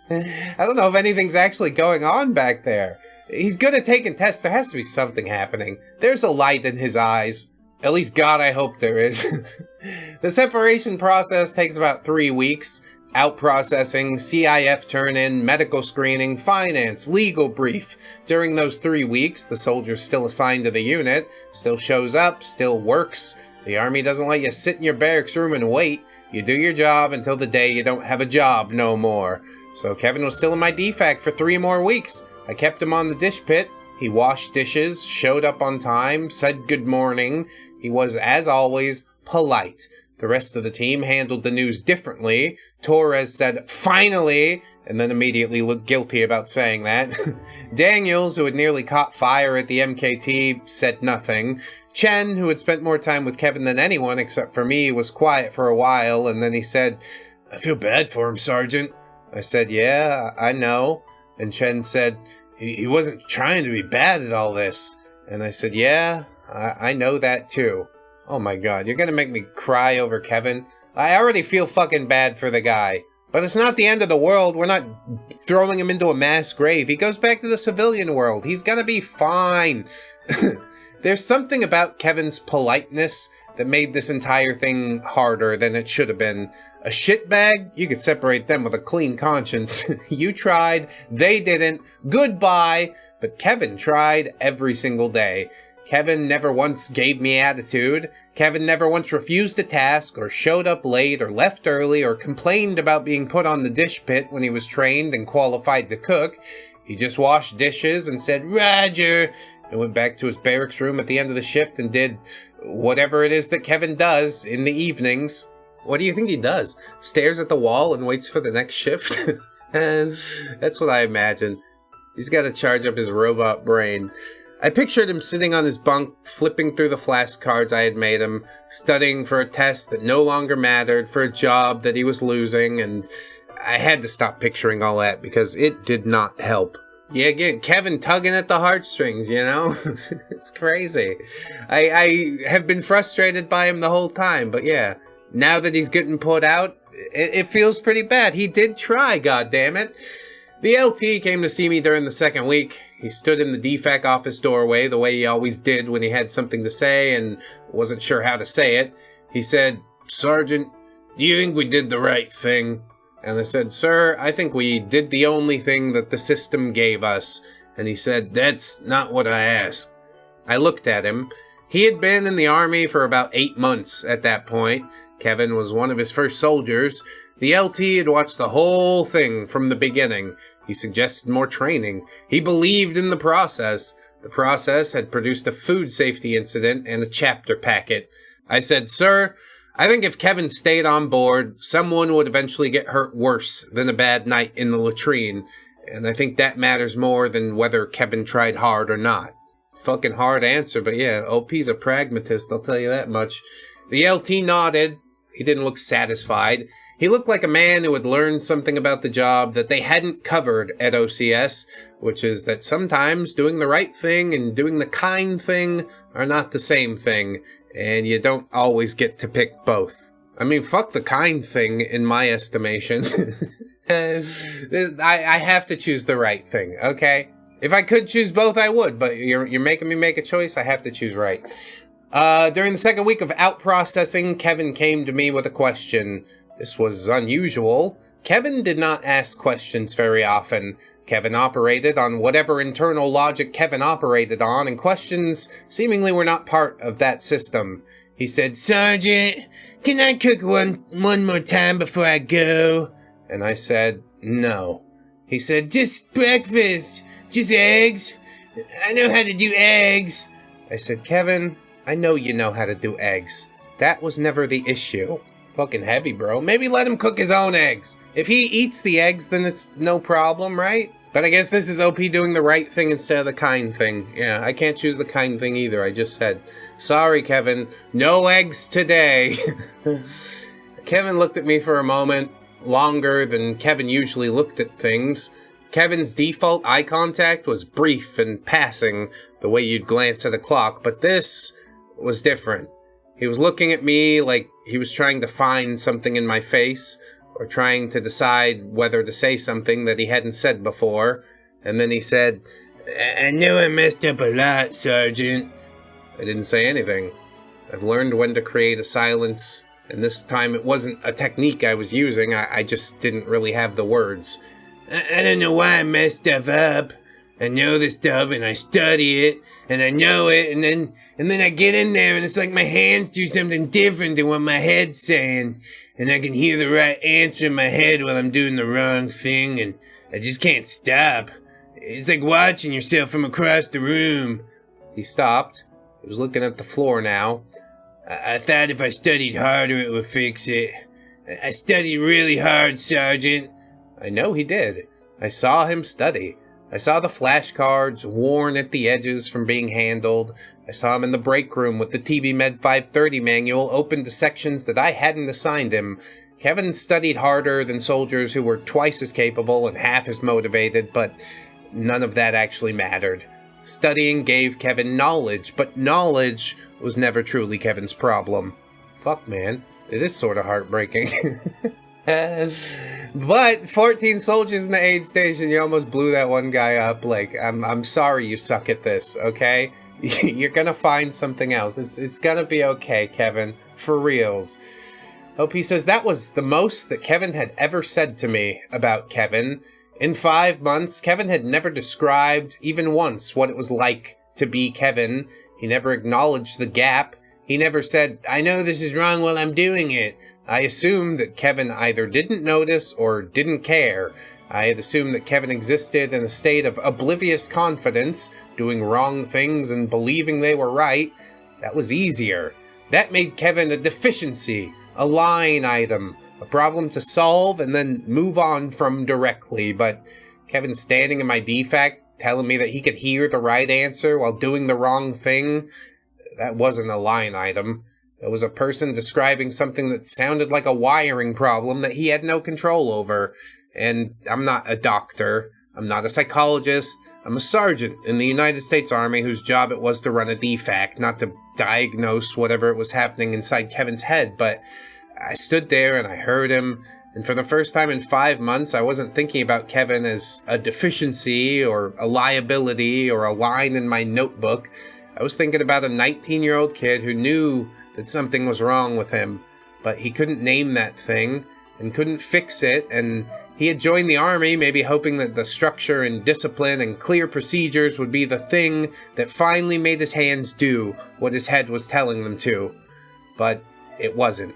I don't know if anything's actually going on back there. He's good at taking tests. There has to be something happening. There's a light in his eyes. At least God, I hope there is. The separation process takes about 3 weeks. Out processing, CIF turn-in, medical screening, finance, legal brief. During those 3 weeks, the soldier's still assigned to the unit, still shows up, still works. The Army doesn't let you sit in your barracks room and wait. You do your job until the day you don't have a job no more. So Kevin was still in my DFAC for 3 more weeks. I kept him on the dish pit. He washed dishes, showed up on time, said good morning. He was, as always, polite. The rest of the team handled the news differently. Torres said, finally, and then immediately looked guilty about saying that. Daniels, who had nearly caught fire at the MKT, said nothing. Chen, who had spent more time with Kevin than anyone except for me, was quiet for a while, and then he said, I feel bad for him, Sergeant. I said, yeah, I know. And Chen said, he wasn't trying to be bad at all this. And I said, yeah, I know that too. Oh my God, you're gonna make me cry over Kevin? I already feel fucking bad for the guy. But it's not the end of the world. We're not throwing him into a mass grave. He goes back to the civilian world. He's gonna be fine. There's something about Kevin's politeness that made this entire thing harder than it should have been. A shitbag? You could separate them with a clean conscience. You tried, they didn't. Goodbye. But Kevin tried every single day. Kevin never once gave me attitude. Kevin never once refused a task or showed up late or left early or complained about being put on the dish pit when he was trained and qualified to cook. He just washed dishes and said, "Roger," and went back to his barracks room at the end of the shift and did whatever it is that Kevin does in the evenings. What do you think he does? Stares at the wall and waits for the next shift? And that's what I imagine. He's got to charge up his robot brain. I pictured him sitting on his bunk, flipping through the flashcards I had made him, studying for a test that no longer mattered, for a job that he was losing, and I had to stop picturing all that because it did not help. Yeah, again, Kevin tugging at the heartstrings, you know? It's crazy. I have been frustrated by him the whole time, but yeah, now that he's getting put out, it feels pretty bad. He did try, goddammit. The LT came to see me during the second week. He stood in the DFAC office doorway the way he always did when he had something to say and wasn't sure how to say it. He said, "Sergeant, do you think we did the right thing?" And I said, "Sir, I think we did the only thing that the system gave us." And he said, "That's not what I asked." I looked at him. He had been in the Army for about 8 months at that point. Kevin was one of his first soldiers. The LT had watched the whole thing from the beginning. He suggested more training. He believed in the process. The process had produced a food safety incident and a chapter packet. I said, "Sir, I think if Kevin stayed on board, someone would eventually get hurt worse than a bad night in the latrine. And I think that matters more than whether Kevin tried hard or not." Fucking hard answer, but yeah, OP's a pragmatist, I'll tell you that much. The LT nodded. He didn't look satisfied. He looked like a man who had learned something about the job that they hadn't covered at OCS, which is that sometimes doing the right thing and doing the kind thing are not the same thing, and you don't always get to pick both. I mean, fuck the kind thing in my estimation. I have to choose the right thing, okay? If I could choose both, I would, but you're making me make a choice. I have to choose right. During the second week of out-processing, Kevin came to me with a question. This was unusual. Kevin did not ask questions very often. Kevin operated on whatever internal logic Kevin operated on, and questions seemingly were not part of that system. He said, "Sergeant, can I cook one more time before I go?" And I said, "No." He said, "Just breakfast, just eggs. I know how to do eggs." I said, "Kevin, I know you know how to do eggs. That was never the issue." Fucking heavy, bro. Maybe let him cook his own eggs. If he eats the eggs, then it's no problem, right? But I guess this is OP doing the right thing instead of the kind thing. Yeah, I can't choose the kind thing either. I just said, "Sorry, Kevin, no eggs today." Kevin looked at me for a moment, longer than Kevin usually looked at things. Kevin's default eye contact was brief and passing, the way you'd glance at a clock, but this was different. He was looking at me like he was trying to find something in my face, or trying to decide whether to say something that he hadn't said before. And then he said, "I know I messed up a lot, Sergeant." I didn't say anything. I've learned when to create a silence, and this time it wasn't a technique I was using, I just didn't really have the words. I don't know why I messed stuff up. I know this stuff and I study it and I know it and then I get in there and it's like my hands do something different than what my head's saying, and I can hear the right answer in my head while I'm doing the wrong thing, and I just can't stop. It's like watching yourself from across the room. He stopped. He was looking at the floor now. I thought if I studied harder it would fix it. I studied really hard, Sergeant. I know he did. I saw him study. I saw the flashcards worn at the edges from being handled. I saw him in the break room with the TB Med 530 manual open to sections that I hadn't assigned him. Kevin studied harder than soldiers who were twice as capable and half as motivated, but none of that actually mattered. Studying gave Kevin knowledge, but knowledge was never truly Kevin's problem. Fuck, man. It is sort of heartbreaking. But 14 soldiers in the aid station, you almost blew that one guy up. Like, I'm sorry you suck at this, okay? You're gonna find something else. It's gonna be okay, Kevin. For reals. OP says that was the most that Kevin had ever said to me about Kevin. In 5 months, Kevin had never described, even once, what it was like to be Kevin. He never acknowledged the gap. He never said, I know this is wrong while I'm doing it. I assumed that Kevin either didn't notice or didn't care. I had assumed that Kevin existed in a state of oblivious confidence, doing wrong things and believing they were right. That was easier. That made Kevin a deficiency, a line item, a problem to solve and then move on from directly. But Kevin standing in my DFAC telling me that he could hear the right answer while doing the wrong thing, that wasn't a line item. It was a person describing something that sounded like a wiring problem that he had no control over. And I'm not a doctor. I'm not a psychologist. I'm a sergeant in the United States Army whose job it was to run a DFAC, not to diagnose whatever was happening inside Kevin's head. But I stood there and I heard him. And for the first time in 5 months, I wasn't thinking about Kevin as a deficiency or a liability or a line in my notebook. I was thinking about a 19-year-old kid who knew that something was wrong with him, but he couldn't name that thing and couldn't fix it, and he had joined the Army maybe hoping that the structure and discipline and clear procedures would be the thing that finally made his hands do what his head was telling them to. But it wasn't.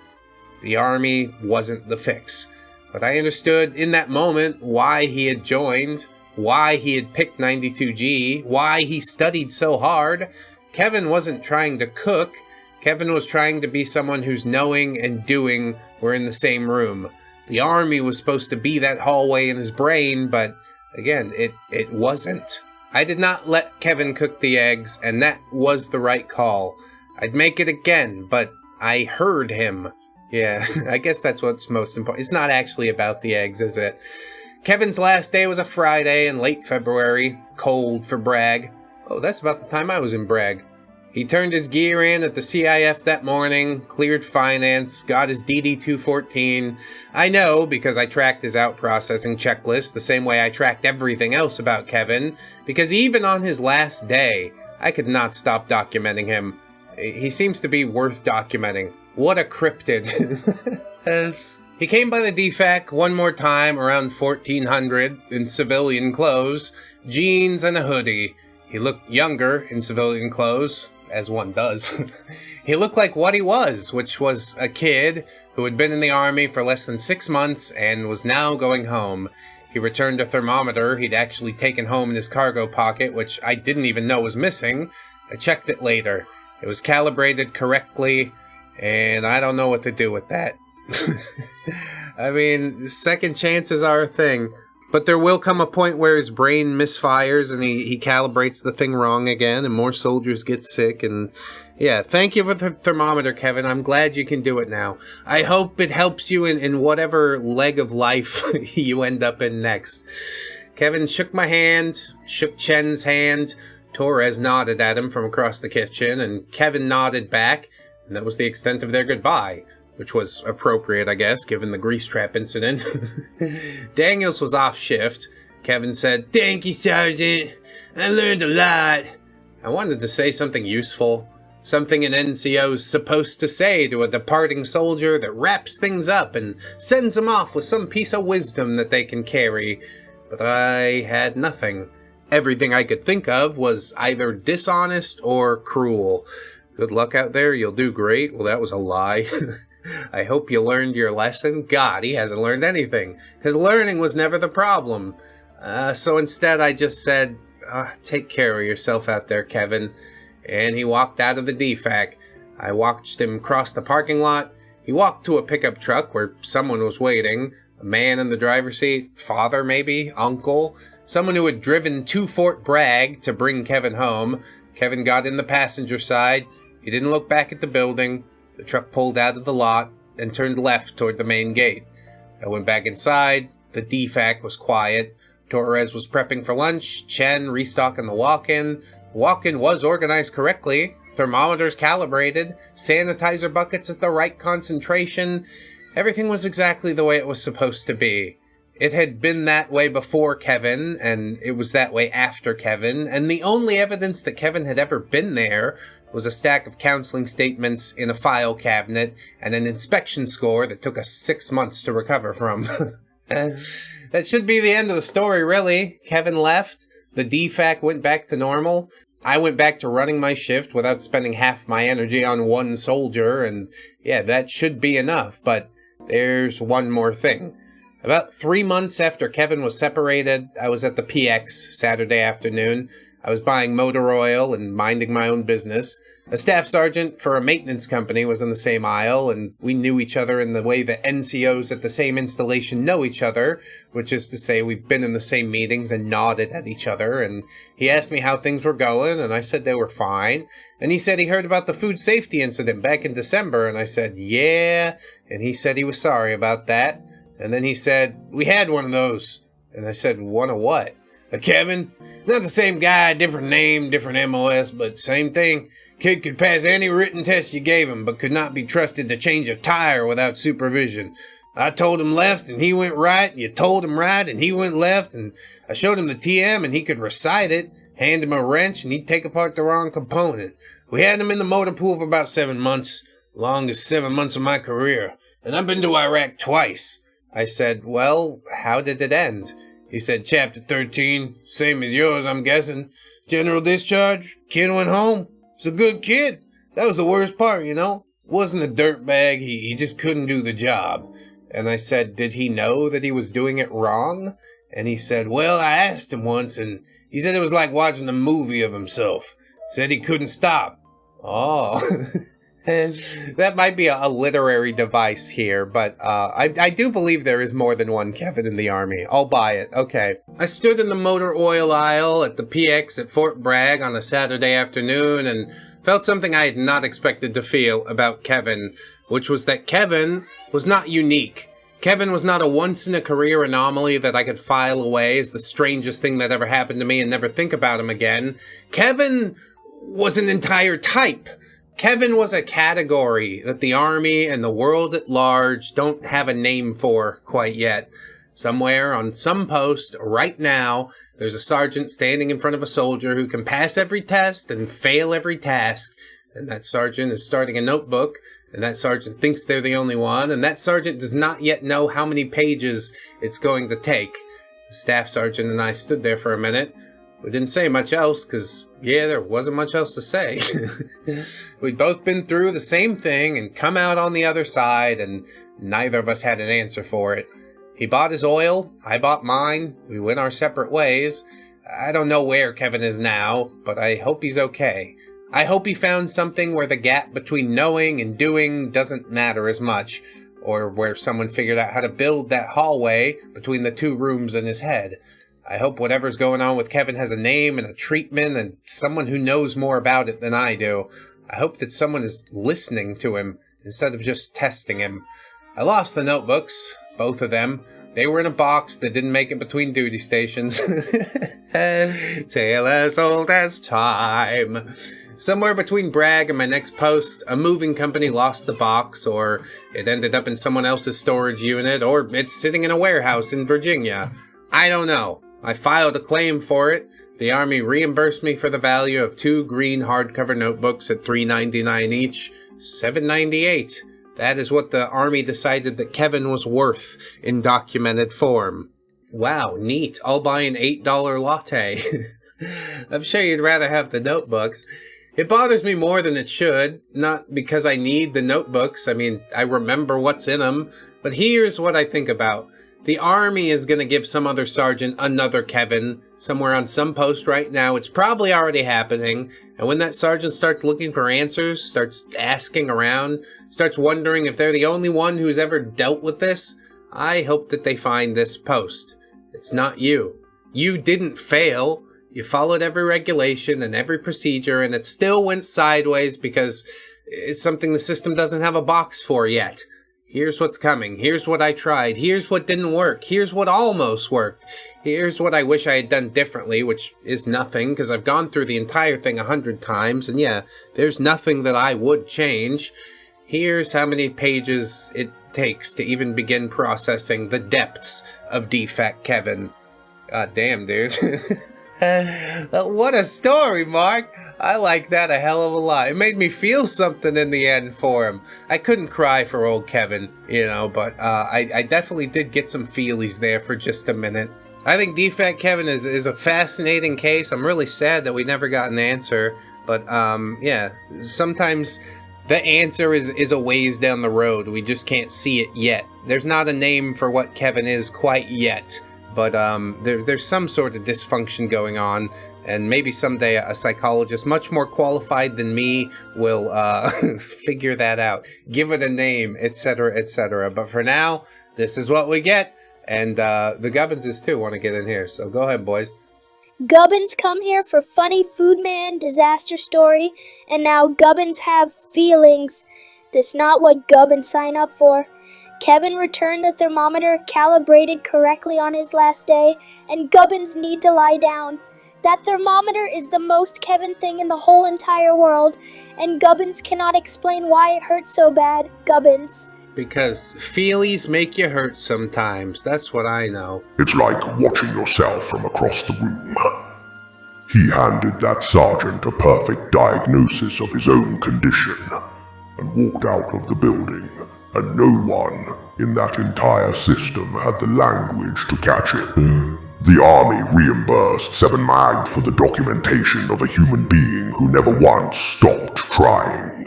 The Army wasn't the fix. But I understood in that moment why he had joined, why he had picked 92G, why he studied so hard. Kevin wasn't trying to cook. Kevin was trying to be someone whose knowing and doing were in the same room. The Army was supposed to be that hallway in his brain, but again, it wasn't. I did not let Kevin cook the eggs, and that was the right call. I'd make it again, but I heard him. Yeah, I guess that's what's most important. It's not actually about the eggs, is it? Kevin's last day was a Friday in late February. Cold for Bragg. Oh, that's about the time I was in Bragg. He turned his gear in at the CIF that morning, cleared finance, got his DD-214. I know because I tracked his out-processing checklist the same way I tracked everything else about Kevin, because even on his last day, I could not stop documenting him. He seems to be worth documenting. What a cryptid. He came by the DFAC one more time around 1400 in civilian clothes, jeans and a hoodie. He looked younger in civilian clothes, as one does. He looked like what he was, which was a kid who had been in the Army for less than 6 months and was now going home. He returned a thermometer he'd actually taken home in his cargo pocket, which I didn't even know was missing. I checked it later. It was calibrated correctly, and I don't know what to do with that. I mean, second chances are a thing. But there will come a point where his brain misfires and he calibrates the thing wrong again and more soldiers get sick. And yeah, thank you for the thermometer, Kevin. I'm glad you can do it now. I hope it helps you in whatever leg of life you end up in next. Kevin shook my hand, shook Chen's hand. Torres nodded at him from across the kitchen and Kevin nodded back. And that was the extent of their goodbye. Which was appropriate, I guess, given the grease trap incident. Daniels was off shift. Kevin said, "Thank you, Sergeant. I learned a lot." I wanted to say something useful. Something an NCO's supposed to say to a departing soldier that wraps things up and sends them off with some piece of wisdom that they can carry. But I had nothing. Everything I could think of was either dishonest or cruel. Good luck out there, you'll do great. Well, that was a lie. I hope you learned your lesson. God, he hasn't learned anything. Because learning was never the problem. So instead I just said, take care of yourself out there, Kevin. And he walked out of the DFAC. I watched him cross the parking lot. He walked to a pickup truck where someone was waiting. A man in the driver's seat. Father, maybe? Uncle? Someone who had driven to Fort Bragg to bring Kevin home. Kevin got in the passenger side. He didn't look back at the building. The truck pulled out of the lot and turned left toward the main gate. I went back inside. The DFAC was quiet. Torres was prepping for lunch. Chen restocking the walk-in. The walk-in was organized correctly. Thermometers calibrated. Sanitizer buckets at the right concentration. Everything was exactly the way it was supposed to be. It had been that way before Kevin, and it was that way after Kevin, and the only evidence that Kevin had ever been there was a stack of counseling statements in a file cabinet and an inspection score that took us 6 months to recover from. That should be the end of the story, really. Kevin left. The DFAC went back to normal. I went back to running my shift without spending half my energy on one soldier, and yeah, that should be enough, but there's one more thing. About 3 months after Kevin was separated, I was at the PX Saturday afternoon. I was buying motor oil and minding my own business. A staff sergeant for a maintenance company was in the same aisle, and we knew each other in the way that NCOs at the same installation know each other, which is to say we've been in the same meetings and nodded at each other, and he asked me how things were going, and I said they were fine, and he said he heard about the food safety incident back in December, and I said, yeah, and he said he was sorry about that, and then he said, we had one of those, and I said, one of what? A Kevin? Not the same guy, different name, different MOS, but same thing. Kid could pass any written test you gave him, but could not be trusted to change a tire without supervision. I told him left, and he went right, and you told him right, and he went left, and I showed him the TM, and he could recite it, hand him a wrench, and he'd take apart the wrong component. We had him in the motor pool for about 7 months, longest 7 months of my career, and I've been to Iraq twice. I said, well, how did it end? He said, Chapter 13, same as yours, I'm guessing. General discharge, kid went home. He's a good kid. That was the worst part, you know. Wasn't a dirtbag, he just couldn't do the job. And I said, did he know that he was doing it wrong? And he said, well, I asked him once, and he said it was like watching a movie of himself. Said he couldn't stop. Oh, that might be a literary device here, but I do believe there is more than one Kevin in the Army. I'll buy it. Okay. I stood in the motor oil aisle at the PX at Fort Bragg on a Saturday afternoon and felt something I had not expected to feel about Kevin, which was that Kevin was not unique. Kevin was not a once-in-a-career anomaly that I could file away as the strangest thing that ever happened to me and never think about him again. Kevin was an entire type. Kevin was a category that the Army and the world at large don't have a name for quite yet. Somewhere on some post right now, there's a sergeant standing in front of a soldier who can pass every test and fail every task. And that sergeant is starting a notebook, and that sergeant thinks they're the only one, and that sergeant does not yet know how many pages it's going to take. The staff sergeant and I stood there for a minute. We didn't say much else, because, yeah, there wasn't much else to say. We'd both been through the same thing and come out on the other side, and neither of us had an answer for it. He bought his oil, I bought mine, we went our separate ways. I don't know where Kevin is now, but I hope he's okay. I hope he found something where the gap between knowing and doing doesn't matter as much, or where someone figured out how to build that hallway between the two rooms in his head. I hope whatever's going on with Kevin has a name and a treatment and someone who knows more about it than I do. I hope that someone is listening to him instead of just testing him. I lost the notebooks, both of them. They were in a box that didn't make it between duty stations. Tale as old as time. Somewhere between Bragg and my next post, a moving company lost the box, or it ended up in someone else's storage unit, or it's sitting in a warehouse in Virginia. I don't know. I filed a claim for it. The Army reimbursed me for the value of 2 green hardcover notebooks at $3.99 each, $7.98. That is what the Army decided that Kevin was worth in documented form. Wow, neat. I'll buy an $8 latte. I'm sure you'd rather have the notebooks. It bothers me more than it should, not because I need the notebooks. I mean, I remember what's in them. But here's what I think about. The Army is going to give some other sergeant another Kevin somewhere on some post right now. It's probably already happening. And when that sergeant starts looking for answers, starts asking around, starts wondering if they're the only one who's ever dealt with this, I hope that they find this post. It's not you. You didn't fail. You followed every regulation and every procedure, and it still went sideways because it's something the system doesn't have a box for yet. Here's what's coming. Here's what I tried. Here's what didn't work. Here's what almost worked. Here's what I wish I had done differently, which is nothing, because I've gone through the entire thing 100 times, and yeah, there's nothing that I would change. Here's how many pages it takes to even begin processing the depths of DFAC Kevin. God damn, dude. What a story, Mark. I like that a hell of a lot. It made me feel something in the end for him. I couldn't cry for old Kevin, you know, but I definitely did get some feelies there for just a minute. I think DFAC Kevin is a fascinating case. I'm really sad that we never got an answer. But, yeah, sometimes the answer is a ways down the road. We just can't see it yet. There's not a name for what Kevin is quite yet. But there's some sort of dysfunction going on. And maybe someday a psychologist much more qualified than me will figure that out. Give it a name, etc., etc. But for now, this is what we get. And the Gubbinses, too, want to get in here. So go ahead, boys. Gubbins come here for funny food man disaster story, and now Gubbins have feelings. That's not what Gubbins sign up for. Kevin returned the thermometer calibrated correctly on his last day, and Gubbins need to lie down. That thermometer is the most Kevin thing in the whole entire world, and Gubbins cannot explain why it hurts so bad. Gubbins. Because feelies make you hurt sometimes. That's what I know. It's like watching yourself from across the room. He handed that sergeant a perfect diagnosis of his own condition and walked out of the building, and no one in that entire system had the language to catch it. The army reimbursed 7 mag for the documentation of a human being who never once stopped trying.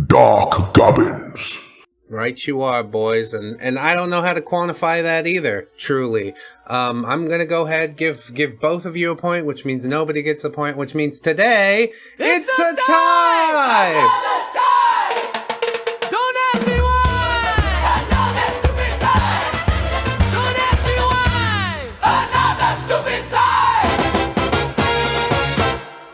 Dark Gubbins. Right you are, boys, and I don't know how to quantify that either, truly. I'm gonna go ahead, give both of you a point, which means nobody gets a point, which means today, it's a tie! Don't ask me why! Another stupid tie! Don't ask me why! Another stupid tie!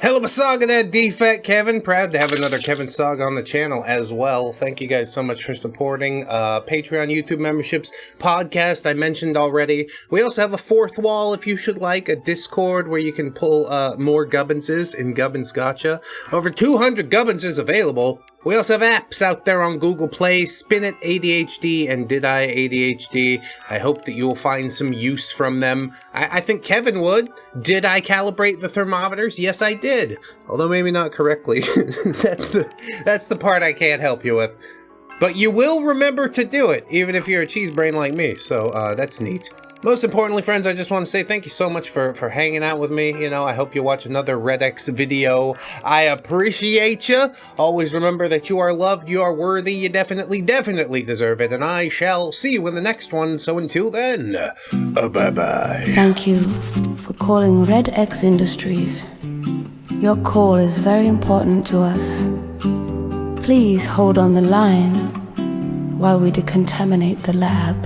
Hell of a saga there, DFAC Kevin. Proud to have another Kevin saga on the channel as well. Thank you guys so much for supporting. Patreon, YouTube memberships, podcast I mentioned already. We also have a fourth wall if you should like, a Discord where you can pull more Gubbinses in Gubbins Gotcha. Over 200 Gubbinses available. We also have apps out there on Google Play, Spin It ADHD and Did I ADHD. I hope that you will find some use from them. I think Kevin would. Did I calibrate the thermometers? Yes, I did. Although maybe not correctly. That's the part I can't help you with. But you will remember to do it, even if you're a cheese brain like me. So that's neat. Most importantly, friends, I just want to say thank you so much for hanging out with me. You know, I hope you watch another ReddX video. I appreciate you. Always remember that you are loved, you are worthy, you definitely deserve it. And I shall see you in the next one. So until then, bye-bye. Thank you for calling ReddX Industries. Your call is very important to us. Please hold on the line while we decontaminate the lab.